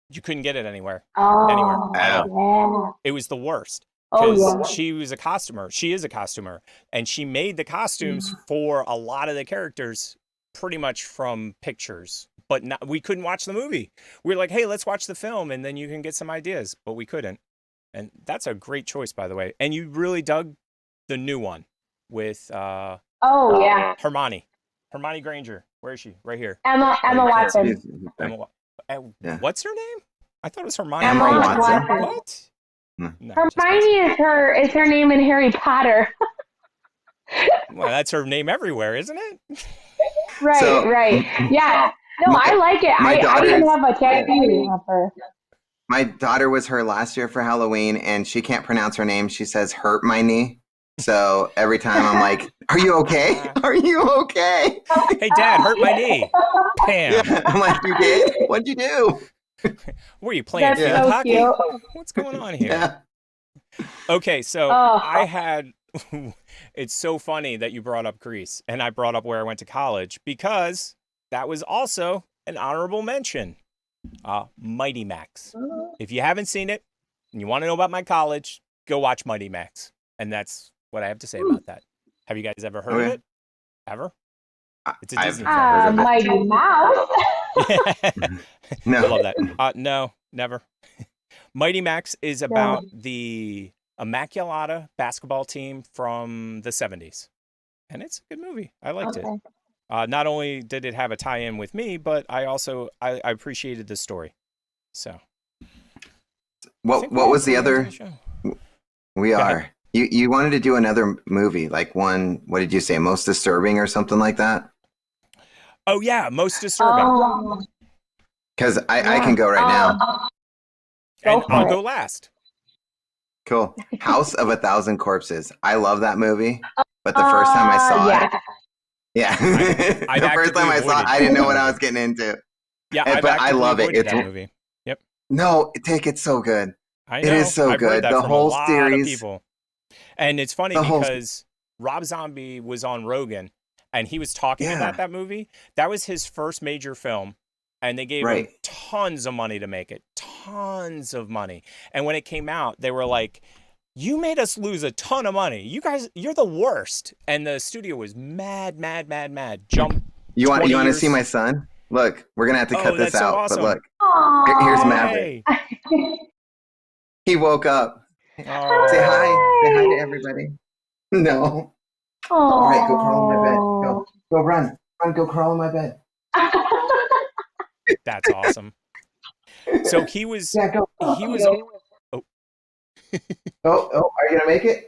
You couldn't get it anywhere. Oh, at yeah. It was the worst. Oh, Because yeah. she was a costumer. She is a costumer. And she made the costumes for a lot of the characters pretty much from pictures. But we couldn't watch the movie. We were like, hey, let's watch the film and then you can get some ideas. But we couldn't. And that's a great choice, by the way. And you really dug the new one with Oh, yeah. Hermione Granger. Where is she? Right here. Emma Watson. Yeah. What's her name? I thought it was Hermione. Emma Watson. What? Hmm. No, just Hermione is her name in Harry Potter. well, that's her name everywhere, isn't it? Right, So- right. Yeah. No, I like it. my I even daughter's- have a tattoo of her. My daughter was her last year for Halloween, and she can't pronounce her name. She says "hurt my knee." So every time I'm like, "Are you okay? Are you okay?" Hey, Dad, hurt my knee. Bam. Yeah. I'm like, "You did? What'd you do?" Were you playing That's field so hockey? cute. What's going on here? Yeah. Okay, so Oh. I had. It's so funny that you brought up Greece, and I brought up where I went to college because that was also an honorable mention. Mighty Max. If you haven't seen it and you want to know about my college, go watch Mighty Max. And that's what I have to say about that. Have you guys ever heard of Okay. it? Ever? It's a I've Disney heard of it. Mighty Mouse. film. No. I love that. No, never. Mighty Max is about the Immaculata basketball team from the 70s. And it's a good movie. I liked it. Not only did it have a tie-in with me, but I also I appreciated the story. So What was the other? We Go are. ahead. You wanted to do another movie, like one. What did you say? Most disturbing or something like that? Oh yeah, most disturbing. Oh, Because I can go right now. And for I'll it. go last. Cool. House of a Thousand Corpses. I love that movie, but the first time I saw it, yeah, I've the first time I saw it, actively I didn't know what avoided I was getting into. Yeah, And- I've but I actively love it. avoided It's that movie. Yep, no, it's so good. I It know. is so I've good. Heard that The from whole a lot series- of people. And it's funny The whole- because Rob Zombie was on Rogan, and he was talking Yeah. about that movie. That was his first major film, and they gave him Right. tons of money to make it, tons of money. And when it came out, they were like, "You made us lose a ton of money. You guys, you're the worst." And the studio was mad. Jump. You want 20 to years. see my son? Look, we're gonna have to Oh, cut this that's so out. awesome. But look, Aw. here's Maverick. Hey. He woke up. Oh. Say hi. Say hi to everybody. No. All right, go crawl in my bed. Go run. Go crawl in my bed. That's awesome. So he was. Yeah, go. He was. Oh, are you gonna make it?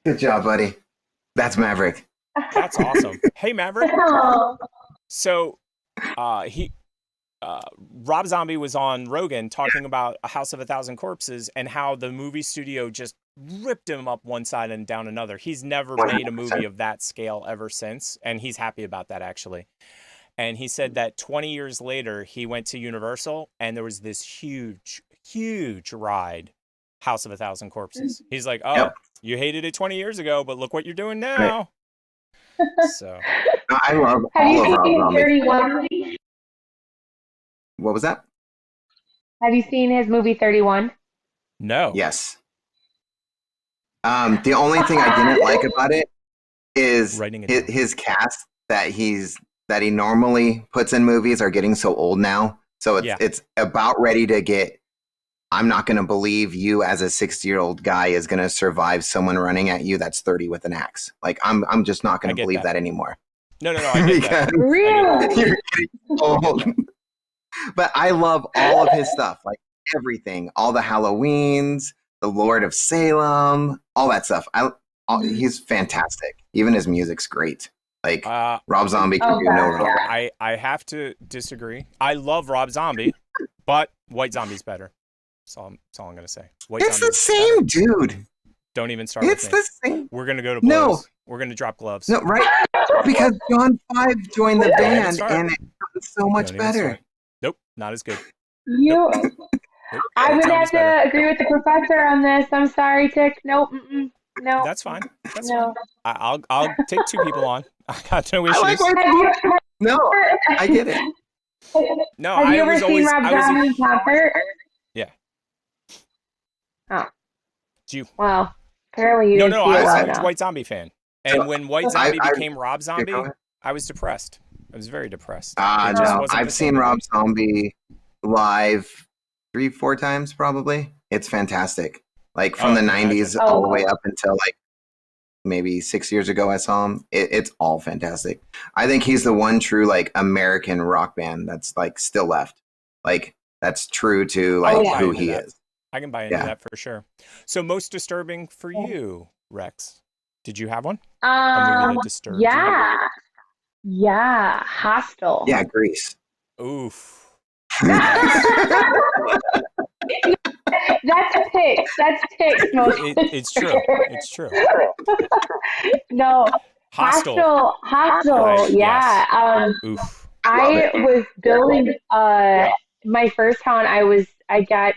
Good job, buddy. That's Maverick. That's awesome. Hey, Maverick. Oh. So, Rob Zombie was on Rogan talking about A House of a Thousand Corpses and how the movie studio just ripped him up one side and down another. He's never 100%. made a movie of that scale ever since, and he's happy about that, actually. And he said that 20 years later, he went to Universal, and there was this huge, huge ride, House of a Thousand Corpses. He's like, oh, Yep. you hated it 20 years ago, but look what you're doing now. So, No, I love Have all you of Rob seen Zombie. 31? What was that? Have you seen his movie 31? no. Yes. The only thing I didn't like about it is Writing it down. his cast that he normally puts in movies are getting so old now. So it's about ready to get. I'm not going to believe you as a 60-year-old guy is going to survive someone running at you that's 30 with an axe. Like I'm just not going I to get believe that. that anymore. No, I get that. Really? You're getting old. But I love all of his stuff, like everything, all the Halloweens, the Lord of Salem, all that stuff. He's fantastic. Even his music's great. Like Rob Zombie can do no wrong. I have to disagree. I love Rob Zombie, but White Zombie's better. That's all I'm going to say. White It's the Zombie's same better. dude. Don't even start It's with me. the same. We're going to go to blows. No. We're going to drop gloves. No, right? Because John 5 joined the Don't even band start. and it's so much Don't even better. start. Nope, not as good. You, Nope. I White would have Zombie's to better. agree with the professor on this. I'm sorry, Tick. Nope. No. That's fine. That's No. fine. I'll take two people on. I got no I issues. like White Zombie. No, I get it. No, Have I you ever was seen always Rob I was Zombie in concert? yeah. Oh. It's you. Well, apparently you No, didn't no, see I it was well a enough. White Zombie fan. And when White Zombie I- became Rob Zombie, go ahead. I was depressed. I was very depressed. It just No, wasn't I've the seen same Rob movie. Zombie live 3-4 times probably. It's fantastic. Like from Oh, the I can 90s imagine. all the way up until like maybe 6 years ago I saw him. It's all fantastic. I think he's the one true like American rock band that's like still left. Like that's true to like yeah. who Into he that. is. I can buy into Yeah. that for sure. So most disturbing for you, Rex? Did you have one? A movie that disturbed you? Yeah, Hostel. Yeah, Grease. Oof. That's Tick. That's Tick's most. It's true. It's true. No, Hostel. Hostel. Right, Yeah. yes. Oof. I was building my first town. I got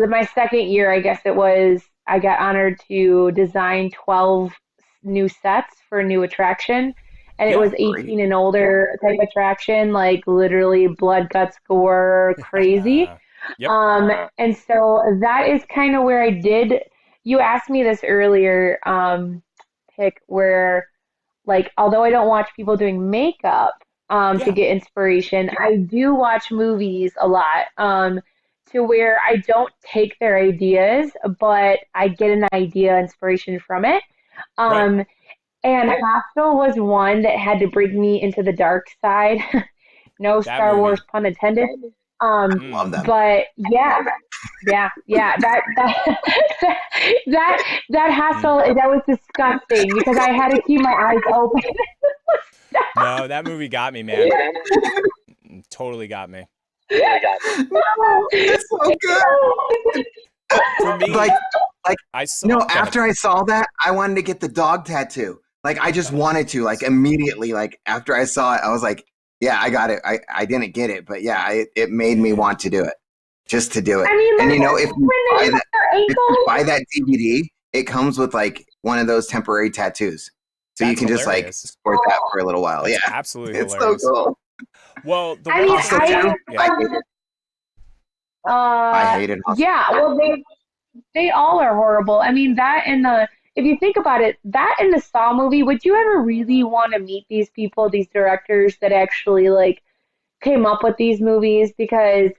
my second year, I guess it was. I got honored to design 12 new sets for a new attraction, and it Yeah, was 18 and older type attraction, like literally blood, guts, gore, crazy. Yep. And so that is kind of where I did. You asked me this earlier, Pick, where like although I don't watch people doing makeup Yeah. to get inspiration, I do watch movies a lot to where I don't take their ideas, but I get an idea, inspiration from it. Right. And Hostel was one that had to bring me into the dark side. No That Star movie. Wars pun intended. Love them. But yeah. That hassle, that was disgusting because I had to keep my eyes open. No, that movie got me, man. Totally got me. It's so good. For me, Like I saw. no, go ahead. after I saw that, I wanted to get the dog tattoo. Like I just wanted to, like immediately, like after I saw it, I was like, yeah, I got it. I didn't get it, but yeah, it made me want to do it. Just to do it. I mean, And you know, when they hurt their if you ankles, buy that DVD, it comes with like one of those temporary tattoos. So you That's can just like hilarious. sport that for a little while. That's Yeah. absolutely It's hilarious. so cool. Well, the I one mean, Hostel thing, too. yeah. I hate it. I hated Hostel. yeah, well, they all are horrible. I mean, if you think about it, that and the Saw movie, would you ever really want to meet these people, these directors that actually like came up with these movies? Because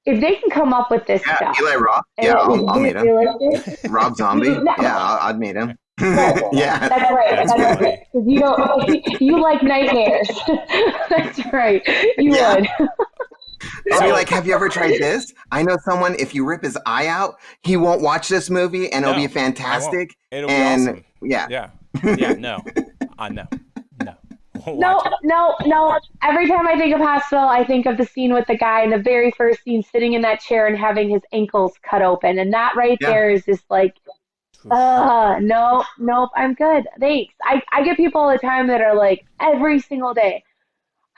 if they can come up with this Yeah, stuff, Eli Roth. and Yeah, it was I'll meet this him. realistic, Rob Zombie. No. Yeah, I'd meet him. No, Yeah. that's right. That's That's funny. right. 'Cause you don't, you like nightmares. That's right. You Yeah. would. I'll be So- like, have you ever tried this? I know someone, if you rip his eye out, he won't watch this movie and it'll No, be fantastic. It'll be And awesome. yeah. Yeah. Yeah. No. No. Don't No, watch it. no. Every time I think of hospital, I think of the scene with the guy in the very first scene sitting in that chair and having his ankles cut open. And that right Yeah. there is just like, no, nope, I'm good. Thanks. I get people all the time that are like, every single day,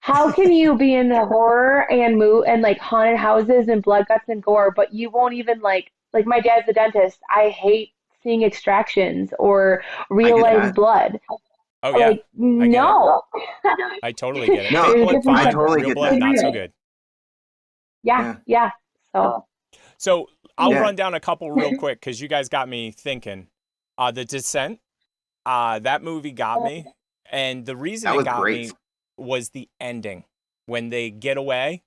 how can you be in the horror and like haunted houses and blood guts and gore, but you won't even like my dad's a dentist. I hate seeing extractions or I real get life that. blood. Oh yeah, Like, I get it. no. I totally get it. No, Fake There's blood, different I fine. totally Real get blood, that. not so good. Yeah. So, So I'll Yeah. run down a couple real quick because you guys got me thinking. The Descent, that movie got me, and the reason That it was got great. me was the ending when they get away,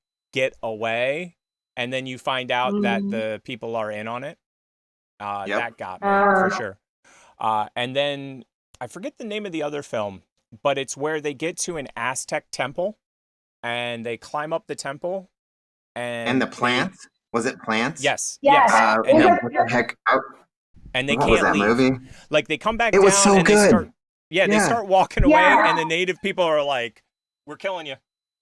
and then you find out that the people are in on it. Yep. That got me for sure. And then I forget the name of the other film, but it's where they get to an Aztec temple and they climb up the temple And the plants? Was it plants? Yes. Yes. And No, they, what the heck? and they What was can't that leave. movie? Like they come back It down was so and they good. start they Yeah. start walking away Yeah. and the native people are like, "We're killing you.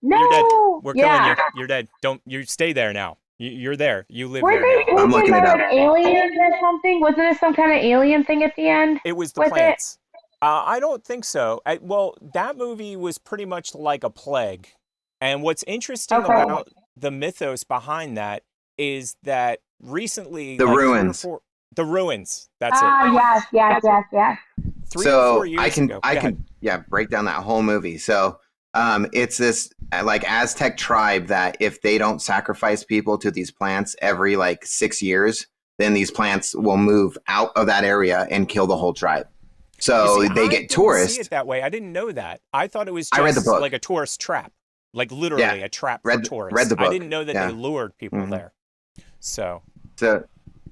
no. You're dead. We're killing Yeah. you. You're dead. You stay there now. You're there. You live Weren't there they now." I'm taken looking by it up. like aliens or something? Wasn't there some kind of alien thing at the end It was the with plants. I don't think so. Well, that movie was pretty much like a plague. And what's interesting Okay. about the mythos behind that is that recently, The like ruins. the ruins. it? That's it. Yes. 3 or 4 years I can ago. Go ahead. break down that whole movie. So it's this like Aztec tribe that if they don't sacrifice people to these plants every like 6 years, then these plants will move out of that area and kill the whole tribe. So You see, they I get didn't tourists. see it that way. I didn't know that. I thought it was I read the just book. like a tourist trap, like literally Yeah. a trap Read for tourists. the I book. didn't know that Yeah. they lured people Mhm. there. So So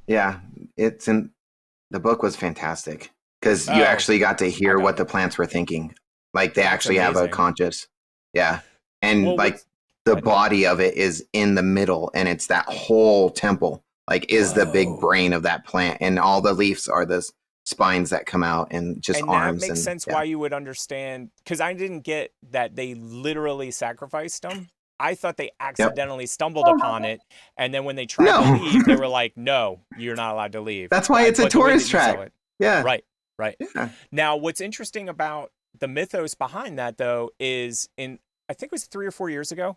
yeah, it's in the book was fantastic because you Oh, actually got to hear got what it. the plants were thinking. Like they That's actually have a amazing. conscious. Yeah. And Well, like what's- the What? body of it is in the middle and it's that whole temple like is the big Whoa. brain of that plant and all the leaves are the spines that come out and just and arms that makes and sense yeah. why you would understand, because I didn't get that they literally sacrificed them. I thought they accidentally stumbled upon it, and then when they tried to No. leave, they were like, "No, you're not allowed to leave." That's why it's a But the way tourist that you saw trap. it- Yeah. Right. Yeah. Now, what's interesting about the mythos behind that, though, is I think it was 3 or 4 years ago,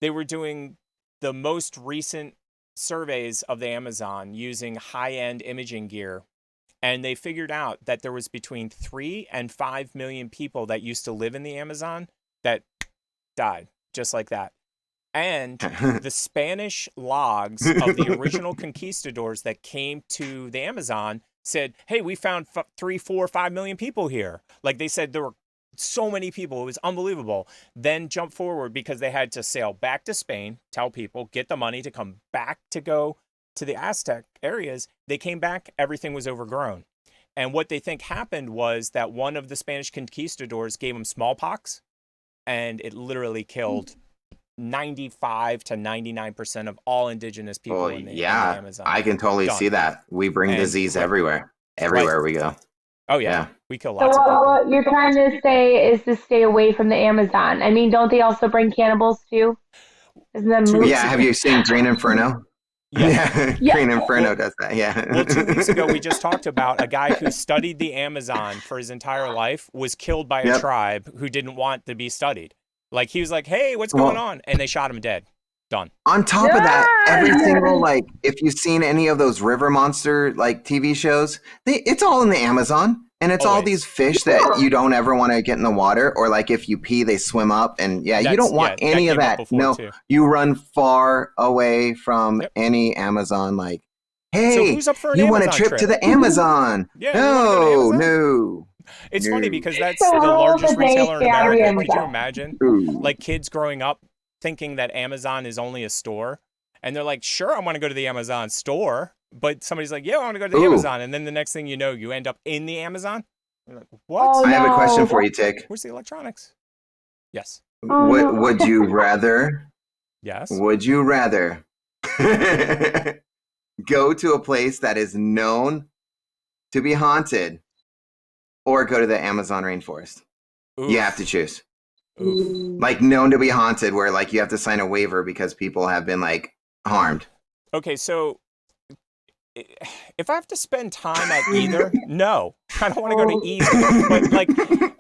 they were doing the most recent surveys of the Amazon using high-end imaging gear. And they figured out that there was between 3 and 5 million people that used to live in the Amazon that died just like that. And the Spanish logs of the original conquistadors that came to the Amazon said, "Hey, we found 3, 4, 5 million people here." Like they said, there were so many people. It was unbelievable. Then jump forward because they had to sail back to Spain, tell people, get the money to come back to go to the Aztec areas. They came back, everything was overgrown. And what they think happened was that one of the Spanish conquistadors gave them smallpox, and it literally killed 95 to 99% of all indigenous people Well, in the yeah, Amazon. I can totally Done. see that. We bring And- disease right. everywhere we go. Oh yeah, Yeah. we kill So lots of people. what you're trying to say is to stay away from the Amazon. I mean, don't they also bring cannibals too? Isn't that a 2 movie? weeks Yeah, have you seen Green Inferno? Yeah. Yeah. Green Inferno Well- does that. Yeah. Well, 2 weeks ago, we just talked about a guy who studied the Amazon for his entire life, was killed by a Yep. tribe who didn't want to be studied. Like, he was like, "Hey, what's going on?" And they shot him dead. Done. On top of that, every Yeah. single like, if you've seen any of those river monster like TV shows, it's all in the Amazon, and it's all Always. these fish that you don't ever want to get in the water, or like if you pee, they swim up, and you don't want any of came up that. before, No, too. you run far away from Yep. any Amazon. Like, So hey, who's up for an you want a Amazon trip to the Amazon? Yeah, you wanna go to Amazon? No. It's No. funny because that's So the how largest old are they retailer in America. carrying Could you that? imagine? Ooh. Like kids growing up thinking that Amazon is only a store, and they're like, "Sure, I want to go to the Amazon store," but somebody's like, "Yeah, I want to go to the Ooh. Amazon," and then the next thing you know, you end up in the Amazon. You're like, "What? Oh, I have a question no. for you, Tick. Where's the electronics?" Yes. Oh, no. Would you rather? Yes. Would you rather go to a place that is known to be haunted or go to the Amazon rainforest? You Oof. have to choose. Oof. Like known to be haunted, where like you have to sign a waiver because people have been like harmed. Okay, so if I have to spend time at either, no, I don't want to go to either. But like,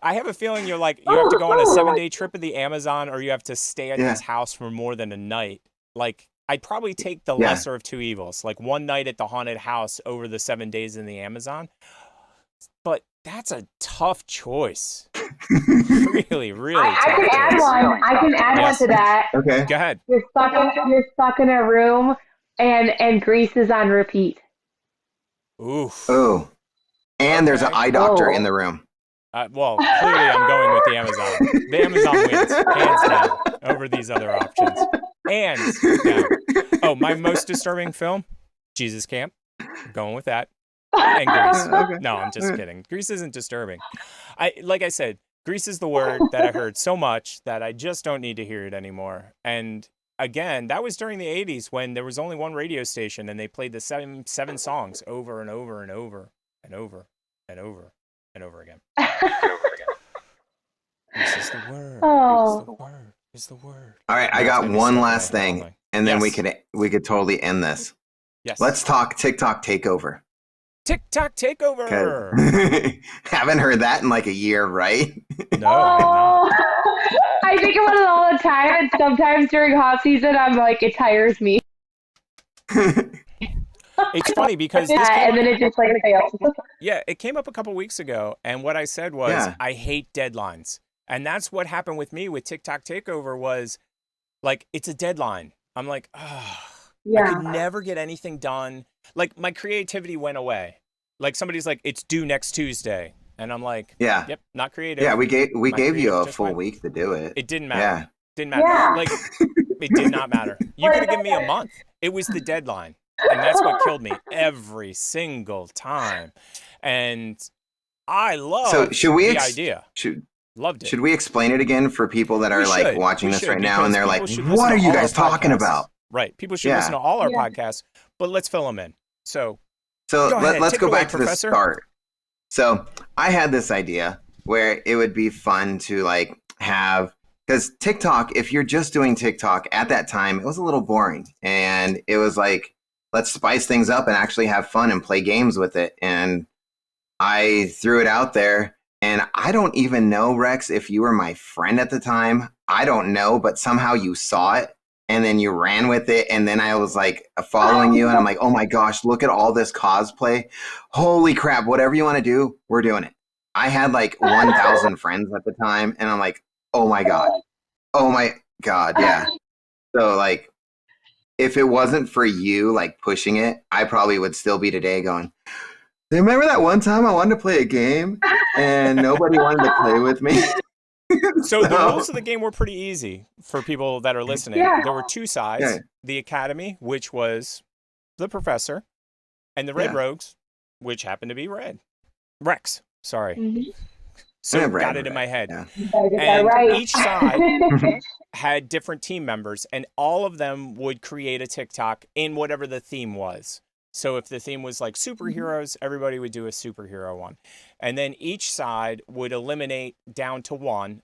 I have a feeling you have to go on a 7-day trip of the Amazon, or you have to stay at this house for more than a night. Like, I'd probably take the lesser of two evils, like one night at the haunted house over the 7 days in the Amazon. But that's a tough choice. Really, really tough I can add choice. one. I can add one to that. Okay. Go ahead. You're stuck in a room and Grease is on repeat. Oof. Oh. And there's an eye doctor in the room. Well, clearly I'm going with the Amazon. The Amazon wins, hands down, over these other options. Hands down. Oh, my most disturbing film? Jesus Camp. I'm going with that. And Grease. Okay. No, I'm just kidding. Grease isn't disturbing. Like I said, Grease is the word that I heard so much that I just don't need to hear it anymore. And again, that was during the 80s when there was only one radio station and they played the seven songs over and over and over and over and over and over again. This is the word. Oh. It's the word. It's the word. All right, I got one last thing, and then we could totally end this. Yes. Let's talk TikTok takeover. TikTok takeover. Haven't heard that in like a year, right? No, I have not. I think about it all the time, and sometimes during hot season, I'm like, it tires me. It's funny because this and then it just like fails. Yeah, it came up a couple weeks ago, and what I said was, I hate deadlines. And that's what happened with me with TikTok Takeover was, like, it's a deadline. I'm like, I could never get anything done. Like, my creativity went away. Like, somebody's like, it's due next Tuesday. And I'm like, yep, not creative. Yeah, we gave you a full week to do it. It didn't matter. Yeah. Didn't matter. Yeah. Like, it did not matter. You could have given me a month. It was the deadline. And that's what killed me every single time. And I love the idea. Loved it. Should we explain it again for people that are like watching this right now and they're like, what are you guys talking about? Right. People should listen to all our podcasts, but let's fill them in. So let's go back to the Professor. start. So I had this idea where it would be fun to like have, because TikTok, if you're just doing TikTok at that time, it was a little boring. And it was like, let's spice things up and actually have fun and play games with it. And I threw it out there. And I don't even know, Rex, if you were my friend at the time. I don't know, but somehow you saw it and then you ran with it. And then I was like following you and I'm like, oh my gosh, look at all this cosplay. Holy crap, whatever you want to do, we're doing it. I had like 1,000 friends at the time and I'm like, oh my God, yeah. So like, if it wasn't for you like pushing it, I probably would still be today going, remember that one time I wanted to play a game and nobody wanted to play with me? So the rules of the game were pretty easy for people that are listening. Yeah. There were two sides. Yeah. The Academy, which was the Professor, and the Red Rogues, which happened to be Red. Rex, sorry. Mm-hmm. So got it in my head. Yeah. And each side had different team members, and all of them would create a TikTok in whatever the theme was. So if the theme was like superheroes, everybody would do a superhero one. And then each side would eliminate down to one,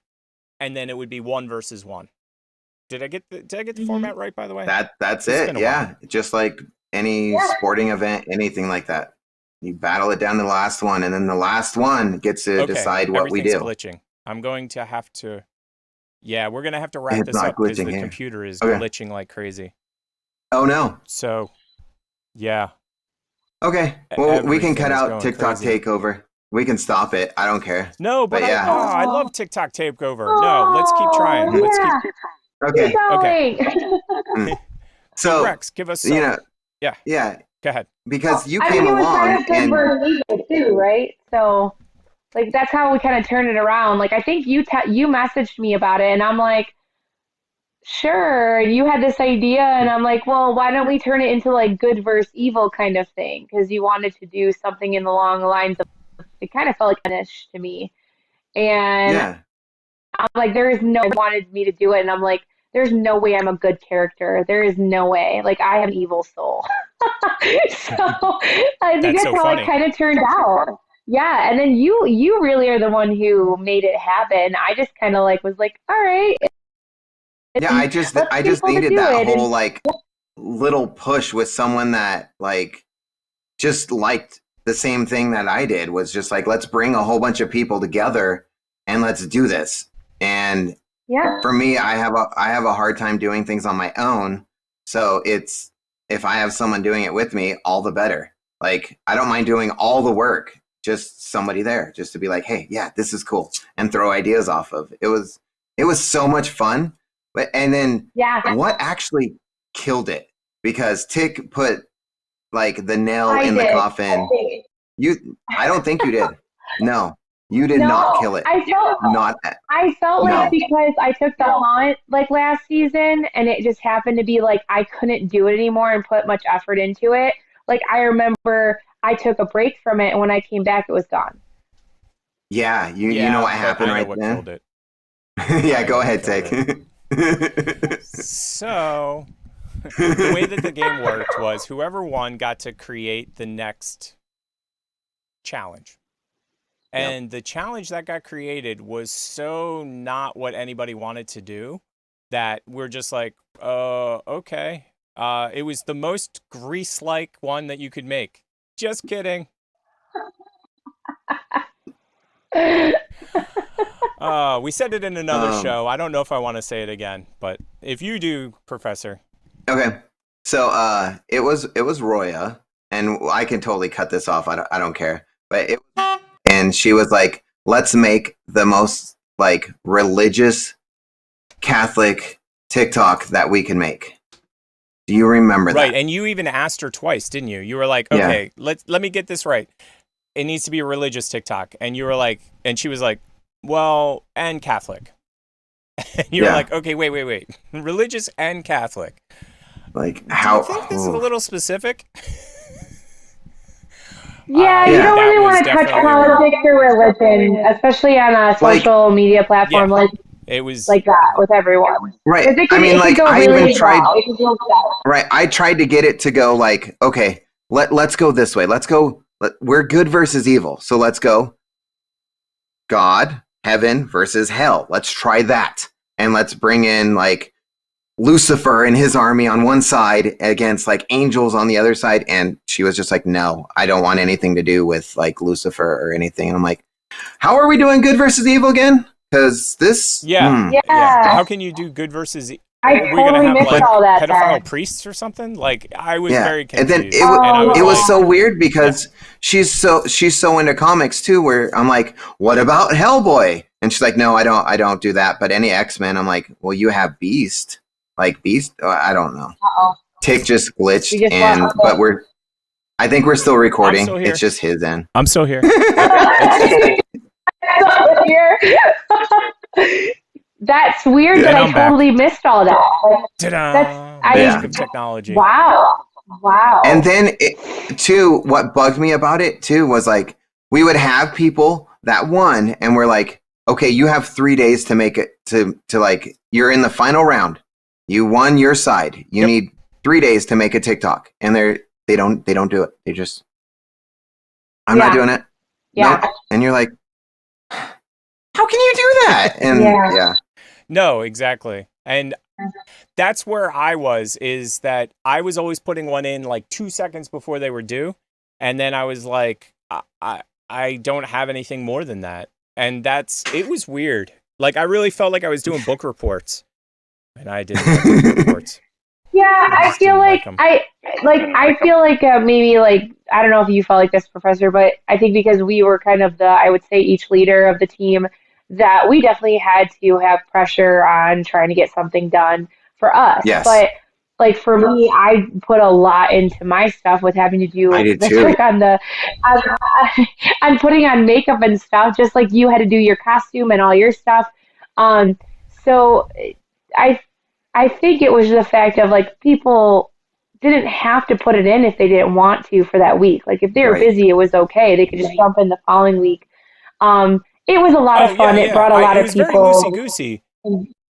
and then it would be 1 versus 1. Did I get the format right, by the way? That's it. Yeah. Just like any sporting event, anything like that. You battle it down to the last one, and then the last one gets to decide what we do. Glitching. I'm going to have to... Yeah, we're going to have to wrap this up because the computer is glitching like crazy. Oh, no. So, yeah. Okay. Well, we can cut out TikTok takeover. We can stop it. I don't care. No, but I love TikTok takeover. No, let's keep trying. Let's keep... Okay. So, Rex, give us some... Yeah. Go ahead. Because you came along and too, right? So, like that's how we kind of turned it around. Like I think you messaged me about it, and I'm like, sure. You had this idea, and I'm like, well, why don't we turn it into like good versus evil kind of thing? Because you wanted to do something in the long lines of. It kind of felt like finish to me, and I'm like, there is no wanted me to do it, and I'm like. There's no way I'm a good character. There is no way. Like, I have an evil soul. So, I think that's how it kind of turned out. Yeah, and then you really are the one who made it happen. I just kind of like was like, all right, Yeah, and let's I get just people to needed do that it. whole And like little push with someone that like just liked the same thing that I did, was just like, let's bring a whole bunch of people together and let's do this. And yeah, for me, I have a hard time doing things on my own. So it's, if I have someone doing it with me, all the better. Like, I don't mind doing all the work, just somebody there, just to be like, hey, yeah, this is cool, and throw ideas off of. It was so much fun. But and then yeah, what actually killed it, because Tick put like the nail I in the did. coffin. I don't think you did. No, you did not No, kill it. I felt Not I felt like no. because I took the hunt like last season and it just happened to be like I couldn't do it anymore and put much effort into it. Like I remember I took a break from it and when I came back it was gone. Yeah, you know what but happened I know right what then? killed it. Yeah, I go know what ahead, killed Tick. So, the way that the game worked was whoever won got to create the next challenge. And the challenge that got created was so not what anybody wanted to do that we're just like, okay. It was the most grease-like one that you could make. Just kidding. We said it in another show. I don't know if I want to say it again, but if you do, Professor. Okay. So it was Roya, and I can totally cut this off. I don't care. But and she was like, let's make the most like religious Catholic TikTok that we can make. Do you remember that? Right, and you even asked her twice, didn't you? You were like, Yeah. okay, let me get this right. It needs to be a religious TikTok. And you were like, and she was like, well, and Catholic. And you were Yeah. like, okay, wait. Religious and Catholic. Like Do how? you think this is a little specific? Yeah, you Yeah. don't That really was want to touch definitely politics or religion, especially on a social media platform it was like that with everyone. Right. 'Cause I mean, it like could go I really even tried. wrong. It could go south. Right. I tried to get it to go like, okay, let's go this way. Let's go. We're good versus evil. So let's go God, heaven versus hell. Let's try that. And let's bring in like Lucifer and his army on one side against like angels on the other side. And she was just like, no, I don't want anything to do with like Lucifer or anything. And I'm like, how are we doing good versus evil again? Because this. yeah. How can you do good versus I are we gonna totally have missed like all that pedophile then. priests or something? Like I was Yeah. very And confused. then I it was like, so weird because she's so into comics too, where I'm like, what about Hellboy? And she's like, no, I don't do that. But any X-Men, I'm like, well, you have Beast. Like Beast, I don't know. Uh-oh. Tick just glitched, You just and lost but I think we're still recording. I'm still here. It's just his end. I'm still here. That's weird And that I I'm back. totally missed all that. Like, Ta-da! I- Magic of technology. wow. And then too, what bugged me about it too was like we would have people that won, and we're like, okay, you have 3 days to make it to like you're in the final round. You won your side. You need 3 days to make a TikTok, and they don't do it. They just I'm not doing it. Yeah. Nope. And you're like, how can you do that? And yeah. No, exactly. And that's where I was, is that I was always putting one in like 2 seconds before they were due. And then I was like, I don't have anything more than that. And it was weird. Like I really felt like I was doing book reports. And I didn't like book reports. Yeah, I feel like maybe like I don't know if you felt like this, Professor, but I think because we were kind of I would say each leader of the team, that we definitely had to have pressure on trying to get something done for us. Yes. But like for me, I put a lot into my stuff with having to do I did the too. trick on I'm putting on makeup and stuff, just like you had to do your costume and all your stuff. So I think it was the fact of like people didn't have to put it in if they didn't want to for that week. Like if they were busy, it was okay. They could just jump in the following week. It was a lot of fun. It brought a lot of people. It was very loosey-goosey.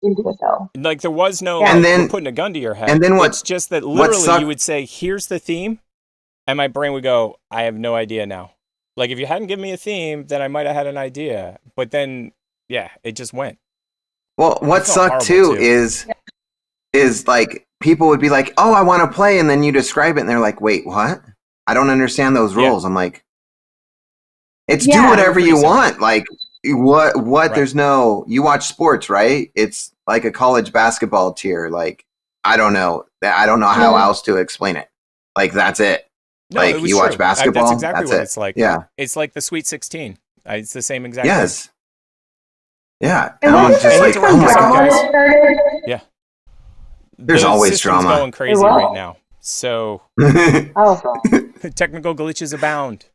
Into it though. Like there was no And then we're putting a gun to your head. And then it's just that literally you would say, here's the theme, and my brain would go, I have no idea now. Like if you hadn't given me a theme, then I might have had an idea. But then, yeah, it just went. Well, what felt sucked horrible, too too. is like people would be like, "Oh, I want to play," and then you describe it, and they're like, "Wait, what? I don't understand those Yeah. rules." I'm like, "It's Yeah. do whatever Pretty you simple. want." Like, what? Right. There's no. You watch sports, right? It's like a college basketball tier. Like, I don't know. I don't know how else to explain it. Like, that's it. No, Like, it was you watch true. basketball. That's exactly That's what it. it's like. Yeah. It's like the Sweet 16. It's the same exact thing. Yes. Yeah. And And I was wasn't just there like, some "Oh my drama god." that started? Yeah. There's The always system's drama. going crazy will. right now. So Oh. technical glitches abound.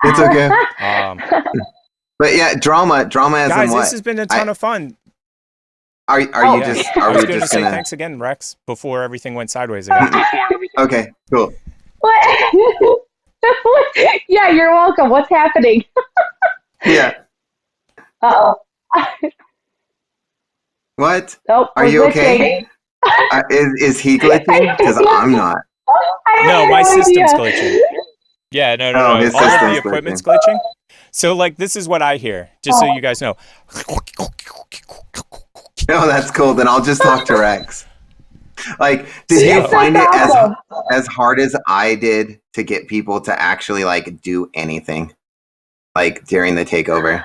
It's okay. But yeah, drama as Guys, in what? this has been a ton of fun. Are you Yeah. just? I Are was we going to just say gonna? thanks again, Rex, before everything went sideways again. Okay, cool. What? Yeah, you're welcome. What's happening? Yeah. Uh-oh. What? Oh, Are we're you glitching. okay? Is he glitching? Because I'm not. I No, have my no system's idea. glitching. Yeah, no. Oh, his All of the system's equipment's glitching. So, like, this is what I hear, just so you guys know. No, that's cool. Then I'll just talk to Rex. Like, did you So- find it That's awesome. as hard as I did to get people to actually like do anything, like during the takeover?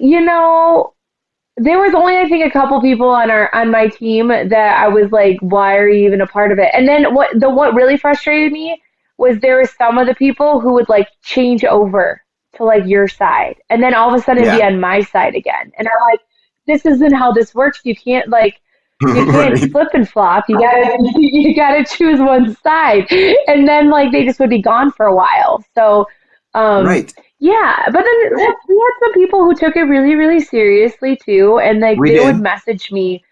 You know, there was only I think a couple people on my team that I was like, why are you even a part of it? And then what really frustrated me was there were some of the people who would like change over to like your side and then all of a sudden be Yeah. on my side again. And I'm like, this isn't how this works. You can't Right. flip and flop. You gotta choose one side. And then like they just would be gone for a while. So Right. yeah, but then we had some people who took it really, really seriously too, and like We they did. would message me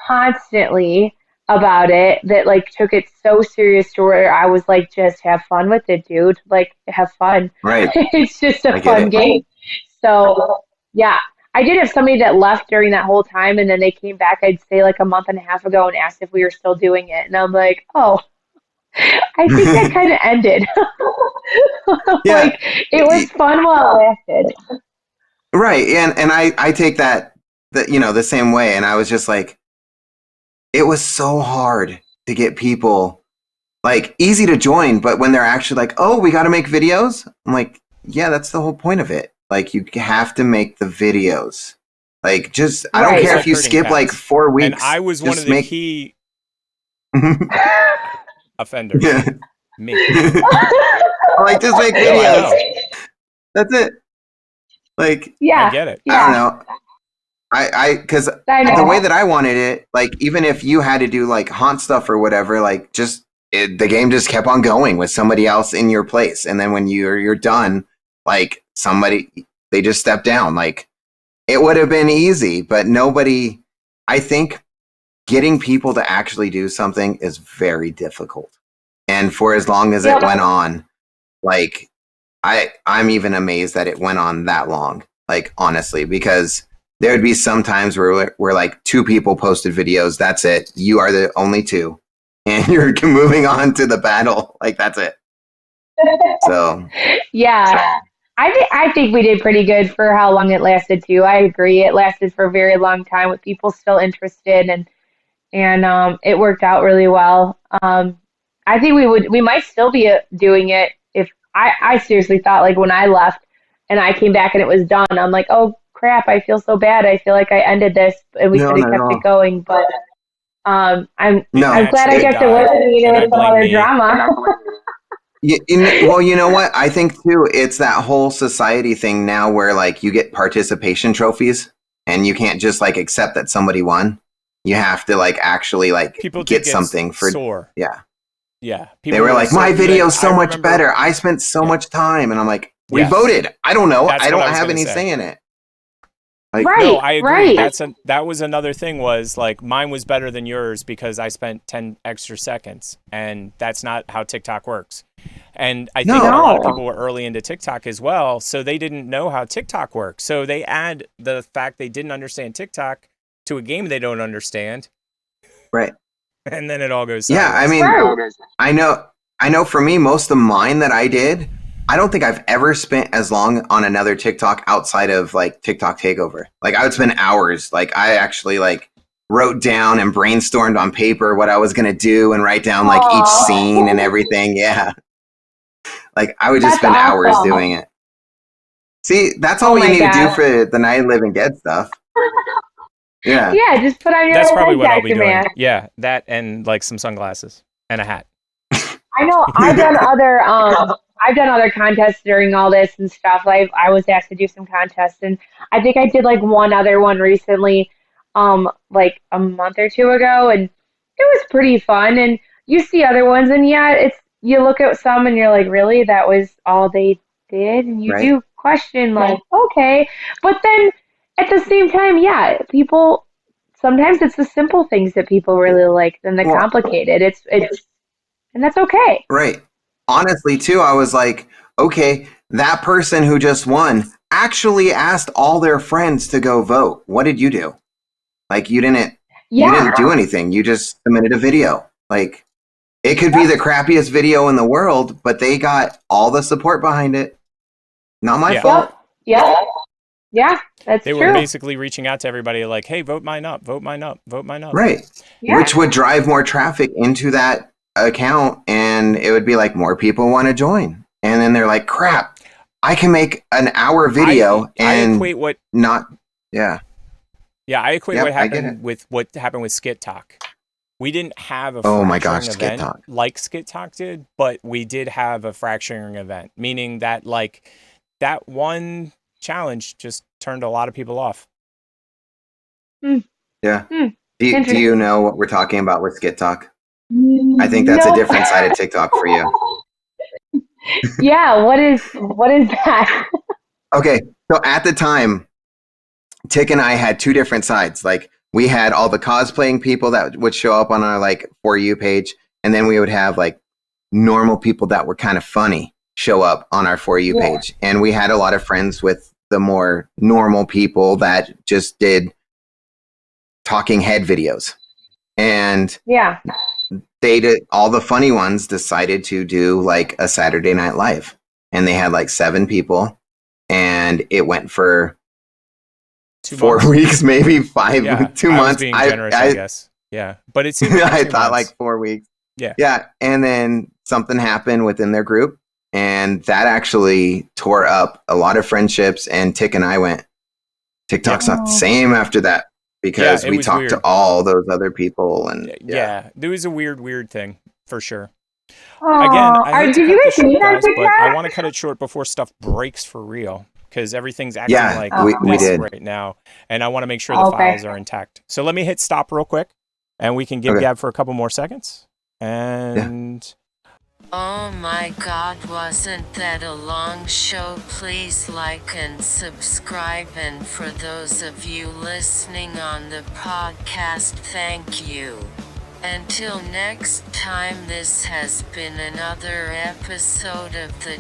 constantly about it that like took it so serious to where I was like, just have fun with it, dude. Like have fun. Right. It's just a I get fun it. game. So yeah. I did have somebody that left during that whole time and then they came back, I'd say like a month and a half ago and asked if we were still doing it. And I'm like, oh, I think that kind of ended. Yeah. Like it was fun while it lasted. Right. And I take that the same way. And I was just like, it was so hard to get people like easy to join, but when they're actually like, oh, we got to make videos. I'm like, yeah, that's the whole point of it. Like you have to make the videos. Like just, I don't Right. care if you Hurting skip cats. like 4 weeks. And I was one just of the make- key offenders. Yeah. Me. Like just make No, I videos. know. That's it. Like, Yeah. I get it. Yeah. I don't know. Because I know. the way that I wanted it, like even if you had to do like haunt stuff or whatever, like the game just kept on going with somebody else in your place, and then when you're done, like they just stepped down. Like it would have been easy, but nobody. I think getting people to actually do something is very difficult, and for as long as it went on, like I'm even amazed that it went on that long. Like honestly, because there would be some times where like 2 people posted videos. That's it. You are the only 2. And you're moving on to the battle. Like, that's it. So. Yeah. I think we did pretty good for how long it lasted too. I agree. It lasted for a very long time with people still interested and it worked out really well. I think we might still be doing it if I seriously thought like when I left and I came back and it was done, I'm like, oh crap, I feel so bad. I feel like I ended this and we No, could have not at kept all. it going, but I'm No, glad I kept it with and I some blame other me. drama. Well, you know what? I think too, it's that whole society thing now where like you get participation trophies and you can't just like accept that somebody won. You have to like actually like People did get something for. sore. Yeah. Yeah. They were like, my video's so much remember- better. I spent so much time. And I'm like, we Yes. voted. I don't know. That's I what don't I was have gonna any say. say in it. Like, Right. No, I agree. Right. That was another thing was like mine was better than yours because I spent 10 extra seconds, and that's not how TikTok works. And I think No. a lot of people were early into TikTok as well, so they didn't know how TikTok works. So they add the fact they didn't understand TikTok to a game they don't understand, Right. and then it all goes Yeah, I sideways. mean, Right. I know I know for me, most of mine that I did, I don't think I've ever spent as long on another TikTok outside of like TikTok Takeover. Like I would spend hours. Like I actually like wrote down and brainstormed on paper what I was going to do and write down like each scene and everything. Yeah. Like I would just spend hours doing it. See, that's all you need to do for the Night of the Living Dead stuff. Yeah. Yeah, just put on your That's probably what I'll be doing. man. Yeah, that and like some sunglasses and a hat. I know I've done other contests during all this and stuff. Like I was asked to do some contests, and I think I did like one other one recently, like a month or two ago, and it was pretty fun. And you see other ones, and yeah, you look at some and you're like, really, that was all they did, and you do question like, okay, but then at the same time, yeah, people sometimes it's the simple things that people really like than the complicated. It's and that's okay. Right. Honestly, too, I was like, okay, that person who just won actually asked all their friends to go vote. What did you do? Like, you didn't do anything. You just submitted a video. Like, it could be the crappiest video in the world, but they got all the support behind it. Not my fault. Yeah, that's They true. were basically reaching out to everybody like, hey, vote mine up, vote mine up, vote mine up. Right. Yeah. Which would drive more traffic into that account, and it would be like more people want to join, and then they're like, crap, I can make an hour video and I equate what I happened with what happened with Skit Talk. We didn't have a Skit Talk like Skit Talk did, but we did have a fracturing event, meaning that like that one challenge just turned a lot of people off. Yeah. Do you know what we're talking about with Skit Talk? I think that's a different side of TikTok for you. Yeah, what is that? Okay, so at the time, Tick and I had two different sides. Like we had all the cosplaying people that would show up on our like For You page, and then we would have like normal people that were kind of funny show up on our For You page. And we had a lot of friends with the more normal people that just did talking head videos. And they did, all the funny ones decided to do like a Saturday Night Live, and they had like 7 people, and it went for 4 weeks, maybe 5, 2 months. I was being generous, I guess. Yeah, but it seemed like I thought like 4 weeks. Yeah, and then something happened within their group, and that actually tore up a lot of friendships. And Tick and I went, TikTok's not the same after that. Because we talked to all those other people, and there was a weird thing for sure. Aww. Again, I hate to cut this short, guys, but that? I want to cut it short before stuff breaks for real, because everything's acting like we did right now, and I want to make sure the files are intact. So let me hit stop real quick, and we can give Gab for a couple more seconds. And oh my God, wasn't that a long show? Please like and subscribe, and for those of you listening on the podcast, thank you. Until next time, this has been another episode of the